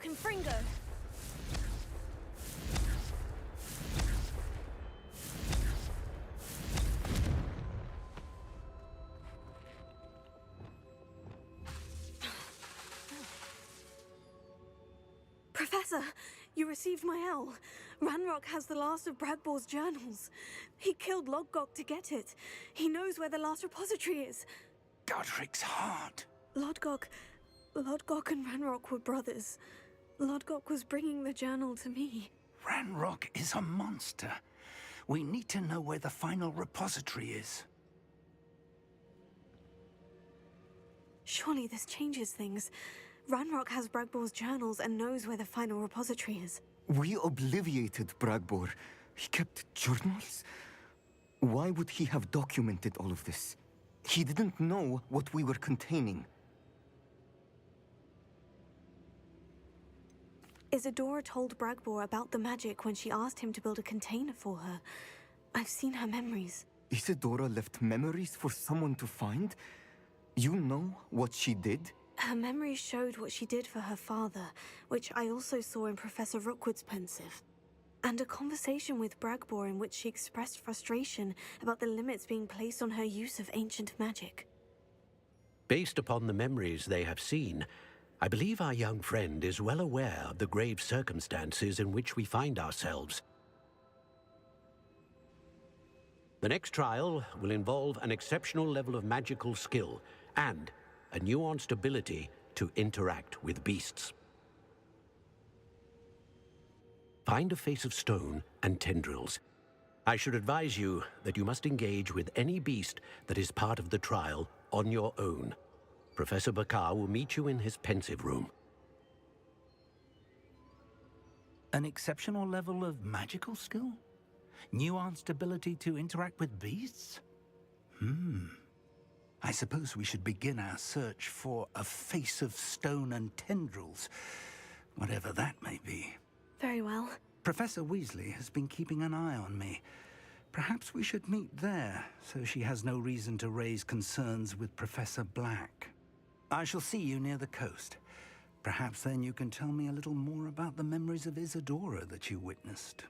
Confringo! Professor, you received my owl. Ranrock has the last of Bragball's journals. He killed Lodgok to get it. He knows where the last repository is. Godric's heart. Lodgok and Ranrock were brothers. Lodgok was bringing the journal to me. Ranrock is a monster. We need to know where the final repository is. Surely this changes things. Ranrock has Bragball's journals and knows where the final repository is. We obliviated Bragbor. He kept journals? Why would he have documented all of this? He didn't know what we were containing. Isadora told Bragbor about the magic when she asked him to build a container for her. I've seen her memories. Isadora left memories for someone to find? You know what she did? Her memories showed what she did for her father, which I also saw in Professor Rookwood's pensive. And a conversation with Bragbor in which she expressed frustration about the limits being placed on her use of ancient magic. Based upon the memories they have seen, I believe our young friend is well aware of the grave circumstances in which we find ourselves. The next trial will involve an exceptional level of magical skill and a nuanced ability to interact with beasts. Find a face of stone and tendrils. I should advise you that you must engage with any beast that is part of the trial on your own. Professor Bakar will meet you in his pensive room. An exceptional level of magical skill? Nuanced ability to interact with beasts? I suppose we should begin our search for a face of stone and tendrils, whatever that may be. Very well. Professor Weasley has been keeping an eye on me. Perhaps we should meet there, so she has no reason to raise concerns with Professor Black. I shall see you near the coast. Perhaps then you can tell me a little more about the memories of Isadora that you witnessed.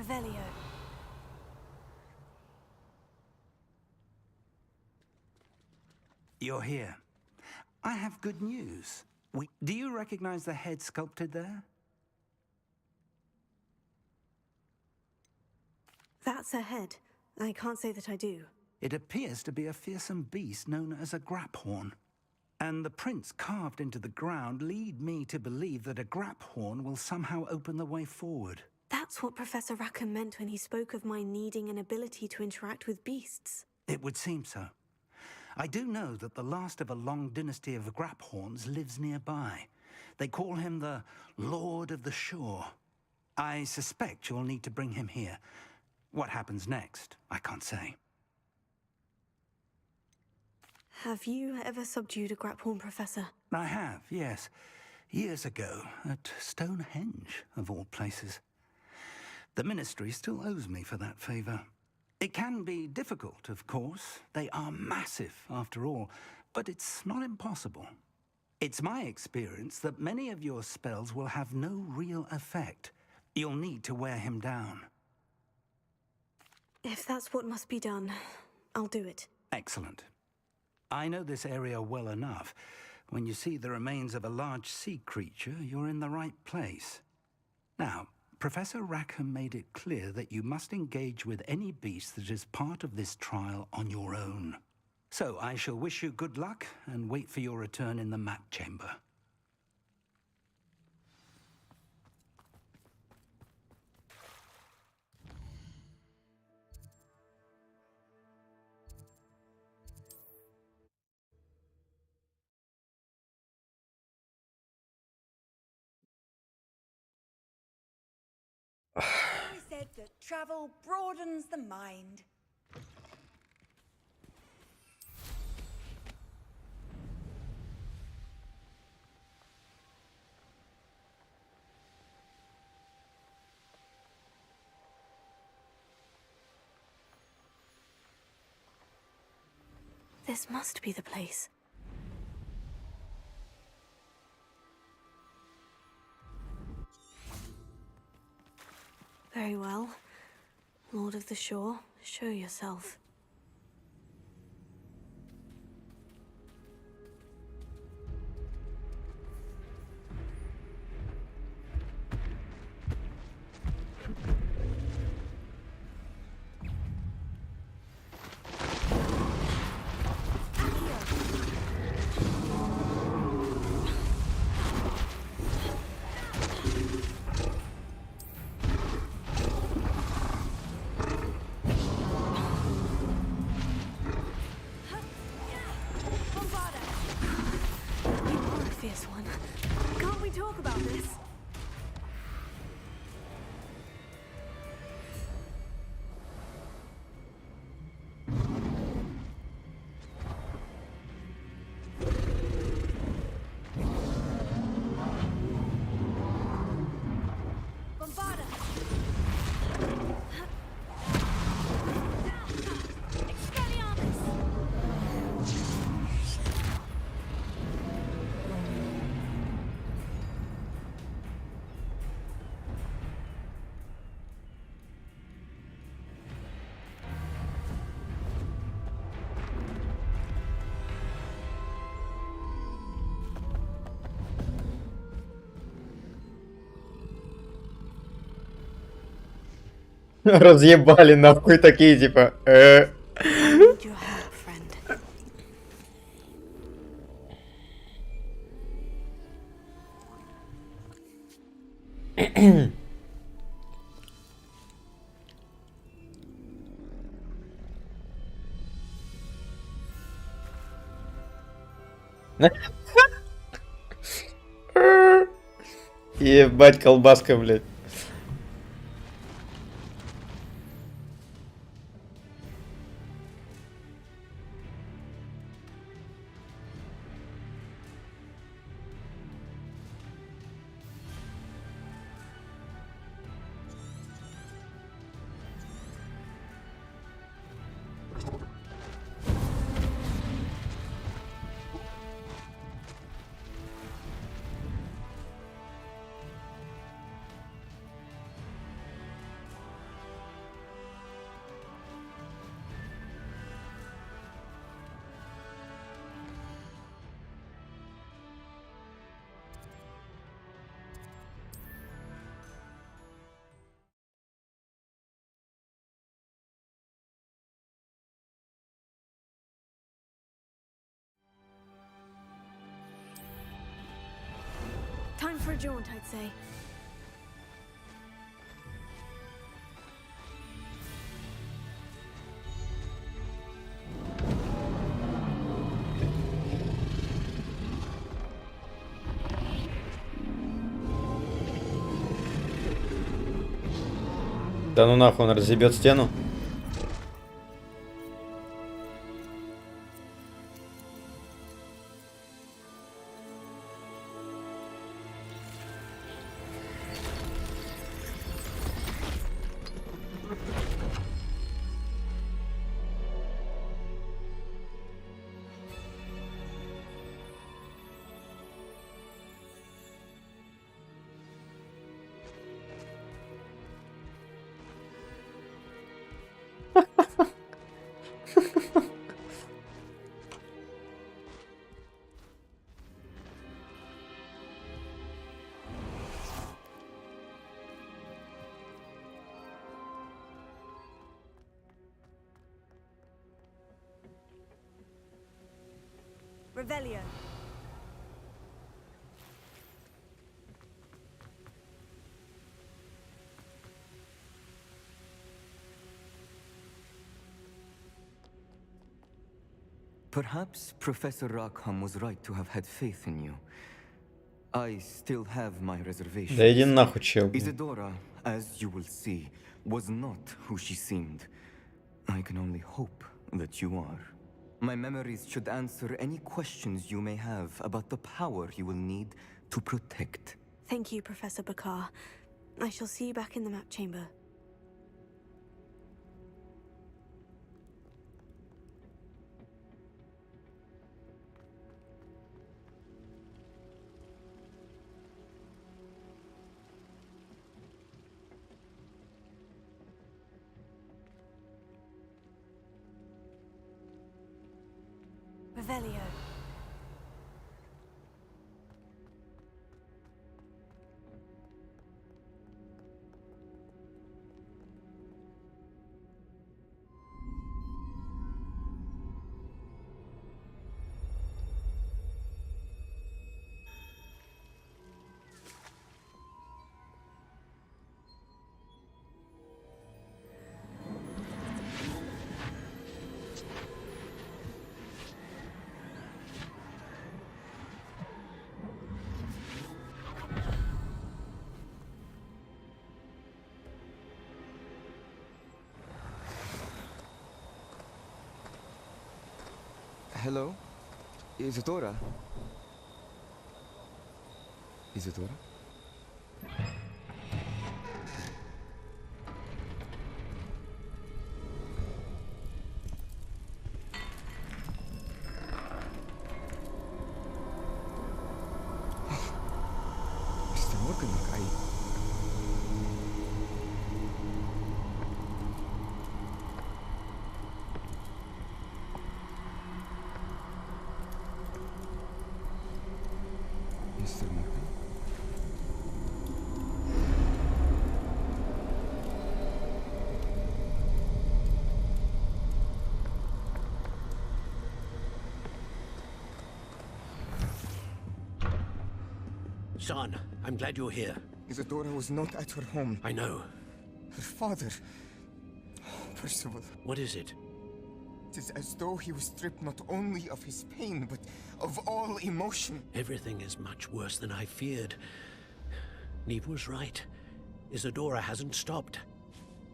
Revelio. You're here. I have good news. Do you recognize the head sculpted there? That's a head. I can't say that I do. It appears to be a fearsome beast known as a graphorn. And the prints carved into the ground lead me to believe that a graphorn will somehow open the way forward. That's what Professor Rackham meant when he spoke of my needing an ability to interact with beasts. It would seem so. I do know that the last of a long dynasty of graphorns lives nearby. They call him the Lord of the Shore. I suspect you'll need to bring him here. What happens next, I can't say. Have you ever subdued a graphorn, Professor? I have, yes. Years ago, at Stonehenge, of all places. The Ministry still owes me for that favor. It can be difficult, of course. They are massive, after all, but it's not impossible. It's my experience that many of your spells will have no real effect. You'll need to wear him down. If that's what must be done, I'll do it. Excellent. I know this area well enough. When you see the remains of a large sea creature, you're in the right place. Now, Professor Rackham made it clear that you must engage with any beast that is part of this trial on your own. So I shall wish you good luck and wait for your return in the map chamber. I said that travel broadens the mind. This must be the place. Very well. Lord of the Shore, show yourself. Fierce one. Can't we talk about this? Разъебали нахуй такие, типа. Need your help, friend. Ебать, колбаска, блядь. Time for a jaunt, I'd say. Да ну нахуй, он разъебет стену. Revelio. Perhaps Professor Rackham was right to have had faith in you. I still have my reservations. Да иди нахуй, чел. Isadora, as you will see, was not who she seemed. I can only hope that you are. My memories should answer any questions you may have about the power you will need to protect. Thank you, Professor Bakar. I shall see you back in the map chamber. Revelio. Hello? Isadora? Isadora? Mr. Morganlock, Mr. Morgan? Son, I'm glad you're here. Isadora was not at her home. I know. Her father... Percival. What is it? It is as though he was stripped not only of his pain, but of all emotion. Everything is much worse than I feared. Neve was right. Isadora hasn't stopped.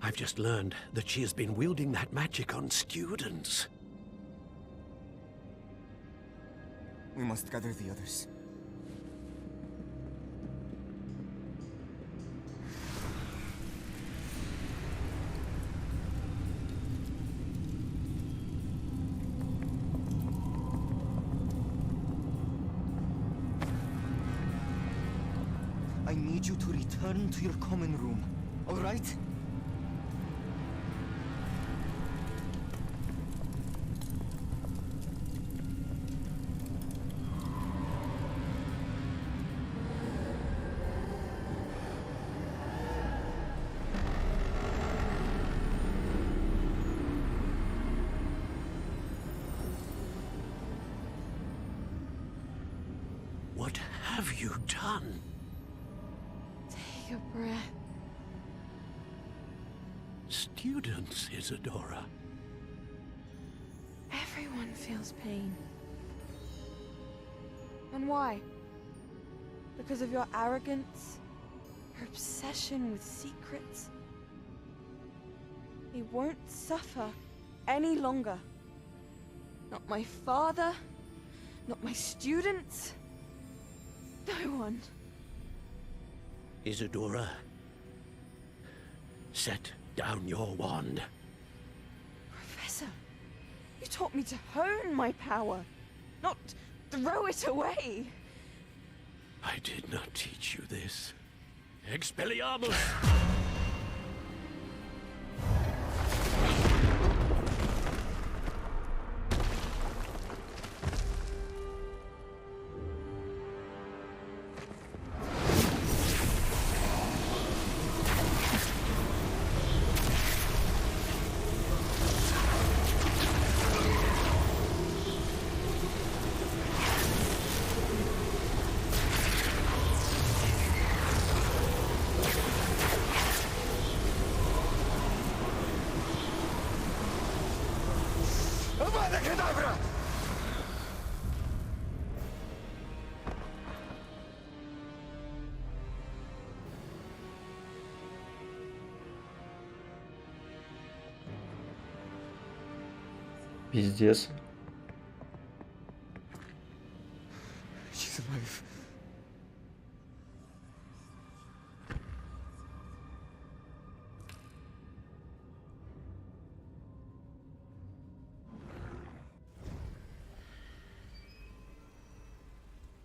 I've just learned that she has been wielding that magic on students. We must gather the others. I need you to return to your common room, all right? What have you done? your breath. Students, Isadora. Everyone feels pain. And why? Because of your arrogance? Your obsession with secrets? He won't suffer any longer. Not my father, not my students, no one. Isadora, set down your wand. Professor, you taught me to hone my power, not throw it away. I did not teach you this. Expelliarmus! Пиздец. She's alive.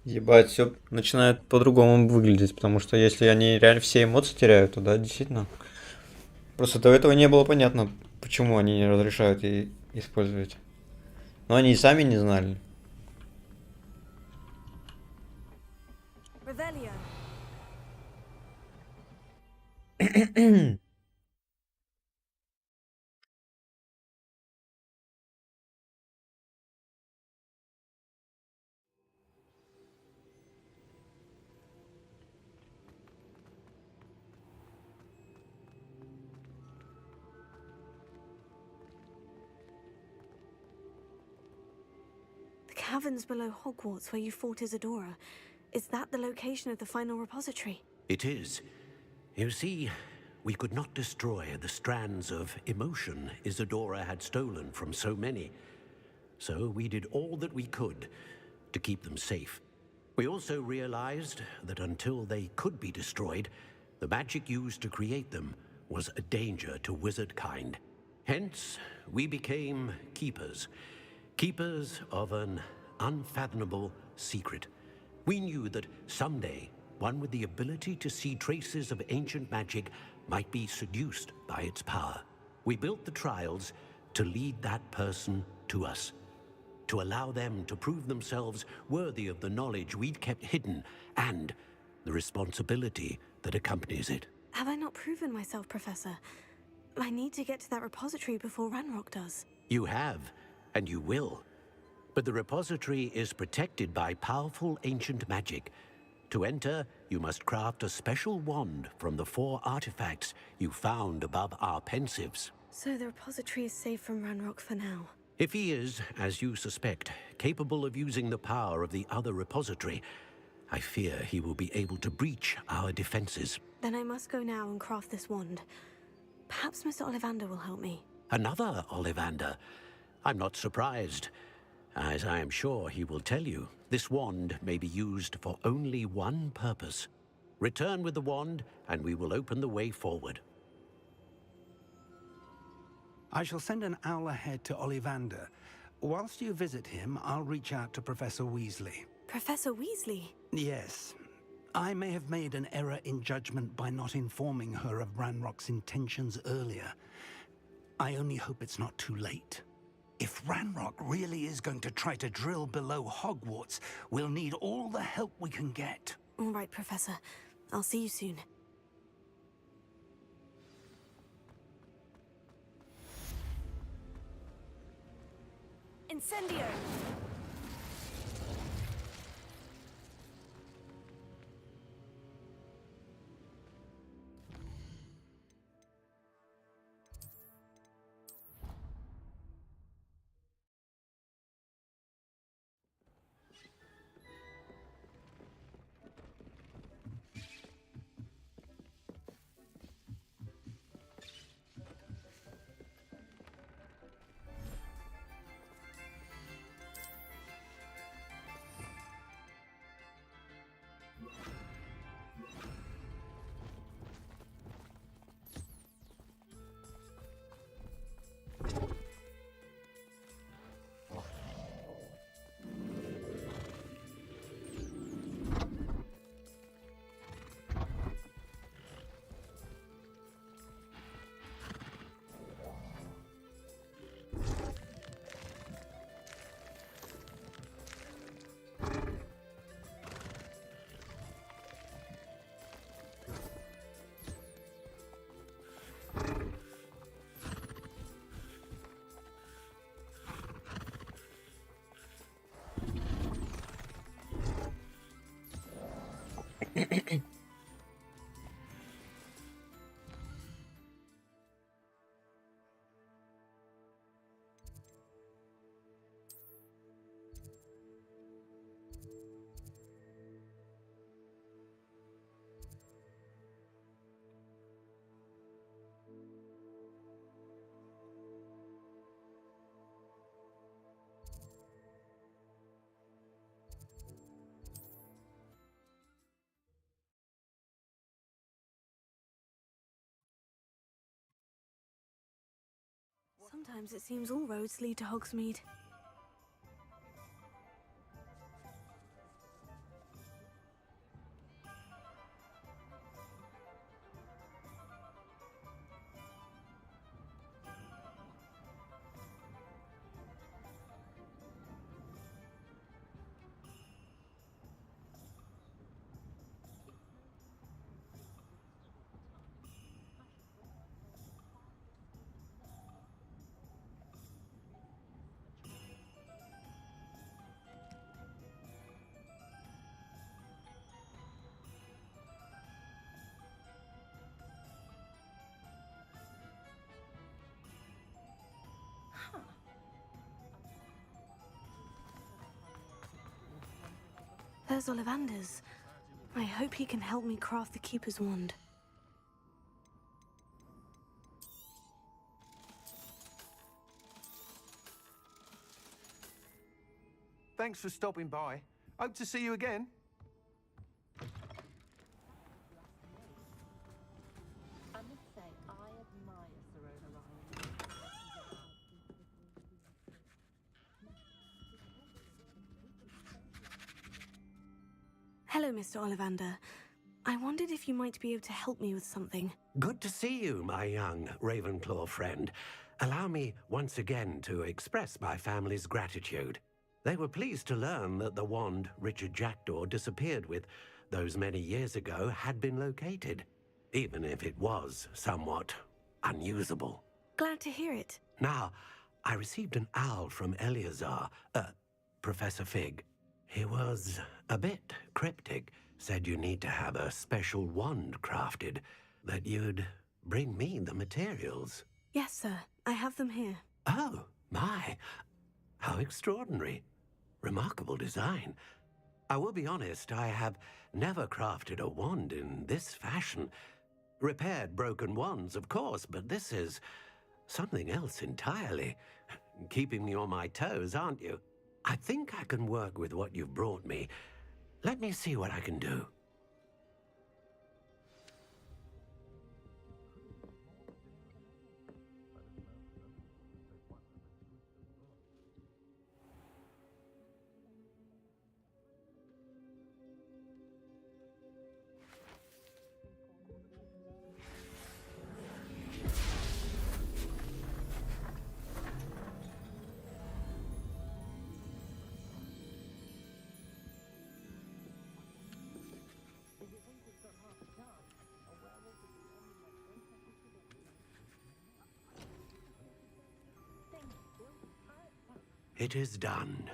Ебать, все начинает по-другому выглядеть, потому что если они реально все эмоции теряют, то да, действительно. Просто до этого не было понятно, почему они не разрешают ей использовать. Но они и сами не знали. The caverns below Hogwarts where you fought Isadora. Is that the location of the final repository? It is. You see, we could not destroy the strands of emotion Isadora had stolen from so many. So we did all that we could to keep them safe. We also realized that until they could be destroyed, the magic used to create them was a danger to wizard kind. Hence, we became keepers. Keepers of an unfathomable secret. We knew that someday, one with the ability to see traces of ancient magic might be seduced by its power. We built the trials to lead that person to us, to allow them to prove themselves worthy of the knowledge we'd kept hidden and the responsibility that accompanies it. Have I not proven myself, Professor? I need to get to that repository before Ranrock does. You have, and you will. But the repository is protected by powerful ancient magic. To enter, you must craft a special wand from the 4 artifacts you found above our pensives. So the repository is safe from Ranrock for now. If he is, as you suspect, capable of using the power of the other repository, I fear he will be able to breach our defenses. Then I must go now and craft this wand. Perhaps Mr. Ollivander will help me. Another Ollivander? I'm not surprised. As I am sure he will tell you, this wand may be used for only one purpose. Return with the wand, and we will open the way forward. I shall send an owl ahead to Ollivander. Whilst you visit him, I'll reach out to Professor Weasley. Professor Weasley? Yes. I may have made an error in judgment by not informing her of Ranrock's intentions earlier. I only hope it's not too late. If Ranrock really is going to try to drill below Hogwarts, we'll need all the help we can get. All right, Professor. I'll see you soon. Incendio! Sometimes it seems all roads lead to Hogsmeade. There's Ollivander's. I hope he can help me craft the Keeper's wand. Thanks for stopping by. Hope to see you again. I must say, I admire Serona Ryan. Hello, Mr. Ollivander. I wondered if you might be able to help me with something. Good to see you, my young Ravenclaw friend. Allow me once again to express my family's gratitude. They were pleased to learn that the wand Richard Jackdaw disappeared with those many years ago had been located, even if it was somewhat unusable. Glad to hear it. Now, I received an owl from Eleazar, Professor Fig. He was a bit cryptic, said you need to have a special wand crafted, that you'd bring me the materials. Yes, sir. I have them here. Oh, my. How extraordinary. Remarkable design. I will be honest, I have never crafted a wand in this fashion. Repaired broken wands, of course, but this is something else entirely. Keeping me on my toes, aren't you? I think I can work with what you've brought me. Let me see what I can do. It is done.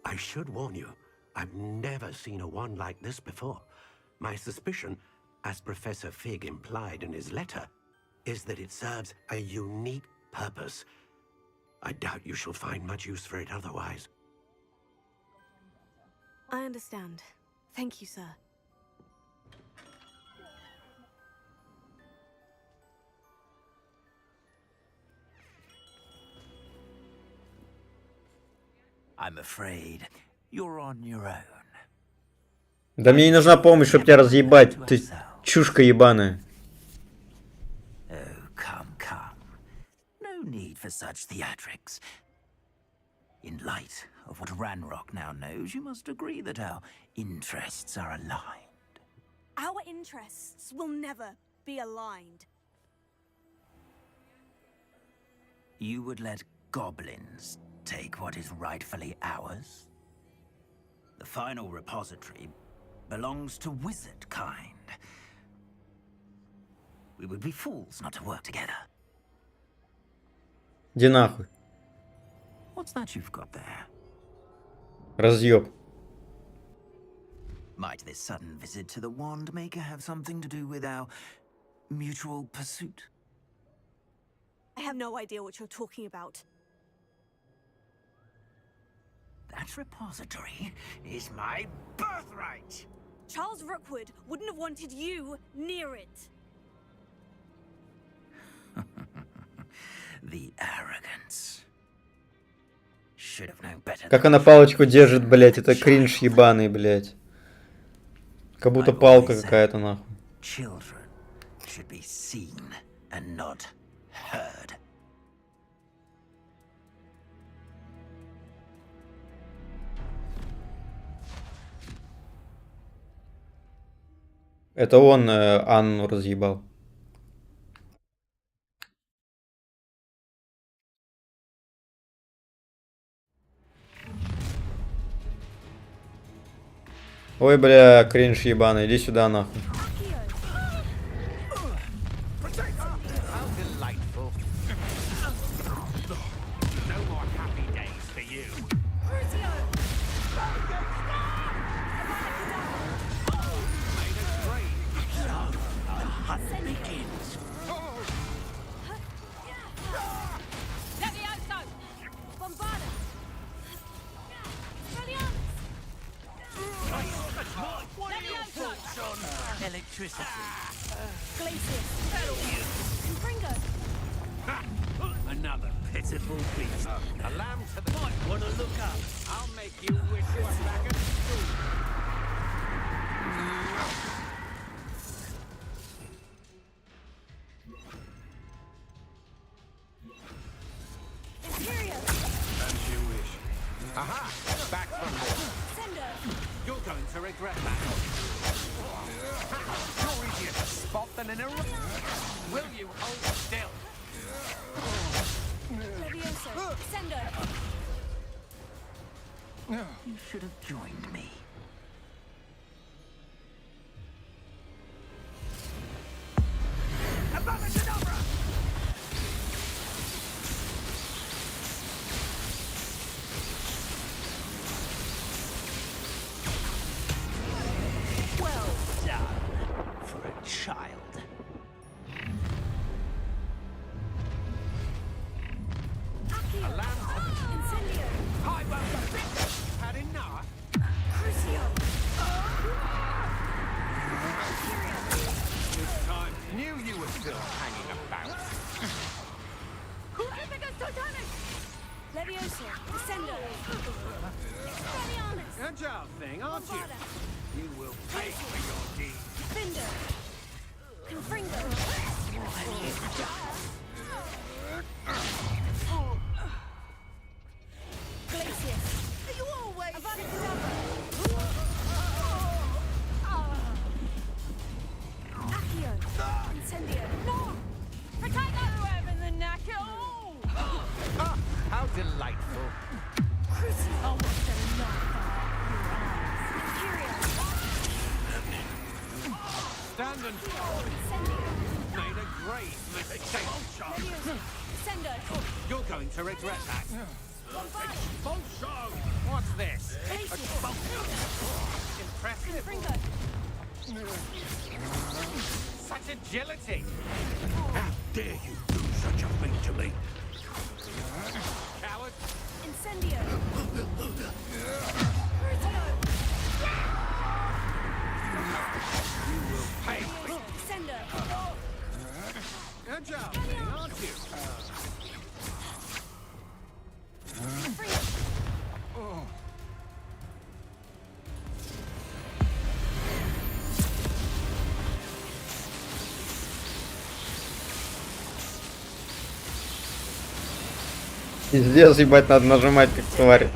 I should warn you, I've never seen a wand like this before. My suspicion, as Professor Fig implied in his letter, is that it serves a unique purpose. I doubt you shall find much use for it otherwise. I understand. Thank you, sir. I'm afraid you're on your own. Да мне не нужна помощь, чтобы тебя разъебать, ты чушка ебаная. Oh, come. No need for such theatrics. In light of what Ranrock now knows, you must agree that our interests are aligned. Our interests will never be aligned. You would let goblins take what is rightfully ours? The final repository, belongs to wizard kind. We would be fools not to work together. Иди нахуй. What's that you've got there? Разъеб. Might this sudden visit to the Wand Maker have something to do with our mutual pursuit? I have no idea what you're talking about. That repository is my birthright! Charles Rookwood wouldn't have wanted you near it. The arrogance. Should have known better. Как она палочку держит, блять, это кринж ебаный, блять. Как будто палка какая-то, нахуй. Children should be seen and not heard. Это он Анну разъебал. Ой, бля, кринж ебаный, иди сюда, нахуй. Electricity. Another pitiful beast. A lamb to the might wanna look up. I'll make you wish you were back at school. As you wish. Aha! Back from more. You're going to regret that. You're easier to spot than in a room. Will you hold still? You should have joined me. Well done for a child. I won't have had enough. This time knew you were still hanging about. Leviosa, Descendo. Agile thing, aren't you? You will pay for your deeds. Finder. Confringo. Glacius. Are you always? Avada Kedavra. Accio. Incendio. No! Protect us! Wearing the knack at all! Ah, how delightful. Crucio. Oh, what's the knock? Imperio. Stand and made a grave mistake. Sendo. You're going to regret that. Expulso! What's this? Impressive. Such agility! How dare you do such a thing to me? Coward! Incendio. You will pay! Sendo. Agile, aren't you? Oh. Пиздец, ебать, надо нажимать как тварь.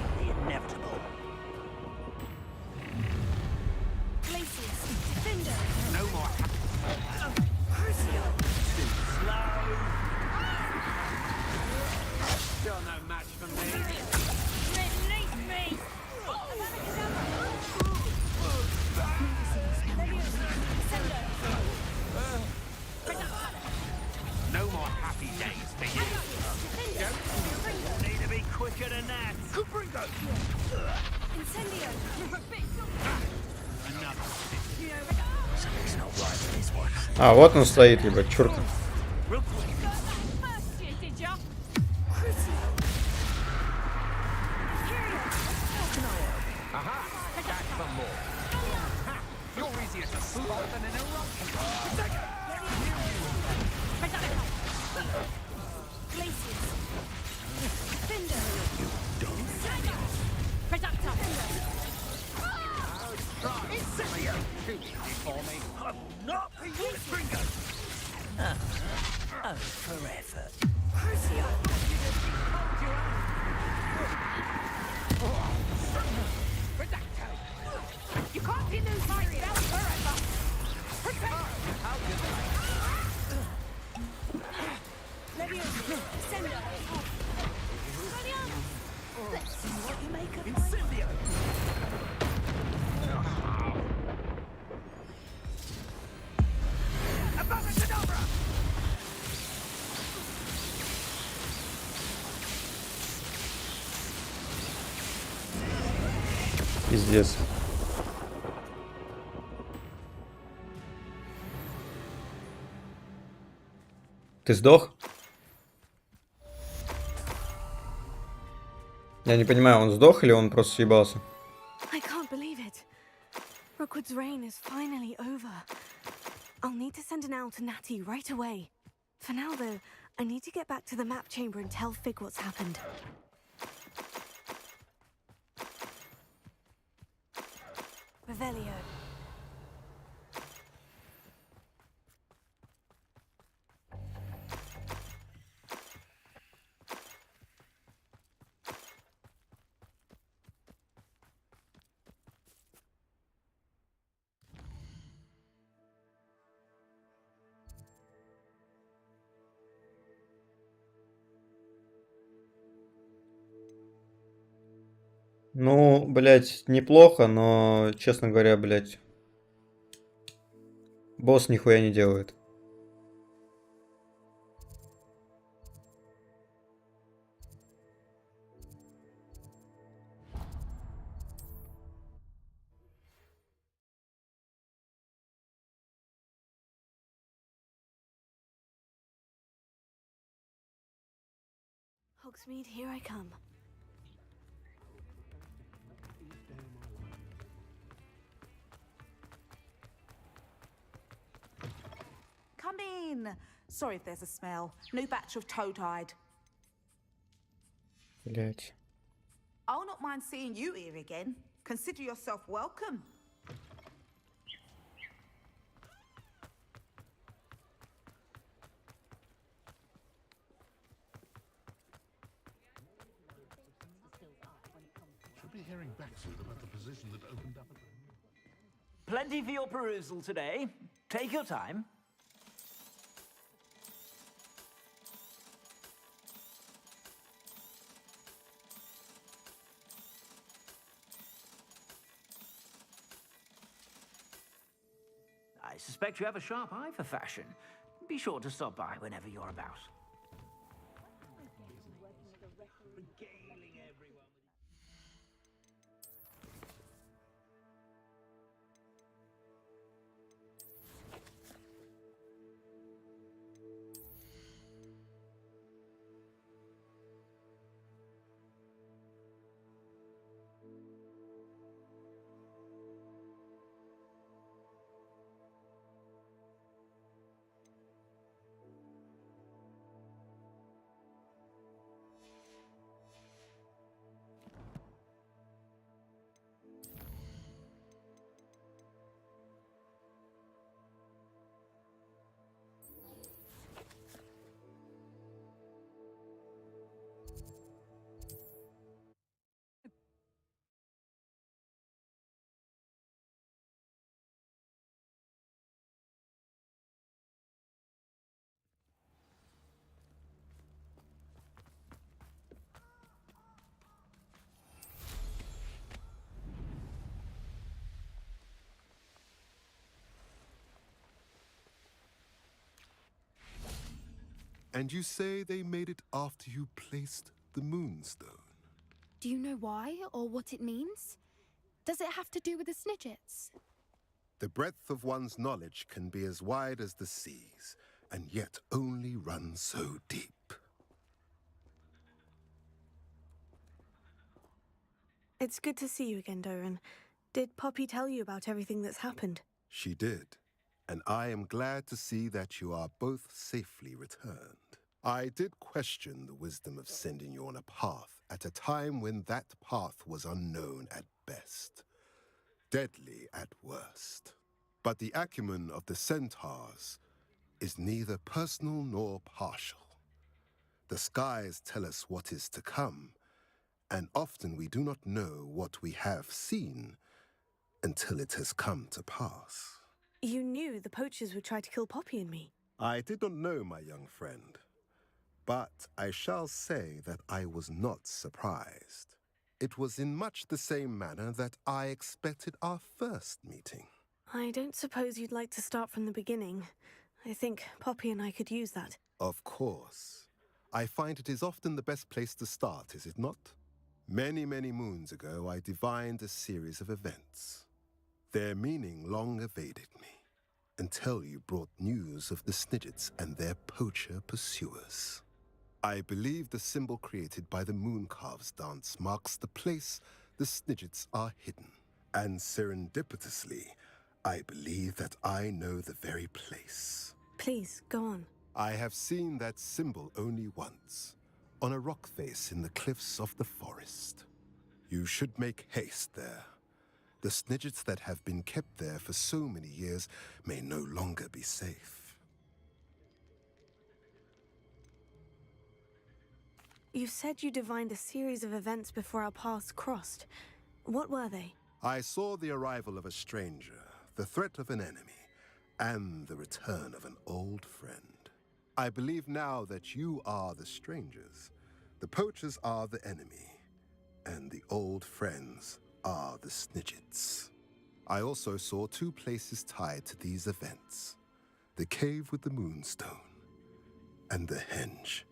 No more happy days for you. Don't need to be quicker than that. Incendio. Another. Something's not right with this one. А, вот он стоит, ебать, чёрт. Real quick. First year, did ya? Aha! Back for more. Ha! You're easier to spot than an eruption. Glaciers. Finder. Reductor. Incendio! Too easy for me. I will not be your Gringo. Oh, for effort. Crucio. Reducto. You can't be lose my spell forever. Protect. Leviosa. Sender. Let's see what you make of Incendio! Abracadabra! Пиздец. Ты сдох? Я не понимаю, он сдох или он просто съебался? I can't believe it. Rookwood's reign is finally over. I'll need to send an owl to Natty right away. For now, though, I need to get back to the map chamber and tell Fig what's happened. Revelio. Ну, блядь, неплохо, но, честно говоря, блядь, босс нихуя не делает. Hogsmeade, here I come. Come in. Sorry if there's a smell. New batch of toad-hide. Блядь. I'll not mind seeing you here again. Consider yourself welcome. Should be hearing back soon about the position that opened up. Plenty for your perusal today. Take your time. I suspect you have a sharp eye for fashion. Be sure to stop by whenever you're about. And you say they made it after you placed the moonstone? Do you know why or what it means? Does it have to do with the Snidgets? The breadth of one's knowledge can be as wide as the seas, and yet only run so deep. It's good to see you again, Doran. Did Poppy tell you about everything that's happened? She did, and I am glad to see that you are both safely returned. I did question the wisdom of sending you on a path at a time when that path was unknown at best, deadly at worst. But the acumen of the centaurs is neither personal nor partial. The skies tell us what is to come, and often we do not know what we have seen until it has come to pass. You knew the poachers would try to kill Poppy and me. I did not know, my young friend, but I shall say that I was not surprised. It was in much the same manner that I expected our first meeting. I don't suppose you'd like to start from the beginning. I think Poppy and I could use that. Of course. I find it is often the best place to start, is it not? Many, many moons ago, I divined a series of events. Their meaning long evaded me, until you brought news of the Snidgets and their poacher pursuers. I believe the symbol created by the Mooncalves dance marks the place the Snidgets are hidden. And serendipitously, I believe that I know the very place. Please, go on. I have seen that symbol only once, on a rock face in the cliffs of the forest. You should make haste there. The Snidgets that have been kept there for so many years may no longer be safe. You said you divined a series of events before our paths crossed. What were they? I saw the arrival of a stranger, the threat of an enemy, and the return of an old friend. I believe now that you are the strangers, the poachers are the enemy, and the old friends are the Snidgets. I also saw two places tied to these events: the cave with the moonstone and the henge.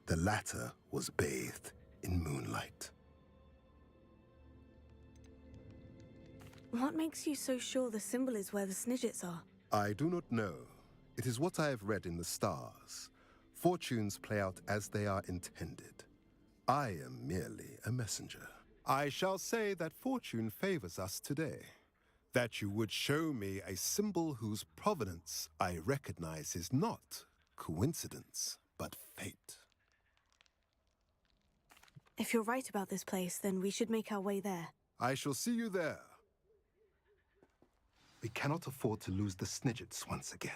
The latter was bathed in moonlight. What makes you so sure the symbol is where the Snidgets are? I do not know. It is what I have read in the stars. Fortunes play out as they are intended. I am merely a messenger. I shall say that fortune favors us today. That you would show me a symbol whose provenance I recognize is not coincidence, but fate. If you're right about this place, then we should make our way there. I shall see you there. We cannot afford to lose the Snidgets once again.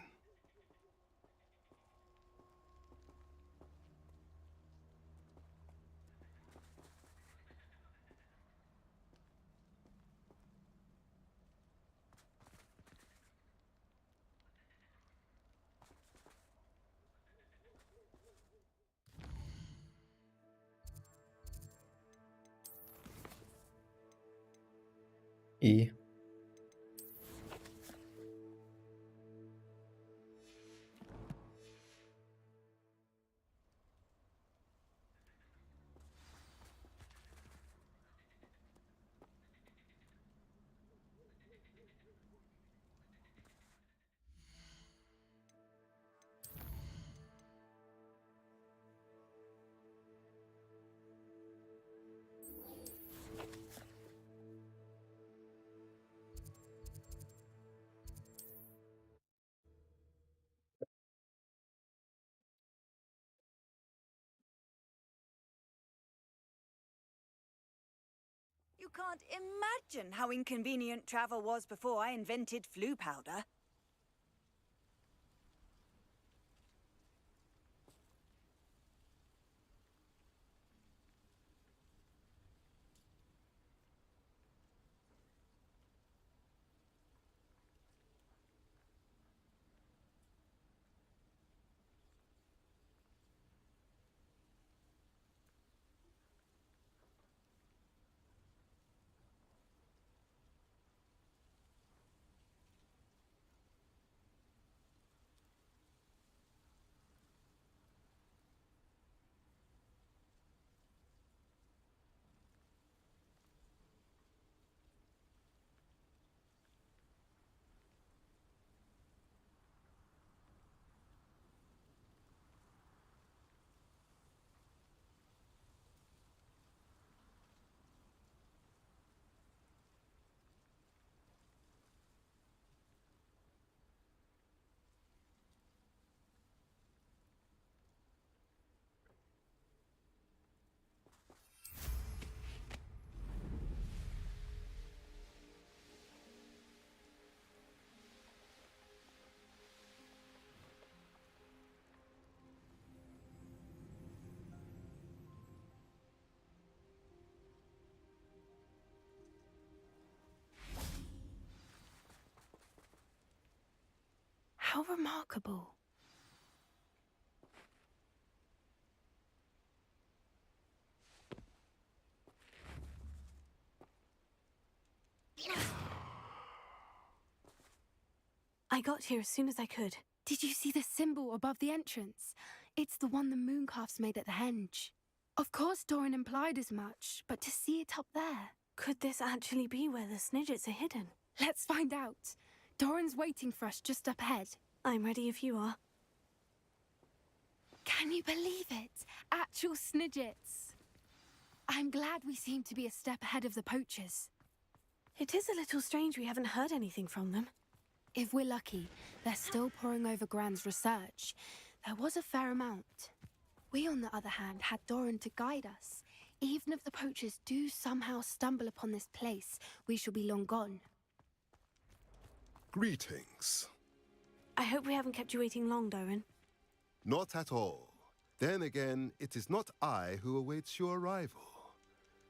И? You can't imagine how inconvenient travel was before I invented flu powder. remarkable. I got here as soon as I could. Did you see the symbol above the entrance? It's the one the mooncalfs made at the henge. Of course Doran implied as much, but to see it up there... Could this actually be where the Snidgets are hidden? Let's find out. Doran's waiting for us just up ahead. I'm ready if you are. Can you believe it? Actual Snidgets. I'm glad we seem to be a step ahead of the poachers. It is a little strange we haven't heard anything from them. If we're lucky, they're still poring over Gran's research. There was a fair amount. We, on the other hand, had Doran to guide us. Even if the poachers do somehow stumble upon this place, we shall be long gone. Greetings. I hope we haven't kept you waiting long, Doran. Not at all. Then again, it is not I who awaits your arrival.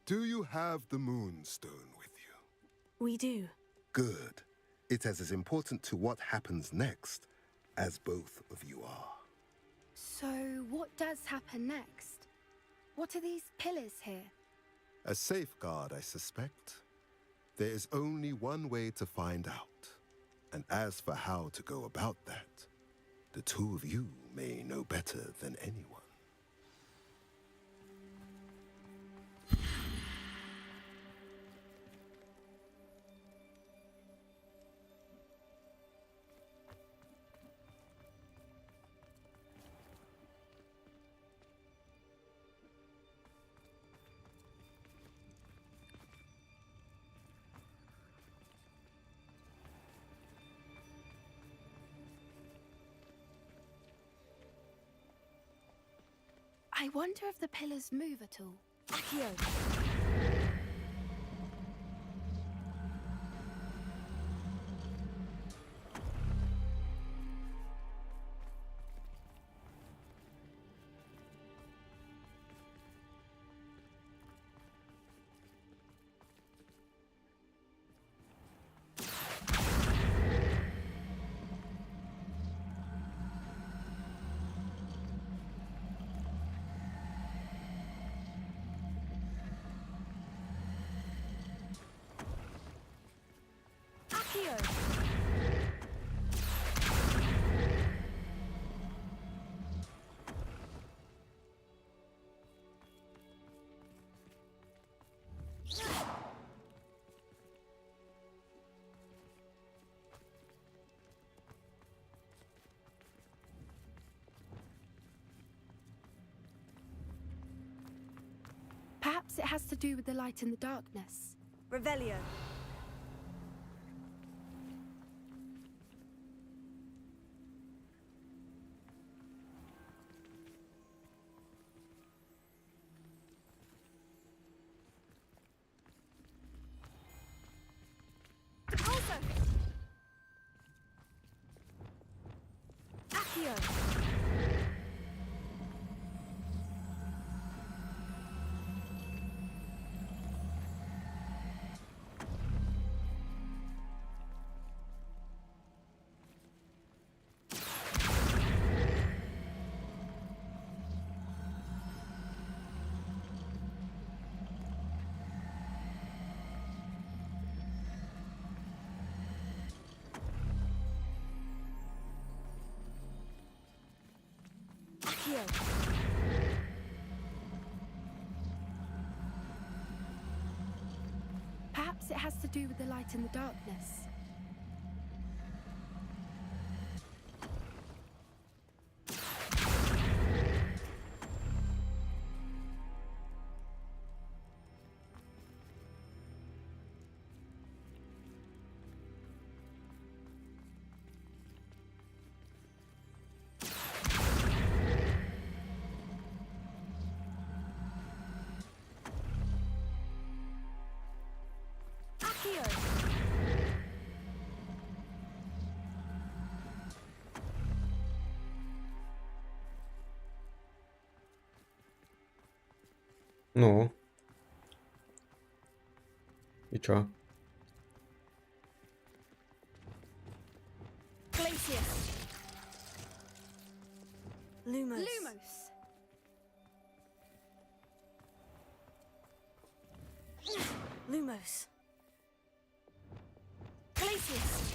Do you have the Moonstone with you? We do. Good. It is as important to what happens next as both of you are. So, what does happen next? What are these pillars here? A safeguard, I suspect. There is only one way to find out. And as for how to go about that, the two of you may know better than anyone. I wonder if the pillars move at all. Accio! Perhaps it has to do with the light in the darkness. Revelio. Accio! Perhaps it has to do with the light in the darkness. Ну. И чё? Lumos. Lumos. Lumos. Glacius.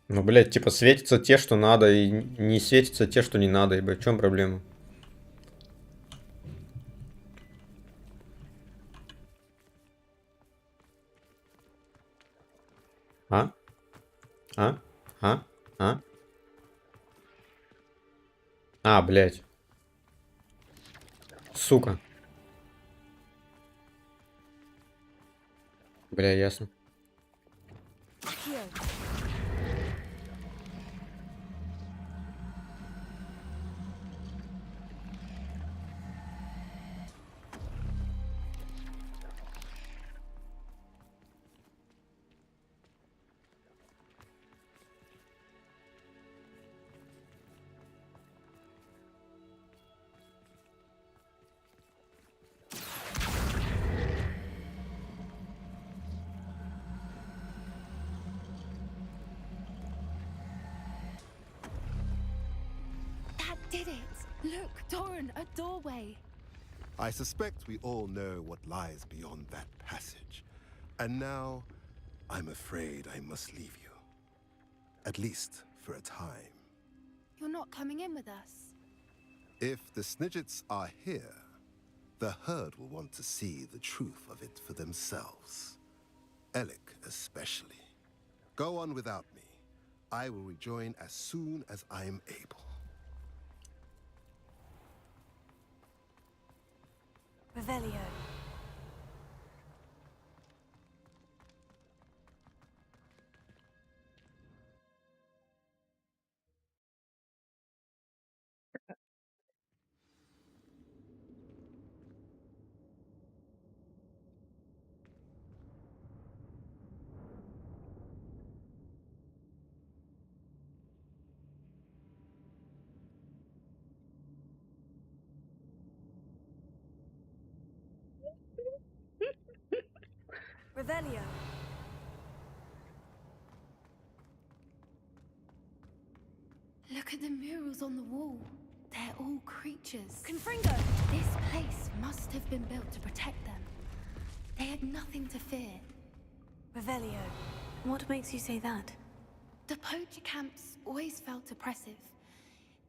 Ну, блядь, типа светятся те, что надо, и не светятся те, что не надо, ибо в чем проблема? А? А? А? А? А, блядь. Сука. Бля, ясно. That did it. Look, Doran, a doorway. I suspect we all know what lies beyond that passage. And now, I'm afraid I must leave you. At least for a time. You're not coming in with us. If the Snidgets are here, the herd will want to see the truth of it for themselves. Alec especially. Go on without me. I will rejoin as soon as I am able. Revelio. Revelio. Look at the murals on the wall. They're all creatures. Confringo! This place must have been built to protect them. They had nothing to fear. Revelio. What makes you say that? The poacher camps always felt oppressive.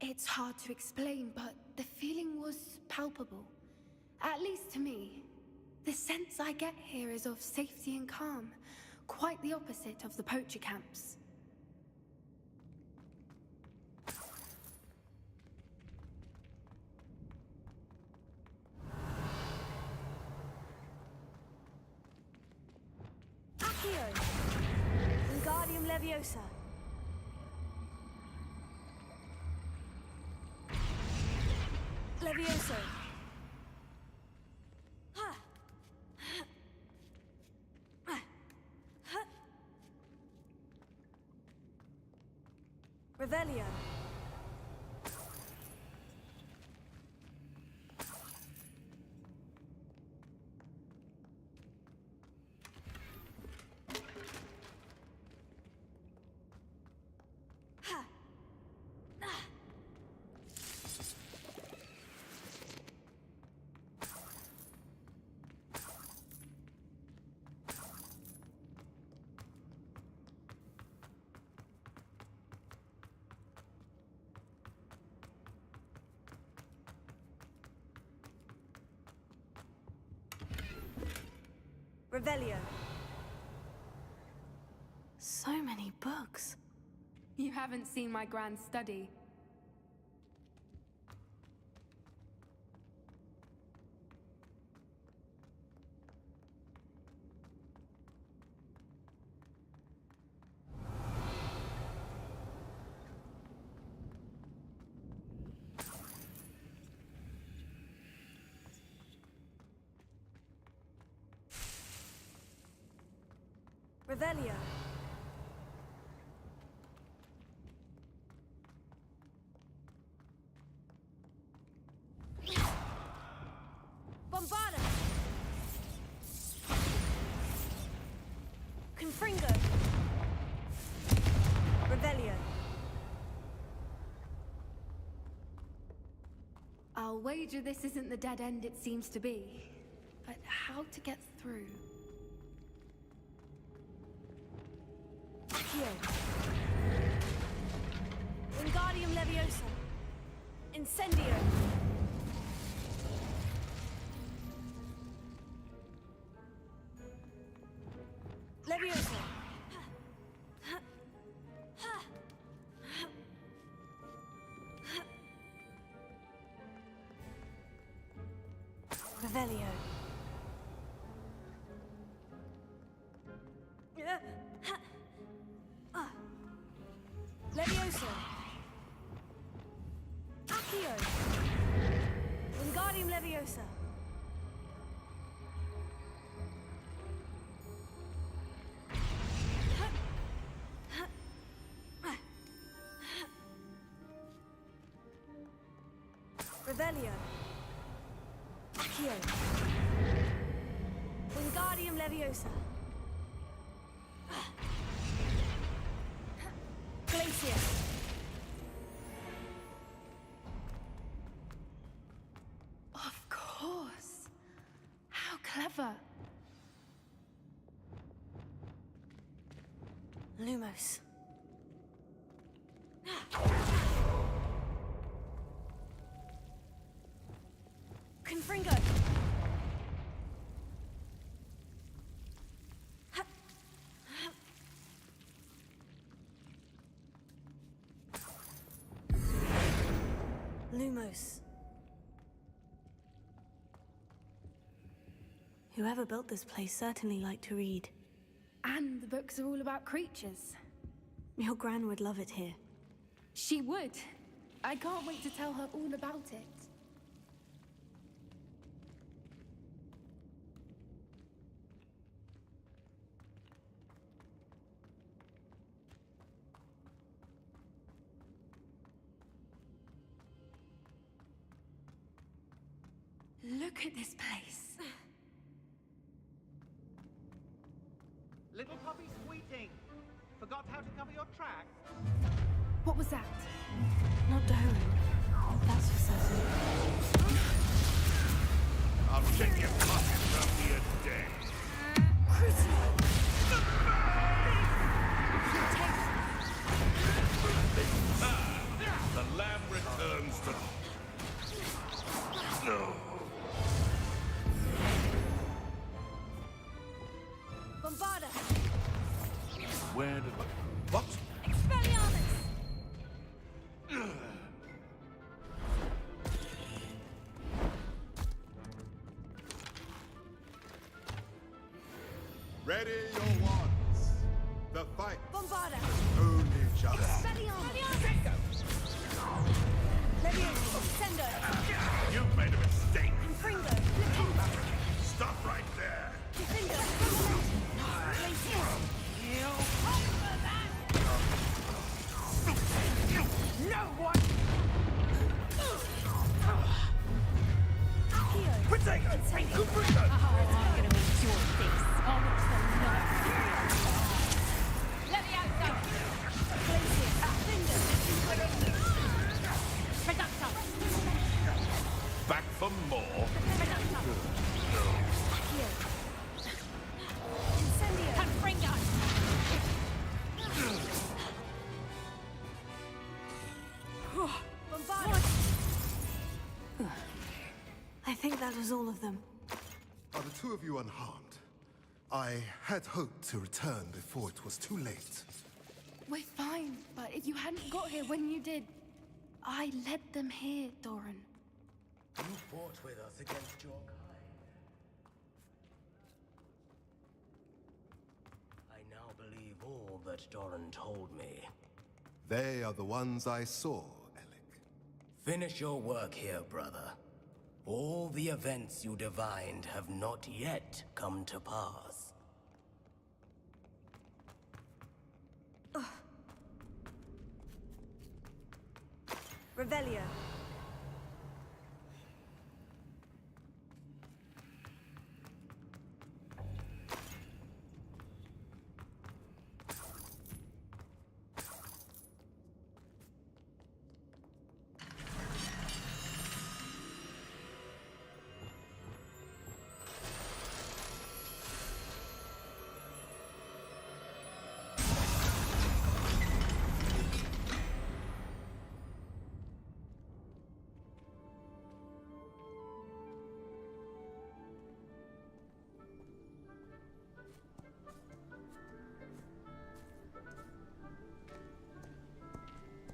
It's hard to explain, but the feeling was palpable. At least to me. The sense I get here is of safety and calm. Quite the opposite of the poacher camps. Accio. Wingardium Leviosa. Levioso. Revelio. Revelio. So many books. You haven't seen my grand study. Revelio. Bombarda. Confringo. Revelio. I'll wager this isn't the dead end it seems to be. But how to get through? Accio. Wingardium Leviosa. Incendio. Leviosa. Revelio. Leviosa. Accio. Wingardium Leviosa. Revelio. Accio. Wingardium Leviosa. Glacier. Of course. How clever. Lumos. Confringo. Lumos. Whoever built this place certainly liked to read. And the books are all about creatures. Your Gran would love it here. She would. I can't wait to tell her all about it. Look at this place. Little puppy squeating. Forgot how to cover your track? What was that? Not Doran. That's for certain. I'll check your pockets from the day. The lamb returns to... No. Bombarda. Where did... What? Expelliarmus. Ready your wands. The fight. Bombarda. Only just. Expelliarmus. Leviosa. Sendo. You've made a mistake. Confringo. Stop right there. Defender. Glacier. No one! Accio. Protego! Confringo! I'm gonna make your face. I'll watch the night. Leviosa! Glacier. Defender. Predator! Back for more. Accio. Incendio. Confringo! Bombarda. I think that was all of them. Are the two of you unharmed? I had hoped to return before it was too late. We're fine, but if you hadn't got here when you did, I led them here, Doran. You fought with us against your kind. I now believe all that Doran told me. They are the ones I saw, Alec. Finish your work here, brother. All the events you divined have not yet come to pass. Revelio.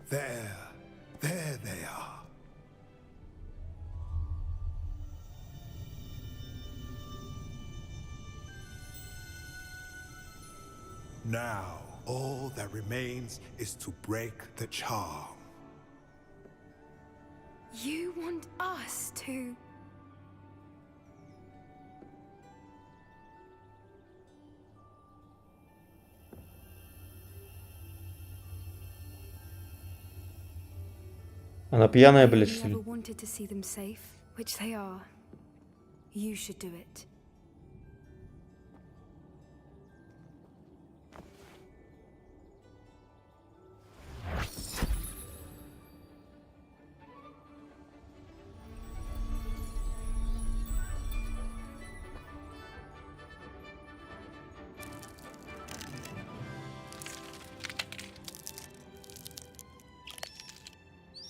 There they are. Now, all that remains is to break the charm. You want us to... Она пьяная, блядь, You что ли? never wanted to see them safe, which they are. You should do it.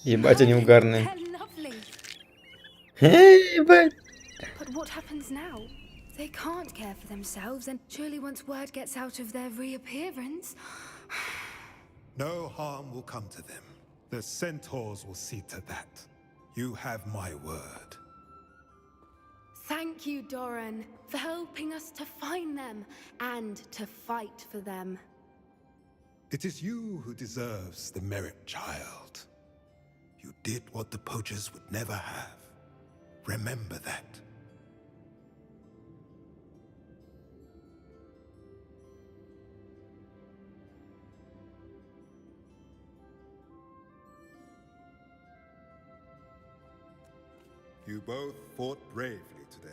Ебать, они угарные. They're lovely. Ебать. But what happens now? They can't care for themselves, and surely once word gets out of their reappearance... No harm will come to them. The centaurs will see to that. You have my word. Thank you, Doran, for helping us to find them and to fight for them. It is you who deserves the merit, child. You did what the poachers would never have. Remember that. You both fought bravely today.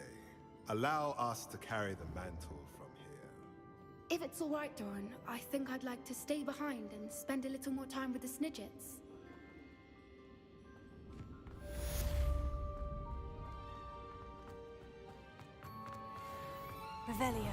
Allow us to carry the mantle from here. If it's all right, Doran, I think I'd like to stay behind and spend a little more time with the Snidgets. Revelio.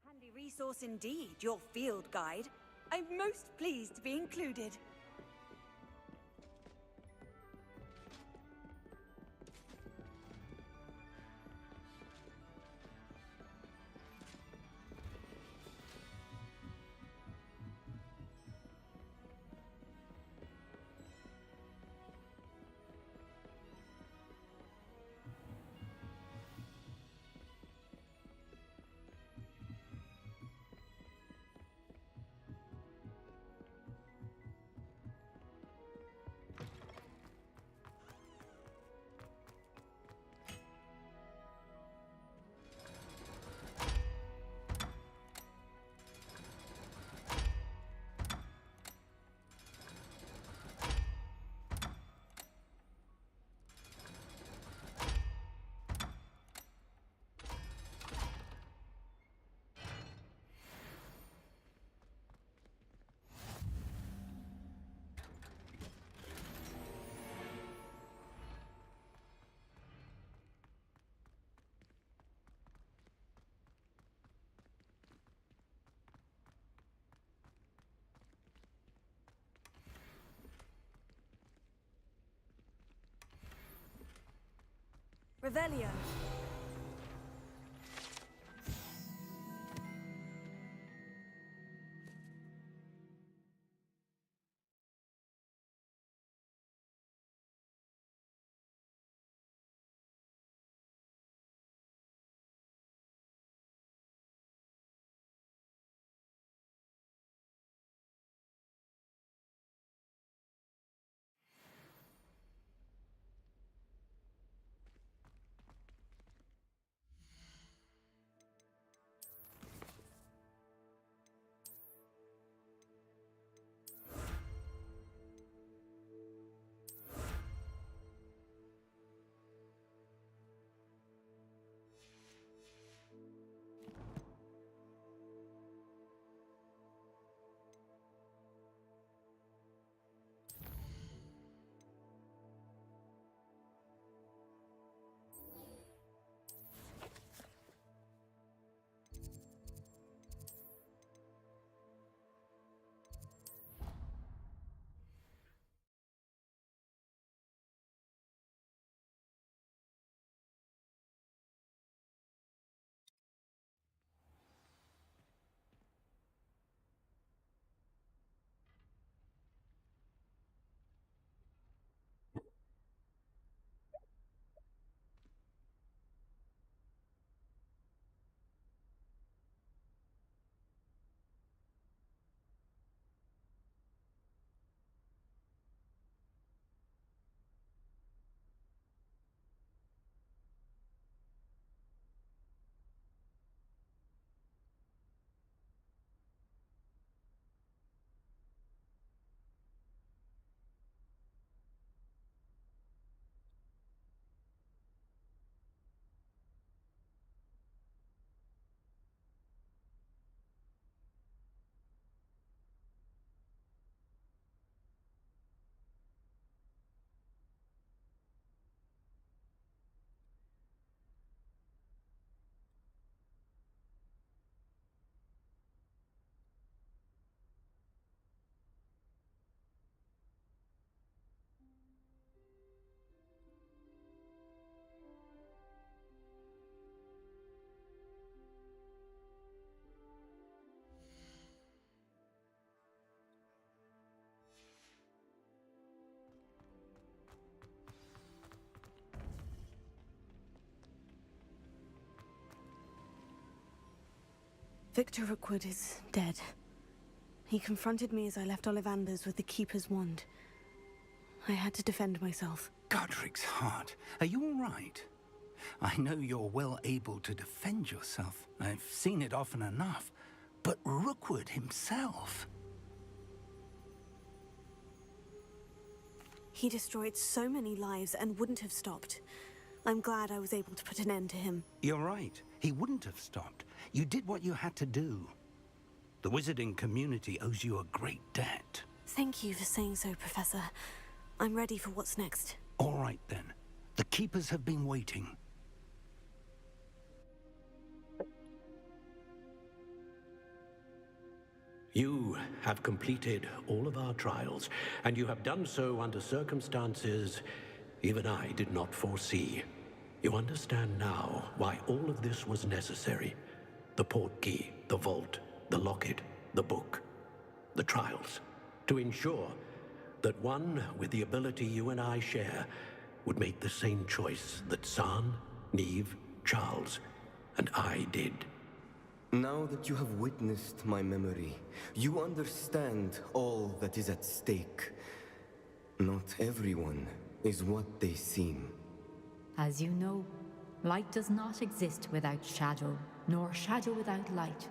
Handy resource indeed, your field guide. I'm most pleased to be included. Revelio. Victor Rookwood is dead. He confronted me as I left Ollivander's with the Keeper's wand. I had to defend myself. Godric's heart, are you all right? I know you're well able to defend yourself. I've seen it often enough. But Rookwood himself... He destroyed so many lives and wouldn't have stopped. I'm glad I was able to put an end to him. You're right. He wouldn't have stopped. You did what you had to do. The wizarding community owes you a great debt. Thank you for saying so, Professor. I'm ready for what's next. All right, then. The Keepers have been waiting. You have completed all of our trials, and you have done so under circumstances even I did not foresee. You understand now why all of this was necessary. The portkey, the vault, the locket, the book, the trials. To ensure that one with the ability you and I share would make the same choice that San, Neve, Charles, and I did. Now that you have witnessed my memory, you understand all that is at stake. Not everyone is what they seem. As you know, light does not exist without shadow, nor shadow without light.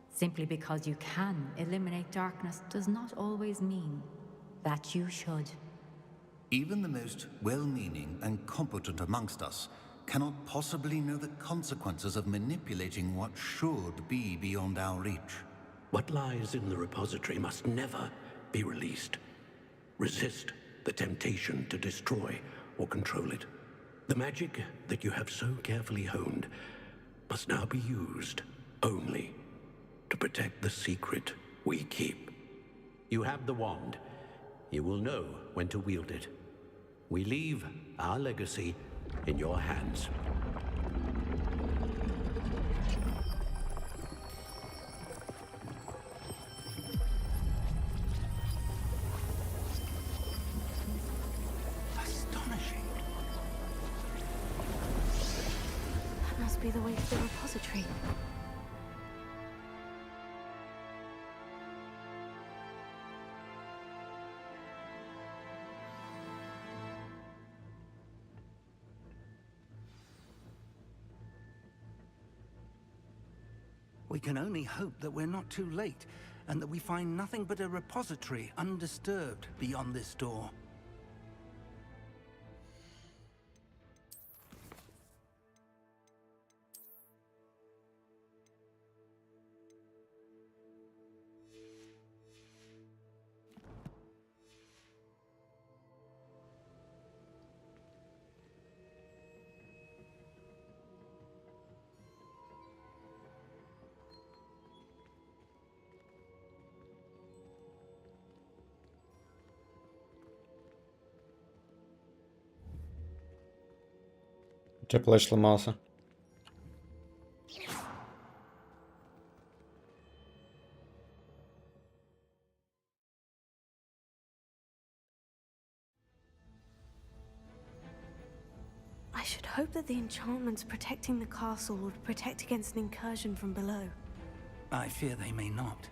Simply because you can eliminate darkness does not always mean that you should. Even the most well-meaning and competent amongst us cannot possibly know the consequences of manipulating what should be beyond our reach. What lies in the repository must never be released. Resist the temptation to destroy or control it. The magic that you have so carefully honed must now be used only to protect the secret we keep. You have the wand. You will know when to wield it. We leave our legacy in your hands. Astonishing. That must be the way to the repository. We can only hope that we're not too late, and that we find nothing but a repository undisturbed beyond this door. У тебя плащ сломался. I should hope that the enchantments protecting the castle would protect against an incursion from below. I fear they may not.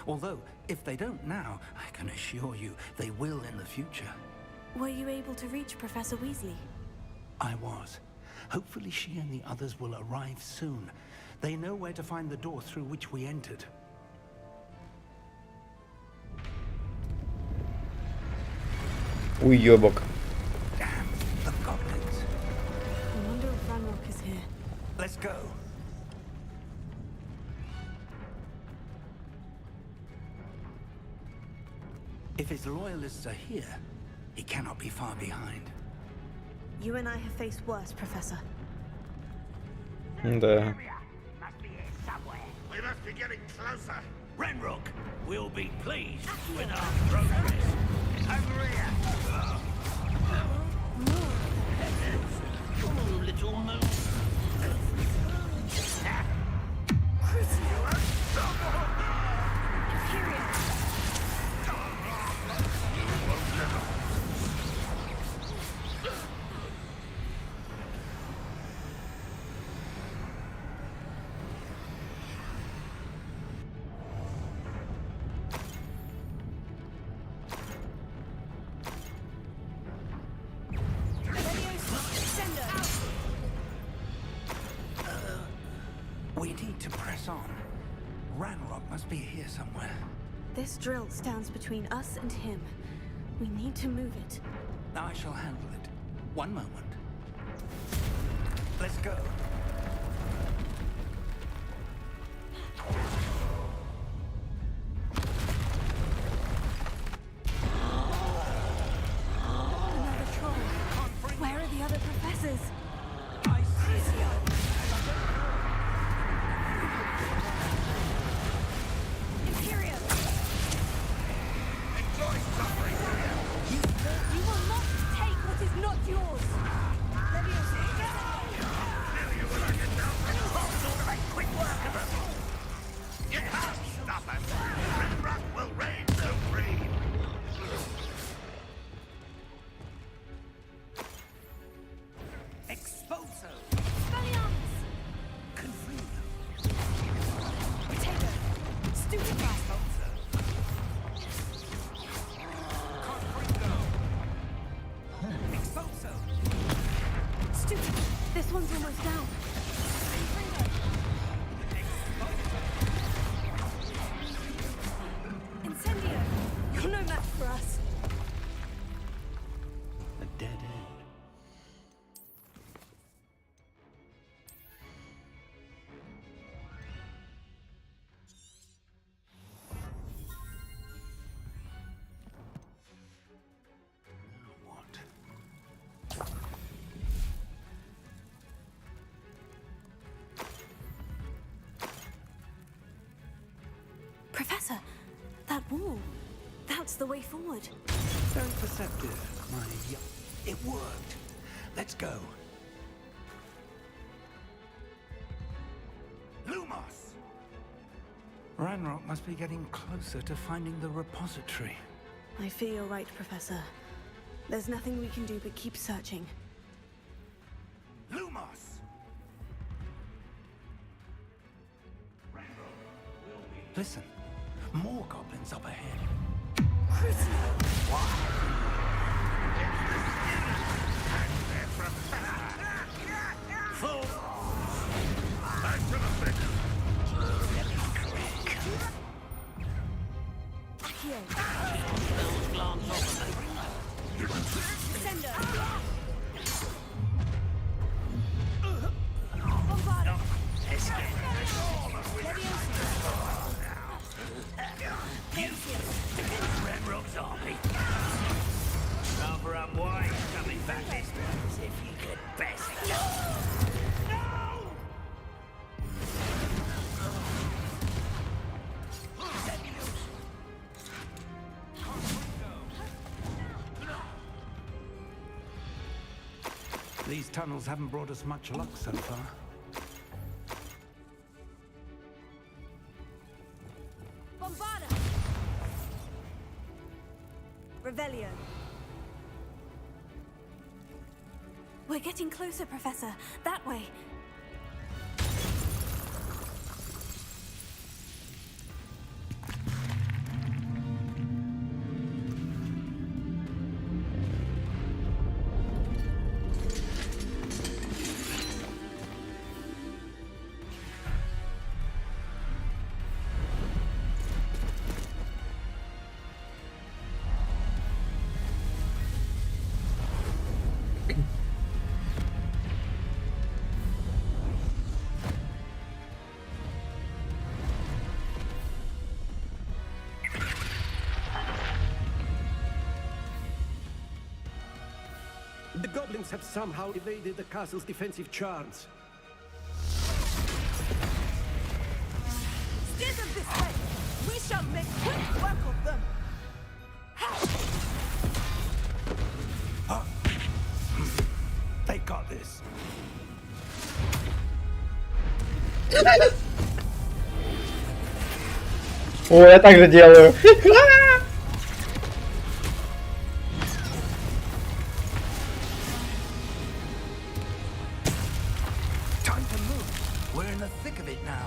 Although, if they don't now, I can assure you they will in the future. Were you able to reach Professor Weasley? I was. Hopefully she and the others will arrive soon. They know where to find the door through which we entered. Уёбок. Damn, the goblins. I wonder if Ranrock is here. Let's go. If his loyalists are here, he cannot be far behind. You and I have faced worse, Professor. Да. We must be getting closer. Ranrock will be pleased with our progress. Over here. Oh, little moon. We need to press on. Ranrock must be here somewhere. This drill stands between us and him. We need to move it. I shall handle it. One moment. Let's go. Another troll. Where are the other professors? This one's almost down. Incendio! You're no match for us. A dead end. Professor, that wall. That's the way forward. Very perceptive, my... It worked. Let's go. Ranrock must be getting closer to finding the repository. I fear you're right, Professor. There's nothing we can do but keep searching. Lumos! Listen, more goblins up ahead. Full. Back to the thick. Ranrock's army. Rather unwise coming back this way as if you could best. These tunnels haven't brought us much luck so far. Bombarda! Revelio. We're getting closer, Professor. That way. The goblins have somehow evaded the castle's defensive charms. Steer them this way! We shall make quick work of them! They got this. О, я так же делаю. Time to move. We're in the thick of it now.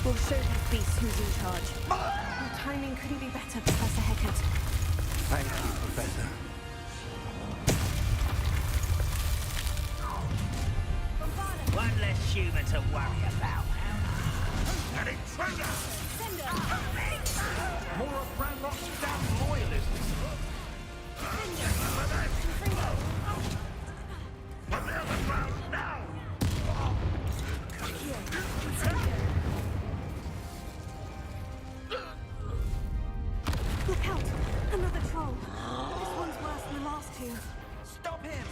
We'll show these beasts who's in charge. Your timing couldn't be better, Professor Hecat. Thank you, Professor. One less human to worry about. An intruder! More of Ranrock's damn loyalists. On the other ground now! Look out! Another troll. This one's worse than the last two. Stop him!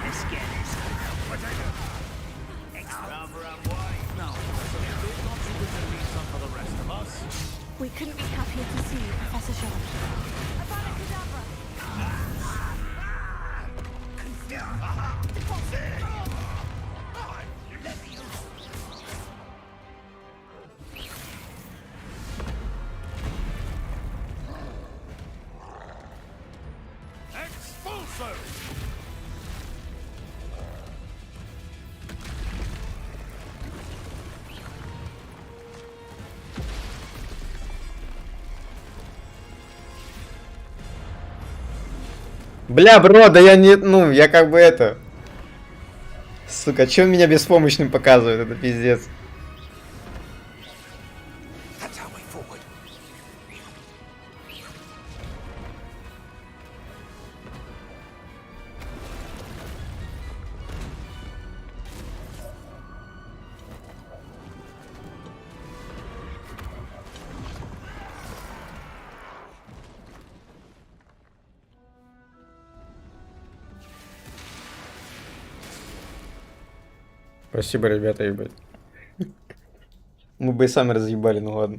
Let's get this. Rather unwise. No, it's not too good to leave some for the rest of us. We couldn't be happier to see you, Professor Sharp. Expulso! Бля, бро, да я не... Ну, я как бы это... Сука, чё меня беспомощным показывает? Это пиздец. Спасибо, ребята, ебать. Мы бы и сами разъебали, ну ладно.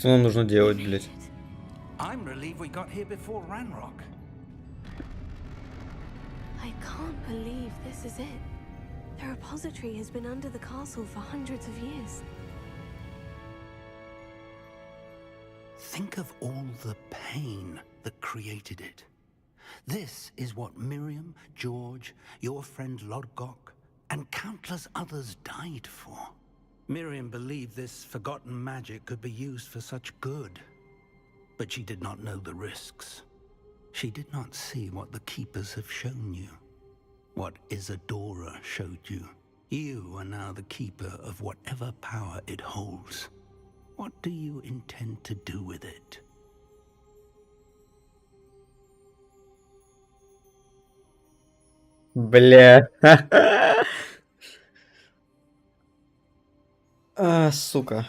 Что нам нужно делать, блядь? I'm relieved we got here before Ranrock. I can't believe this is it. The repository has been under the castle for hundreds of years. Think of all the pain that created it. This is what Miriam, George, your friend Lodgok, and countless others died for. Miriam believed this forgotten magic could be used for such good, but she did not know the risks. She did not see what the Keepers have shown you, what Isadora showed you. You are now the Keeper of whatever power it holds. What do you intend to do with it? Бля. Сука.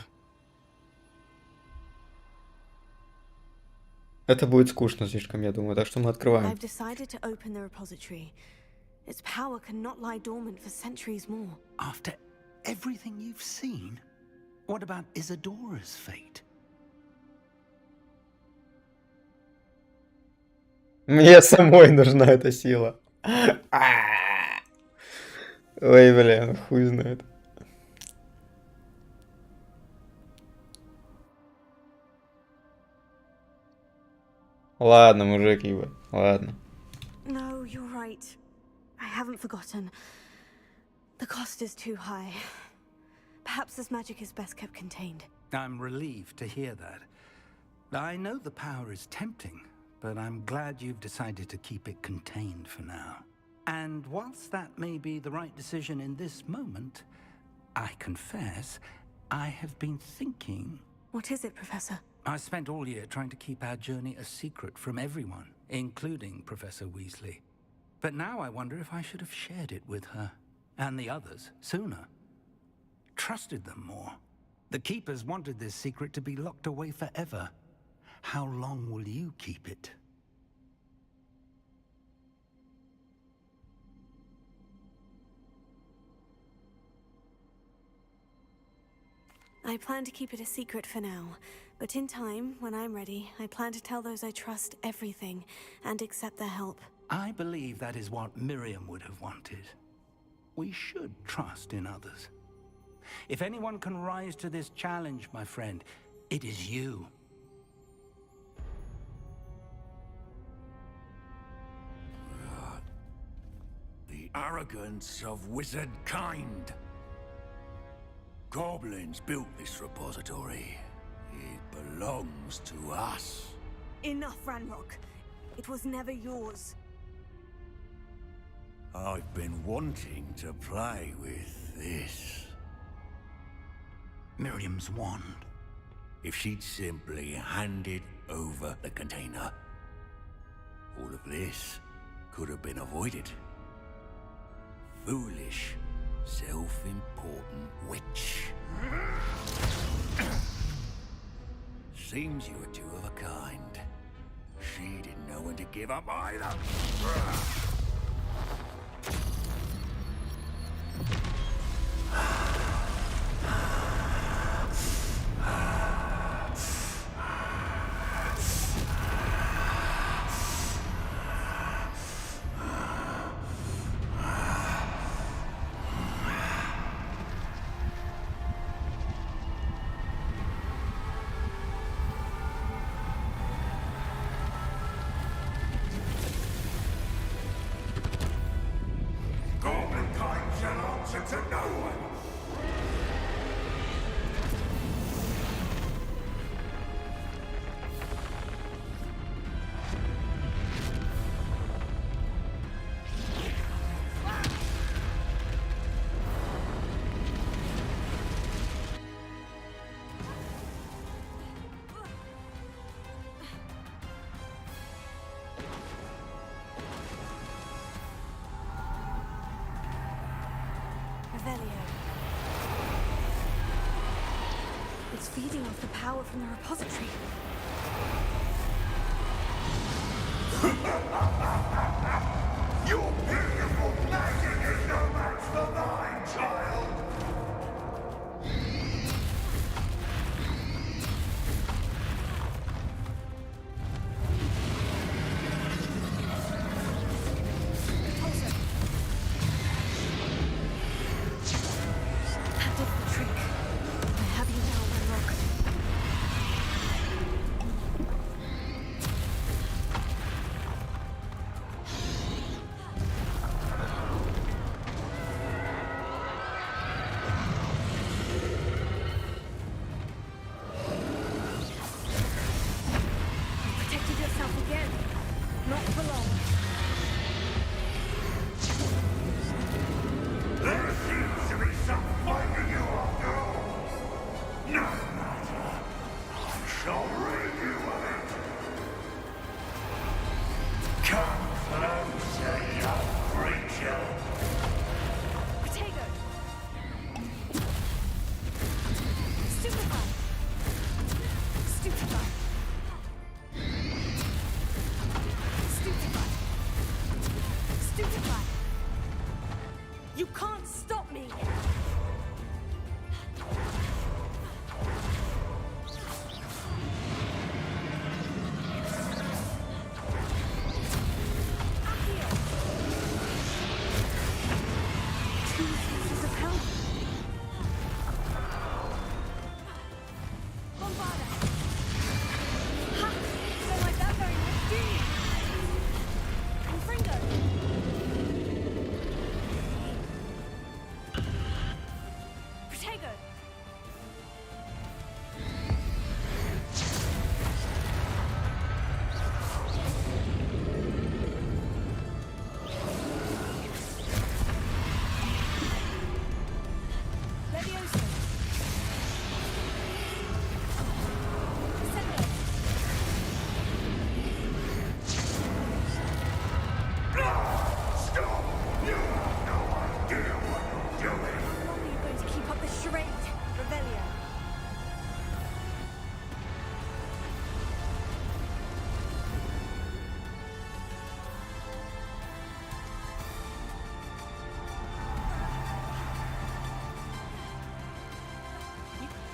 Это будет скучно слишком, я думаю, так что мы открываем. I've decided to open the repository. Its power cannot lie dormant for centuries more. After everything you've seen, what about Isadora's fate? Мне самой нужна эта сила. Ой, бля, ну хуй знает. Ладно, мужик, ебать, ладно. No, you're right. I haven't forgotten. The cost is too high. Perhaps this magic is best kept contained. I'm relieved to hear that. I know the power is tempting, but I'm glad you've decided to keep it contained for now. And whilst that may be the right decision in this moment, I confess, I have been thinking... What is it, Professor? I spent all year trying to keep our journey a secret from everyone, including Professor Weasley. But now I wonder if I should have shared it with her, and the others, sooner. Trusted them more. The Keepers wanted this secret to be locked away forever. How long will you keep it? I plan to keep it a secret for now, but in time, when I'm ready, I plan to tell those I trust everything and accept their help. I believe that is what Miriam would have wanted. We should trust in others. If anyone can rise to this challenge, my friend, it is you. The arrogance of wizard kind. Goblins built this repository. It belongs to us. Enough, Ranrock. It was never yours. I've been wanting to play with this. Miriam's wand. If she'd simply handed over the container, all of this could have been avoided. Foolish, self-important witch. Seems you were two of a kind. She didn't know when to give up either. To no one. It's feeding off the power from the repository. Your beautiful magic is no match for mine, child. You can't stop me!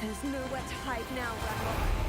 There's nowhere to hide now, Ranrock.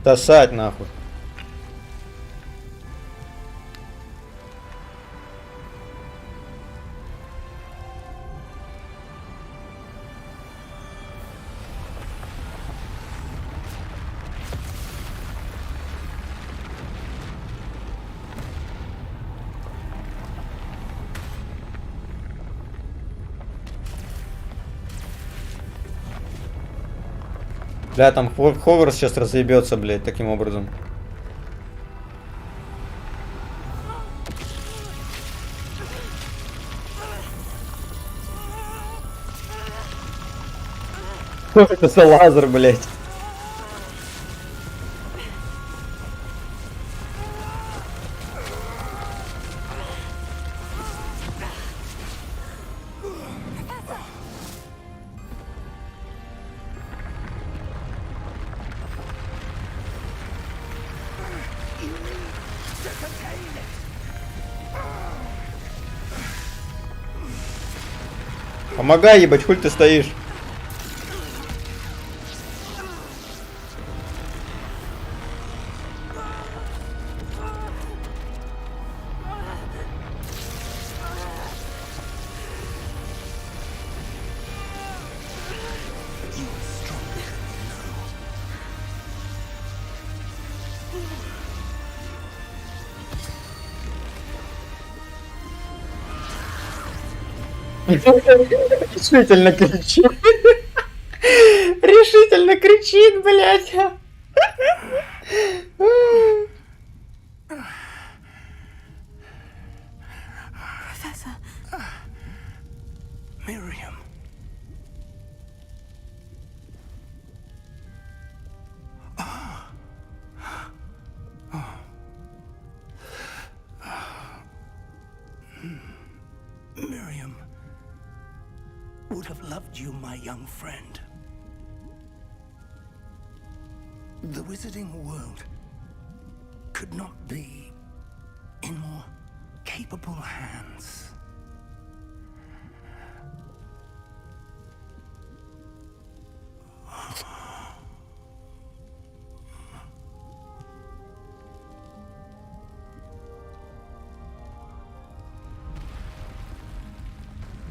Тасать нахуй. Бля, там Ховард сейчас разъебется, блядь, таким образом. Что это за лазер, блядь? Помогай, ебать, хуль ты стоишь? Решительно кричит. Решительно кричит, блядь. Professor. Miriam. Miriam would have loved you, my young friend. The wizarding world could not be in more capable hands.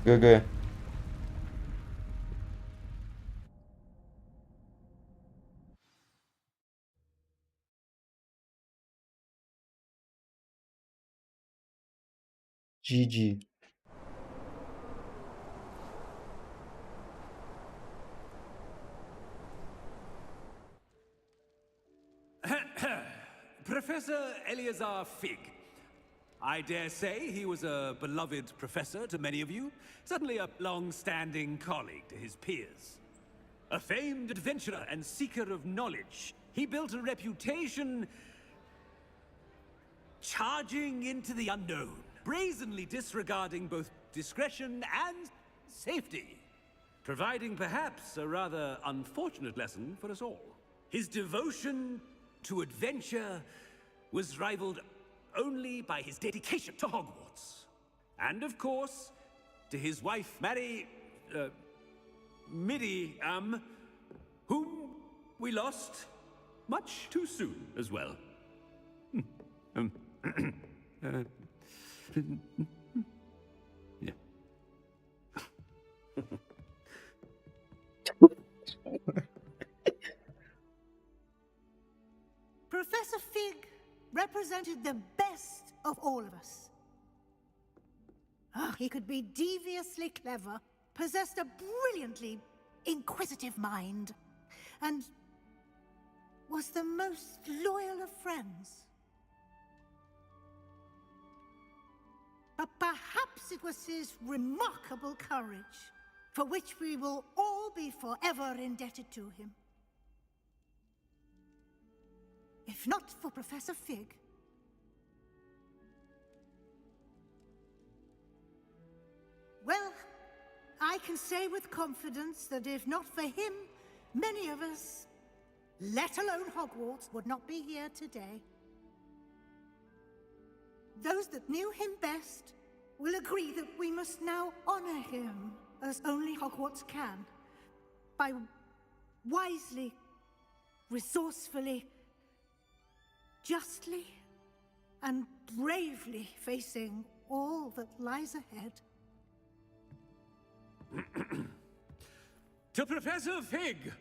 ГГ. GG. Professor Eleazar Fig. I dare say he was a beloved professor to many of you, certainly a long-standing colleague to his peers. A famed adventurer and seeker of knowledge, he built a reputation charging into the unknown, brazenly disregarding both discretion and safety, providing perhaps a rather unfortunate lesson for us all. His devotion to adventure was rivaled only by his dedication to Hogwarts. And of course, to his wife, Midi, whom we lost much too soon as well. Yeah. Professor Fig represented the best of all of us. He could be deviously clever, possessed a brilliantly inquisitive mind, and was the most loyal of friends. But perhaps it was his remarkable courage, for which we will all be forever indebted to him. If not for Professor Fig, well, I can say with confidence that if not for him, many of us, let alone Hogwarts, would not be here today. Those that knew him best will agree that we must now honor him as only Hogwarts can, by wisely, resourcefully, justly, and bravely facing all that lies ahead. To Professor Fig!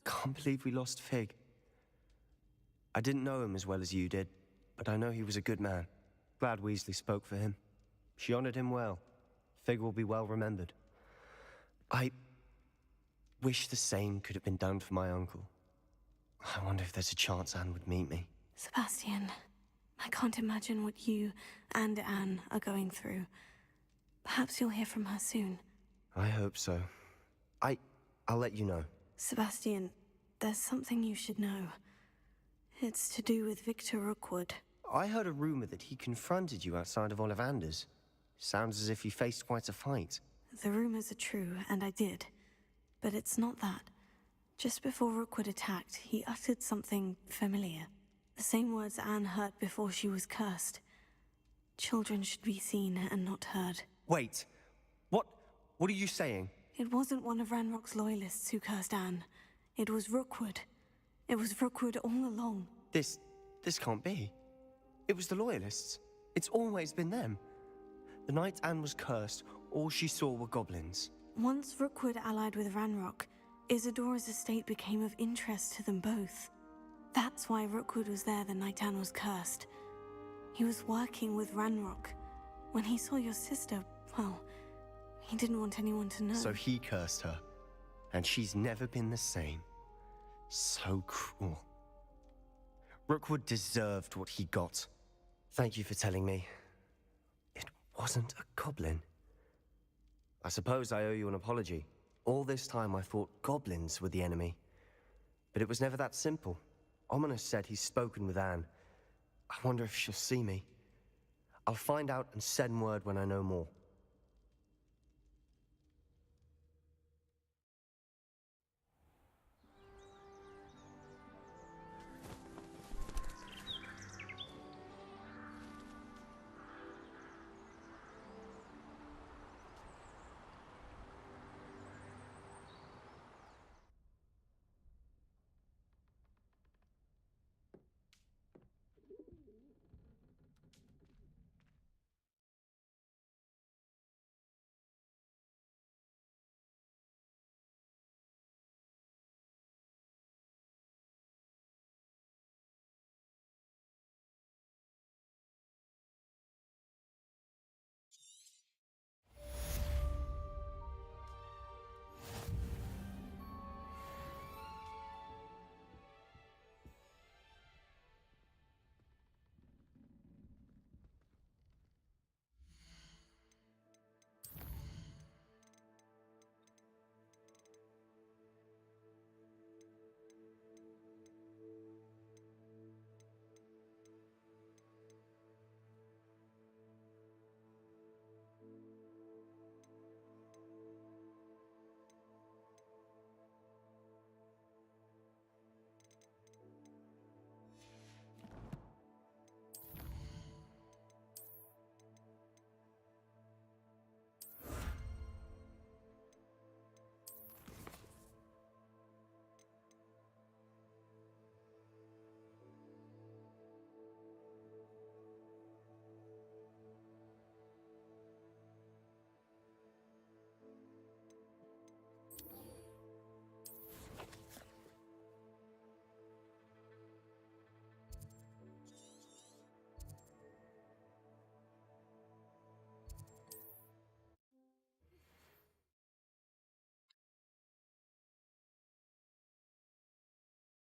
Can't believe we lost Fig. I didn't know him as well as you did, but I know he was a good man. Glad Weasley spoke for him. She honored him well. Fig will be well remembered. I wish the same could have been done for my uncle. I wonder if there's a chance Anne would meet me. Sebastian, I can't imagine what you and Anne are going through. Perhaps you'll hear from her soon. I hope so. I'll let you know. Sebastian, there's something you should know. It's to do with Victor Rookwood. I heard a rumor that he confronted you outside of Ollivander's. Sounds as if you faced quite a fight. The rumors are true, and I did. But it's not that. Just before Rookwood attacked, he uttered something familiar. The same words Anne heard before she was cursed. Children should be seen and not heard. Wait. What are you saying? It wasn't one of Ranrock's loyalists who cursed Anne. It was Rookwood. It was Rookwood all along. This can't be. It was the Loyalists. It's always been them. The night Anne was cursed, all she saw were goblins. Once Rookwood allied with Ranrock, Isadora's estate became of interest to them both. That's why Rookwood was there the night Anne was cursed. He was working with Ranrock. When he saw your sister, well, he didn't want anyone to know. So he cursed her. And she's never been the same. So cruel. Rookwood deserved what he got. Thank you for telling me. It wasn't a goblin. I suppose I owe you an apology. All this time I thought goblins were the enemy. But it was never that simple. Ominous said he's spoken with Anne. I wonder if she'll see me. I'll find out and send word when I know more.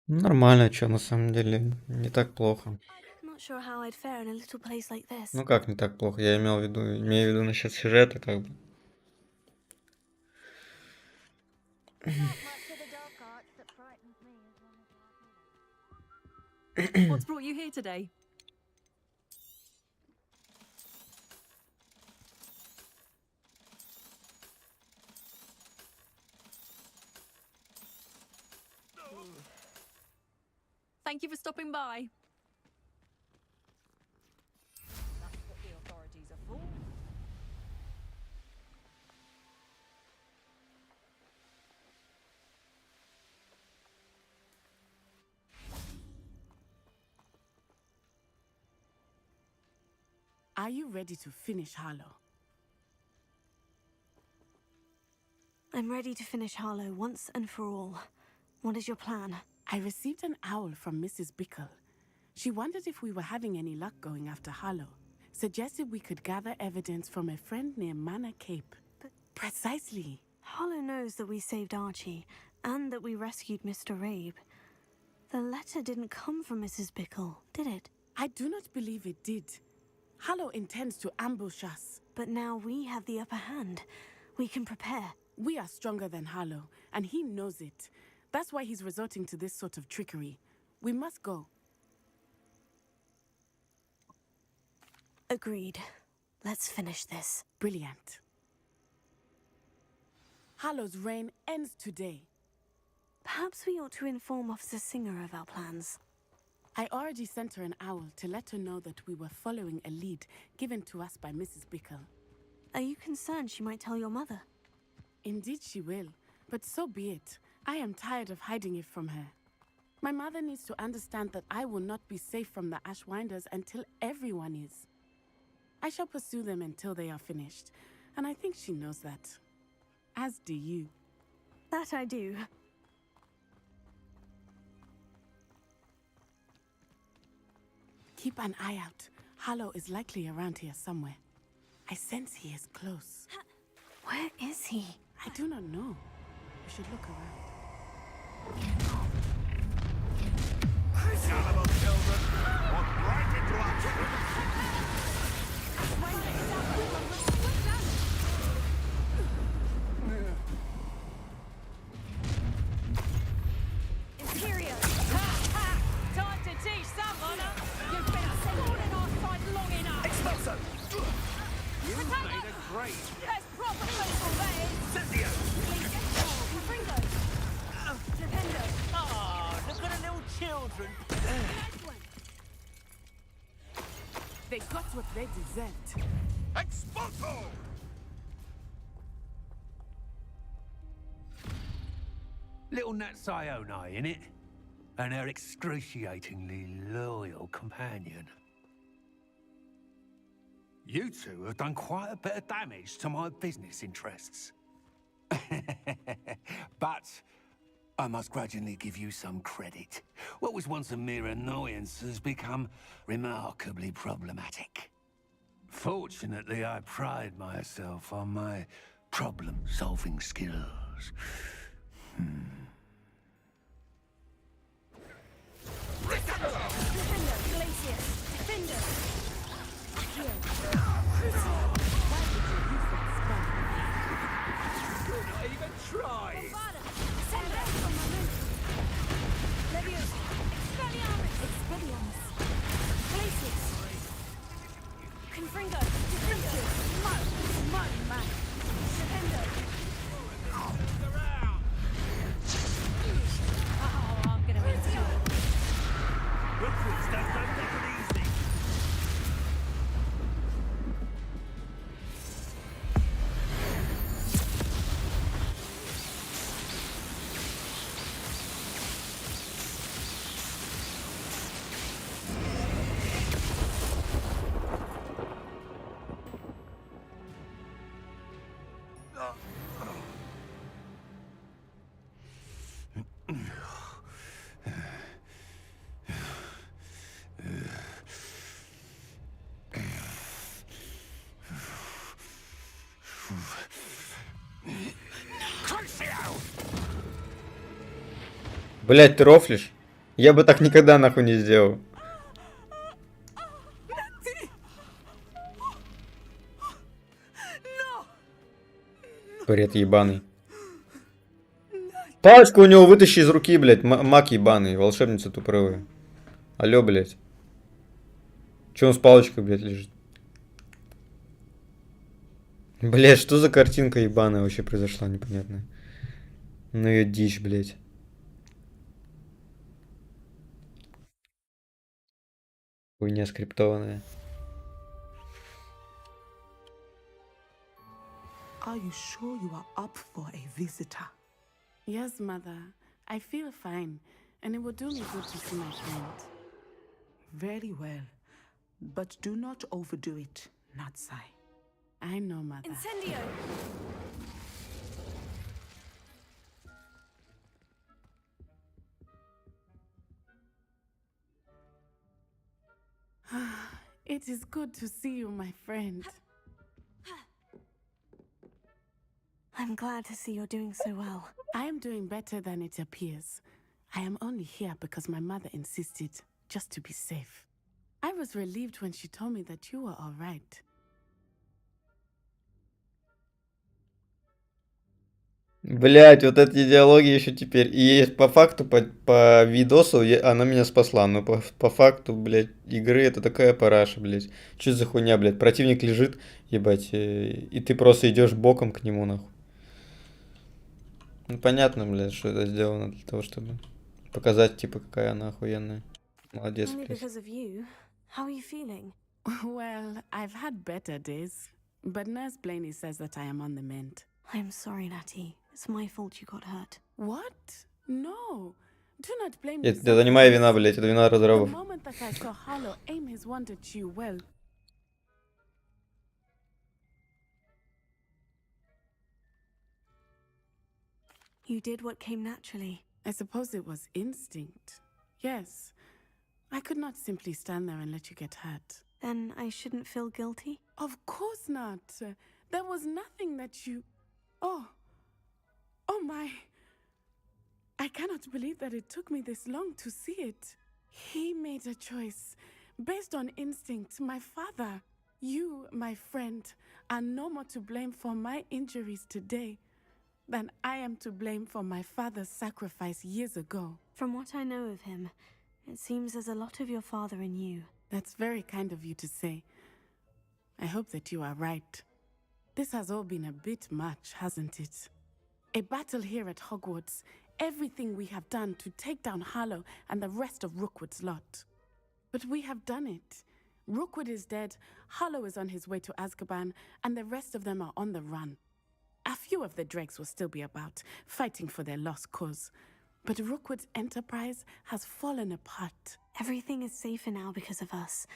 Нормально, чё, на самом деле, не так плохо. Not sure how I'd fare in a little place like this. Ну как не так плохо? Я имею в виду насчет сюжета, как бы. What's brought you here today? Thank you for stopping by. That's what the authorities are for. Are you ready to finish Harlow? I'm ready to finish Harlow once and for all. What is your plan? I received an owl from Mrs. Bickle. She wondered if we were having any luck going after Harlow. Suggested we could gather evidence from a friend near Manor Cape. But precisely. Harlow knows that we saved Archie and that we rescued Mr. Rabe. The letter didn't come from Mrs. Bickle, did it? I do not believe it did. Harlow intends to ambush us. But now we have the upper hand. We can prepare. We are stronger than Harlow, and he knows it. That's why he's resorting to this sort of trickery. We must go. Agreed. Let's finish this. Brilliant. Harlow's reign ends today. Perhaps we ought to inform Officer Singer of our plans. I already sent her an owl to let her know that we were following a lead given to us by Mrs. Bickle. Are you concerned she might tell your mother? Indeed she will, but so be it. I am tired of hiding it from her. My mother needs to understand that I will not be safe from the Ashwinders until everyone is. I shall pursue them until they are finished, and I think she knows that. As do you. That I do. Keep an eye out. Harlow is likely around here somewhere. I sense he is close. Where is he? I do not know. We should look around. Cannibal children, walk right into action. Imperial! Ha! Time to teach someone, huh? You've been holding our fight long enough! Expulso! You made a great... That's proper faithful, that is! Cynthia! Fringo! Dependo! Oh, look at the little children. They got what they deserved. Expulso! Little Nat Sione, innit? And her excruciatingly loyal companion. You two have done quite a bit of damage to my business interests. But I must grudgingly give you some credit. What was once a mere annoyance has become remarkably problematic. Fortunately, I pride myself on my problem-solving skills. You're not even trying! Confringo! Smart! Dependo! Oh, I'm gonna miss you. Recruits don't take it easy! Блять, ты рофлишь? Я бы так никогда нахуй не сделал. Бред ебаный. Палочку у него вытащи из руки, блядь, маг ебаный, волшебница тупорылая. Алло, блядь. Че он с палочкой, блядь, лежит? Блядь, что за картинка ебаная вообще произошла, непонятная. Ну ее дичь, блядь. Хуйня скриптованная. Are you sure you are up for a visitor? Yes, Mother. I feel fine, and it will do me good to see my friend. Very well. But do not overdo it, Natsai. I know, Mother. Incendio! It is good to see you, my friend. I'm glad to see you're doing so well. I am doing better than it appears. I am only here because my mother insisted, just to be safe. I was relieved when she told me that you were all right. Блять, вот эти диалоги еще теперь. И по факту, по видосу она меня спасла, но по факту, блять, игры это такая параша, блять. Что за хуйня, блять? Противник лежит, ебать, и ты просто идешь боком к нему, нахуй. Ну понятно, блядь, что это сделано для того, чтобы показать, типа, какая она охуенная. Молодец, Only блядь. because of you. How are you feeling? Well, I've had better days, but Nurse Blaney says that I am on the mend. I'm sorry, Natty. It's my fault you got hurt. What? No. Do not blame me. Это не моя вина, блядь, это вина The разрабов. moment that I saw Harlow aim his wand at you, well, you did what came naturally. I suppose it was instinct. Yes. I could not simply stand there and let you get hurt. Then I shouldn't feel guilty? Of course not. There was nothing that you... Oh my... I cannot believe that it took me this long to see it. He made a choice based on instinct. My father, you, my friend, are no more to blame for my injuries today than I am to blame for my father's sacrifice years ago. From what I know of him, it seems there's a lot of your father in you. That's very kind of you to say. I hope that you are right. This has all been a bit much, hasn't it? A battle here at Hogwarts, everything we have done to take down Harlow and the rest of Rookwood's lot. But we have done it. Rookwood is dead, Harlow is on his way to Azkaban, and the rest of them are on the run. A few of the dregs will still be about, fighting for their lost cause. But Rookwood's enterprise has fallen apart. Everything is safer now because of us.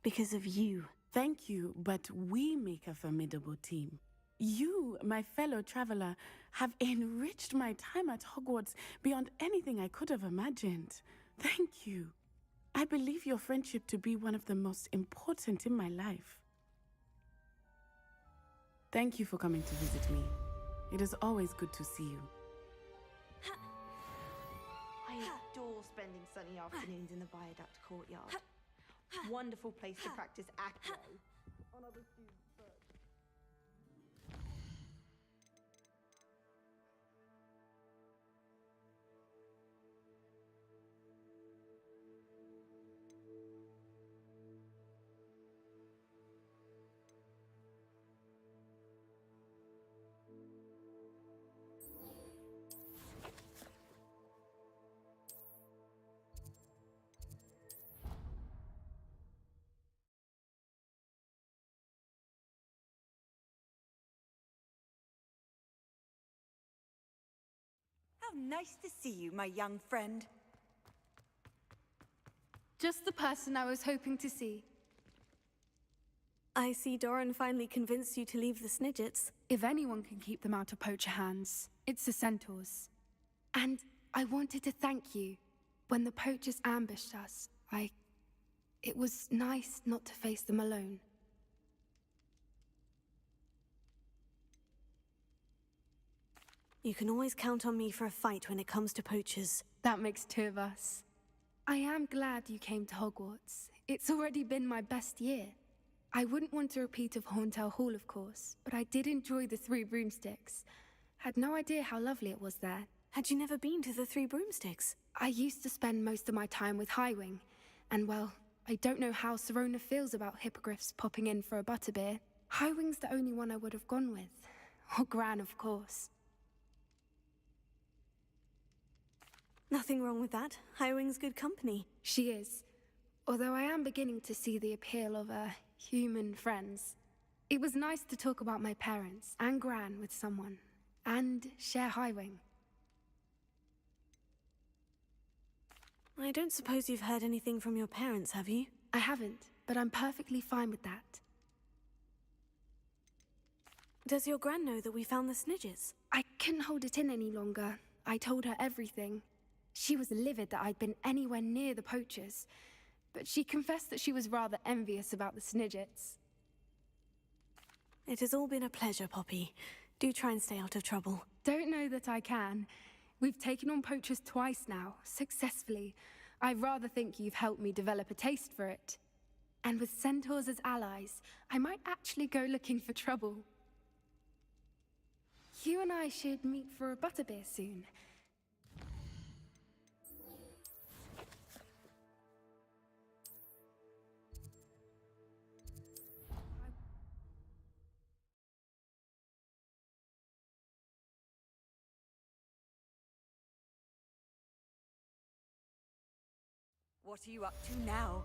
Because of you. Thank you, but we make a formidable team. You, my fellow traveler, have enriched my time at Hogwarts beyond anything I could have imagined. Thank you. I believe your friendship to be one of the most important in my life. Thank you for coming to visit me. It is always good to see you. I adore spending sunny afternoons in the Viaduct courtyard. Wonderful place to practice acro on other students' first. How nice to see you, my young friend. Just the person I was hoping to see. I see Doran finally convinced you to leave the Snidgets. If anyone can keep them out of poacher hands, it's the centaurs. And I wanted to thank you. When the poachers ambushed us, it was nice not to face them alone. You can always count on me for a fight when it comes to poachers. That makes two of us. I am glad you came to Hogwarts. It's already been my best year. I wouldn't want a repeat of Horntail Hall, of course, but I did enjoy the Three Broomsticks. Had no idea how lovely it was there. Had you never been to the Three Broomsticks? I used to spend most of my time with Highwing, and well, I don't know how Serona feels about hippogriffs popping in for a butterbeer. Highwing's the only one I would have gone with. Or Gran, of course. Nothing wrong with that. Highwing's good company. She is. Although I am beginning to see the appeal of human friends. It was nice to talk about my parents and Gran with someone. And share Highwing. I don't suppose you've heard anything from your parents, have you? I haven't, but I'm perfectly fine with that. Does your Gran know that we found the Snidgets? I couldn't hold it in any longer. I told her everything. She was livid that I'd been anywhere near the poachers. but she confessed that she was rather envious about the Snidgets. It has all been a pleasure, Poppy. Do try and stay out of trouble. Don't know that I can. We've taken on poachers twice now, successfully. I rather think you've helped me develop a taste for it. And with centaurs as allies, I might actually go looking for trouble. You and I should meet for a butterbeer soon. What are you up to now?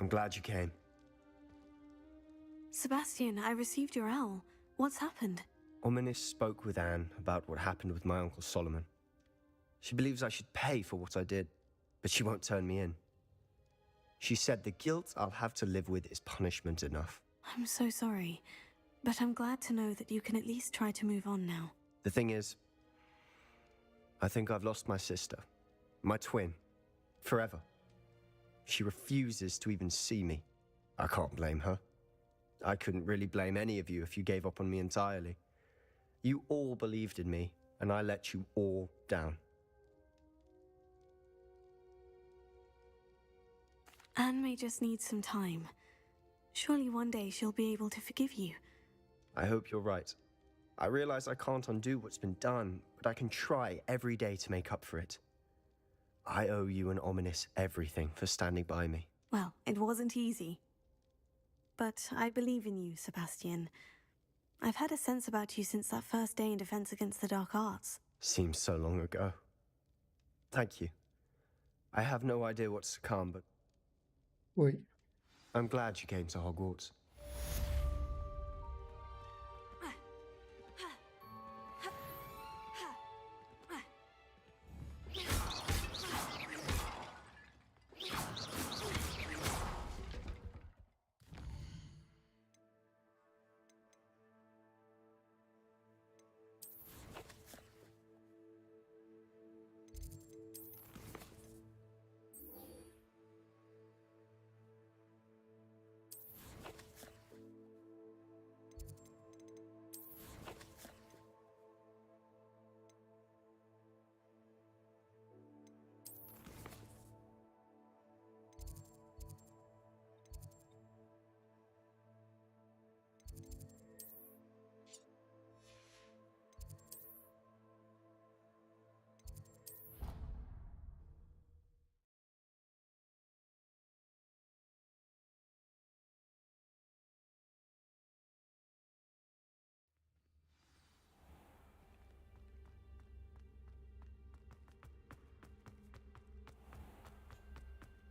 I'm glad you came. Sebastian, I received your owl. What's happened? Ominis spoke with Anne about what happened with my Uncle Solomon. She believes I should pay for what I did, but she won't turn me in. She said the guilt I'll have to live with is punishment enough. I'm so sorry, but I'm glad to know that you can at least try to move on now. The thing is, I think I've lost my sister, my twin, forever. She refuses to even see me. I can't blame her. I couldn't really blame any of you if you gave up on me entirely. You all believed in me, and I let you all down. Anne may just need some time. Surely one day she'll be able to forgive you. I hope you're right. I realize I can't undo what's been done, but I can try every day to make up for it. I owe you and Ominis everything for standing by me. Well, it wasn't easy. But I believe in you, Sebastian. I've had a sense about you since that first day in Defense Against the Dark Arts. Seems so long ago. Thank you. I have no idea what's to come, but... Wait. I'm glad you came to Hogwarts.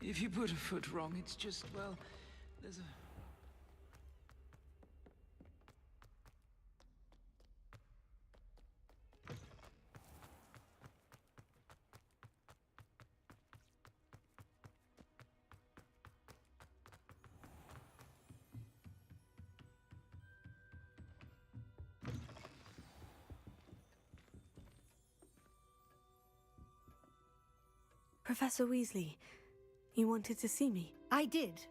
If you put a foot wrong, it's just, well, there's a... Professor Weasley, you wanted to see me? I did.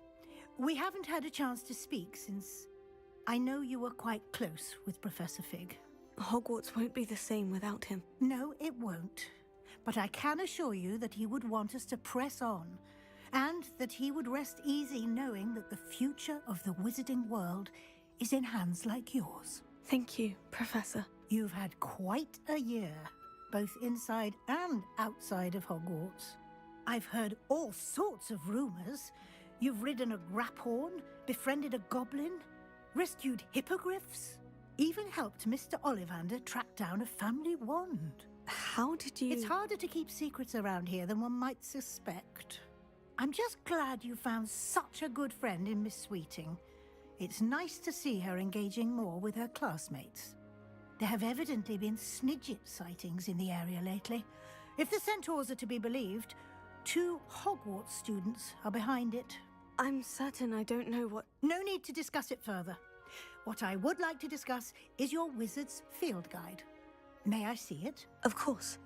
We haven't had a chance to speak since I know you were quite close with Professor Fig. Hogwarts won't be the same without him. No, it won't. But I can assure you that he would want us to press on, and that he would rest easy knowing that the future of the wizarding world is in hands like yours. Thank you, Professor. You've had quite a year, both inside and outside of Hogwarts. I've heard all sorts of rumors. You've ridden a graphorn, befriended a goblin, rescued hippogriffs, even helped Mr. Ollivander track down a family wand. How did you... It's harder to keep secrets around here than one might suspect. I'm just glad you found such a good friend in Miss Sweeting. It's nice to see her engaging more with her classmates. There have evidently been Snidget sightings in the area lately. If the centaurs are to be believed, 2 Hogwarts students are behind it. I'm certain I don't know what... No need to discuss it further. What I would like to discuss is your wizard's field guide. May I see it? Of course.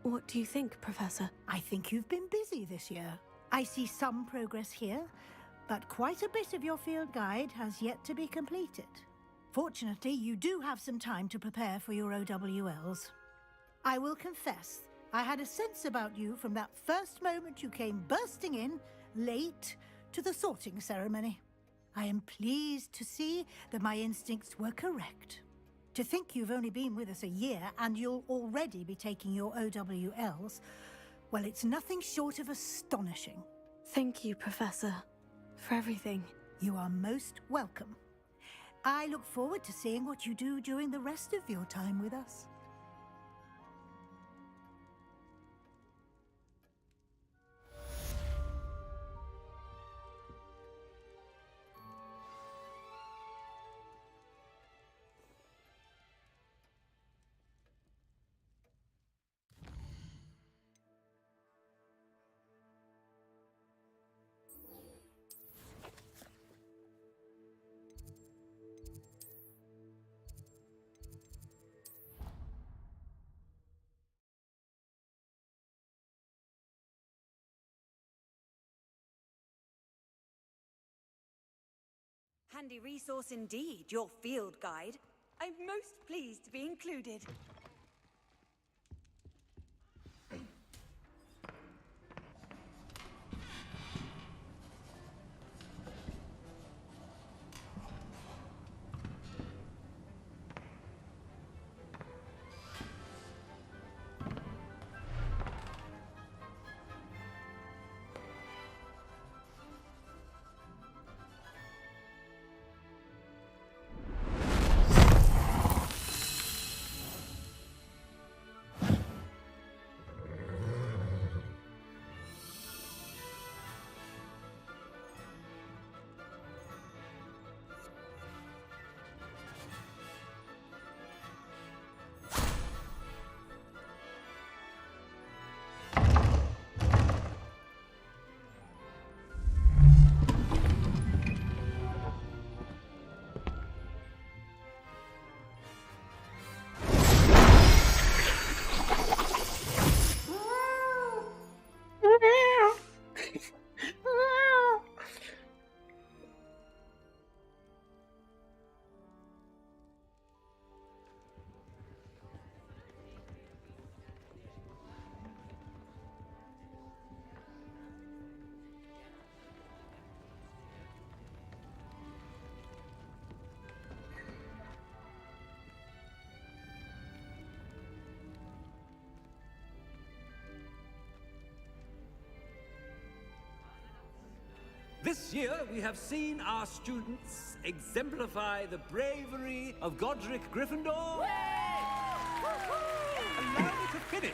What do you think, Professor? I think you've been busy this year. I see some progress here, but quite a bit of your field guide has yet to be completed. Fortunately, you do have some time to prepare for your OWLs. I will confess, I had a sense about you from that first moment you came bursting in, late, to the sorting ceremony. I am pleased to see that my instincts were correct. To think you've only been with us a year and you'll already be taking your OWLs, well, it's nothing short of astonishing. Thank you, Professor, for everything. You are most welcome. I look forward to seeing what you do during the rest of your time with us. Handy resource indeed, your field guide. I'm most pleased to be included. This year, we have seen our students exemplify the bravery of Godric Gryffindor. Allow me to finish.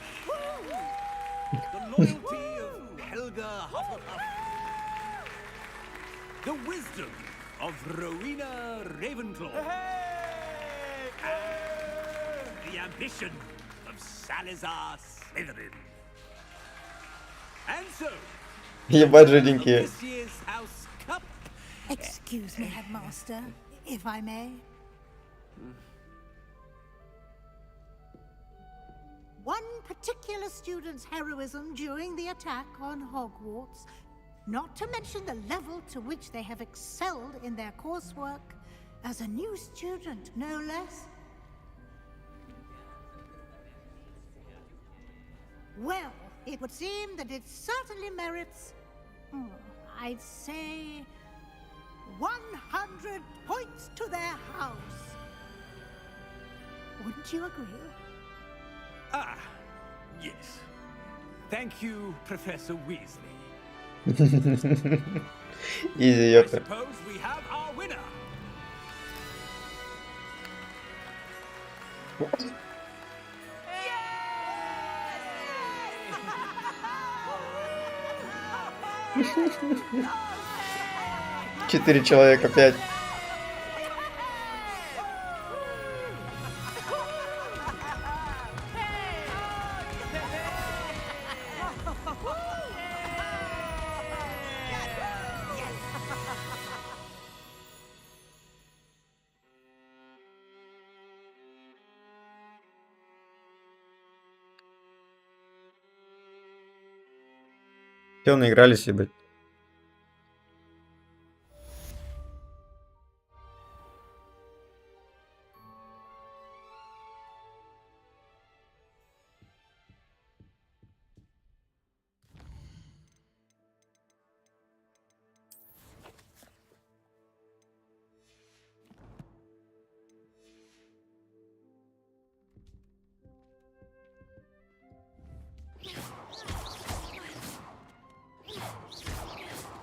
The loyalty of Helga Hufflepuff. The wisdom of Rowena Ravenclaw. And the ambition of Salazar Slytherin. And so, Ебать жиденькие. Excuse me, Headmaster, if I may. One particular student's heroism during the attack on Hogwarts, not to mention the level to which they have excelled in their coursework, as a new student, no less. Well, it would seem that it certainly merits, I'd say, 100 points to their house. Wouldn't you agree? Ah, yes. Thank you, Professor Weasley. Изи, I ёпта. suppose we have our winner. Четыре человека, 5. Все, наигрались, ебать.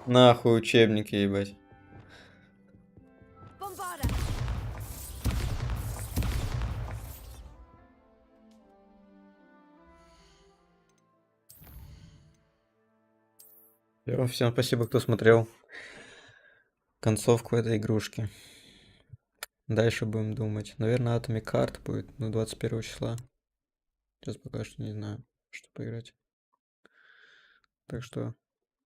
Нахуй учебники, ебать. Всем спасибо, кто смотрел концовку этой игрушки. Дальше будем думать. Наверное, Atomic Heart будет, 21 числа. Сейчас пока что не знаю, что поиграть. Так что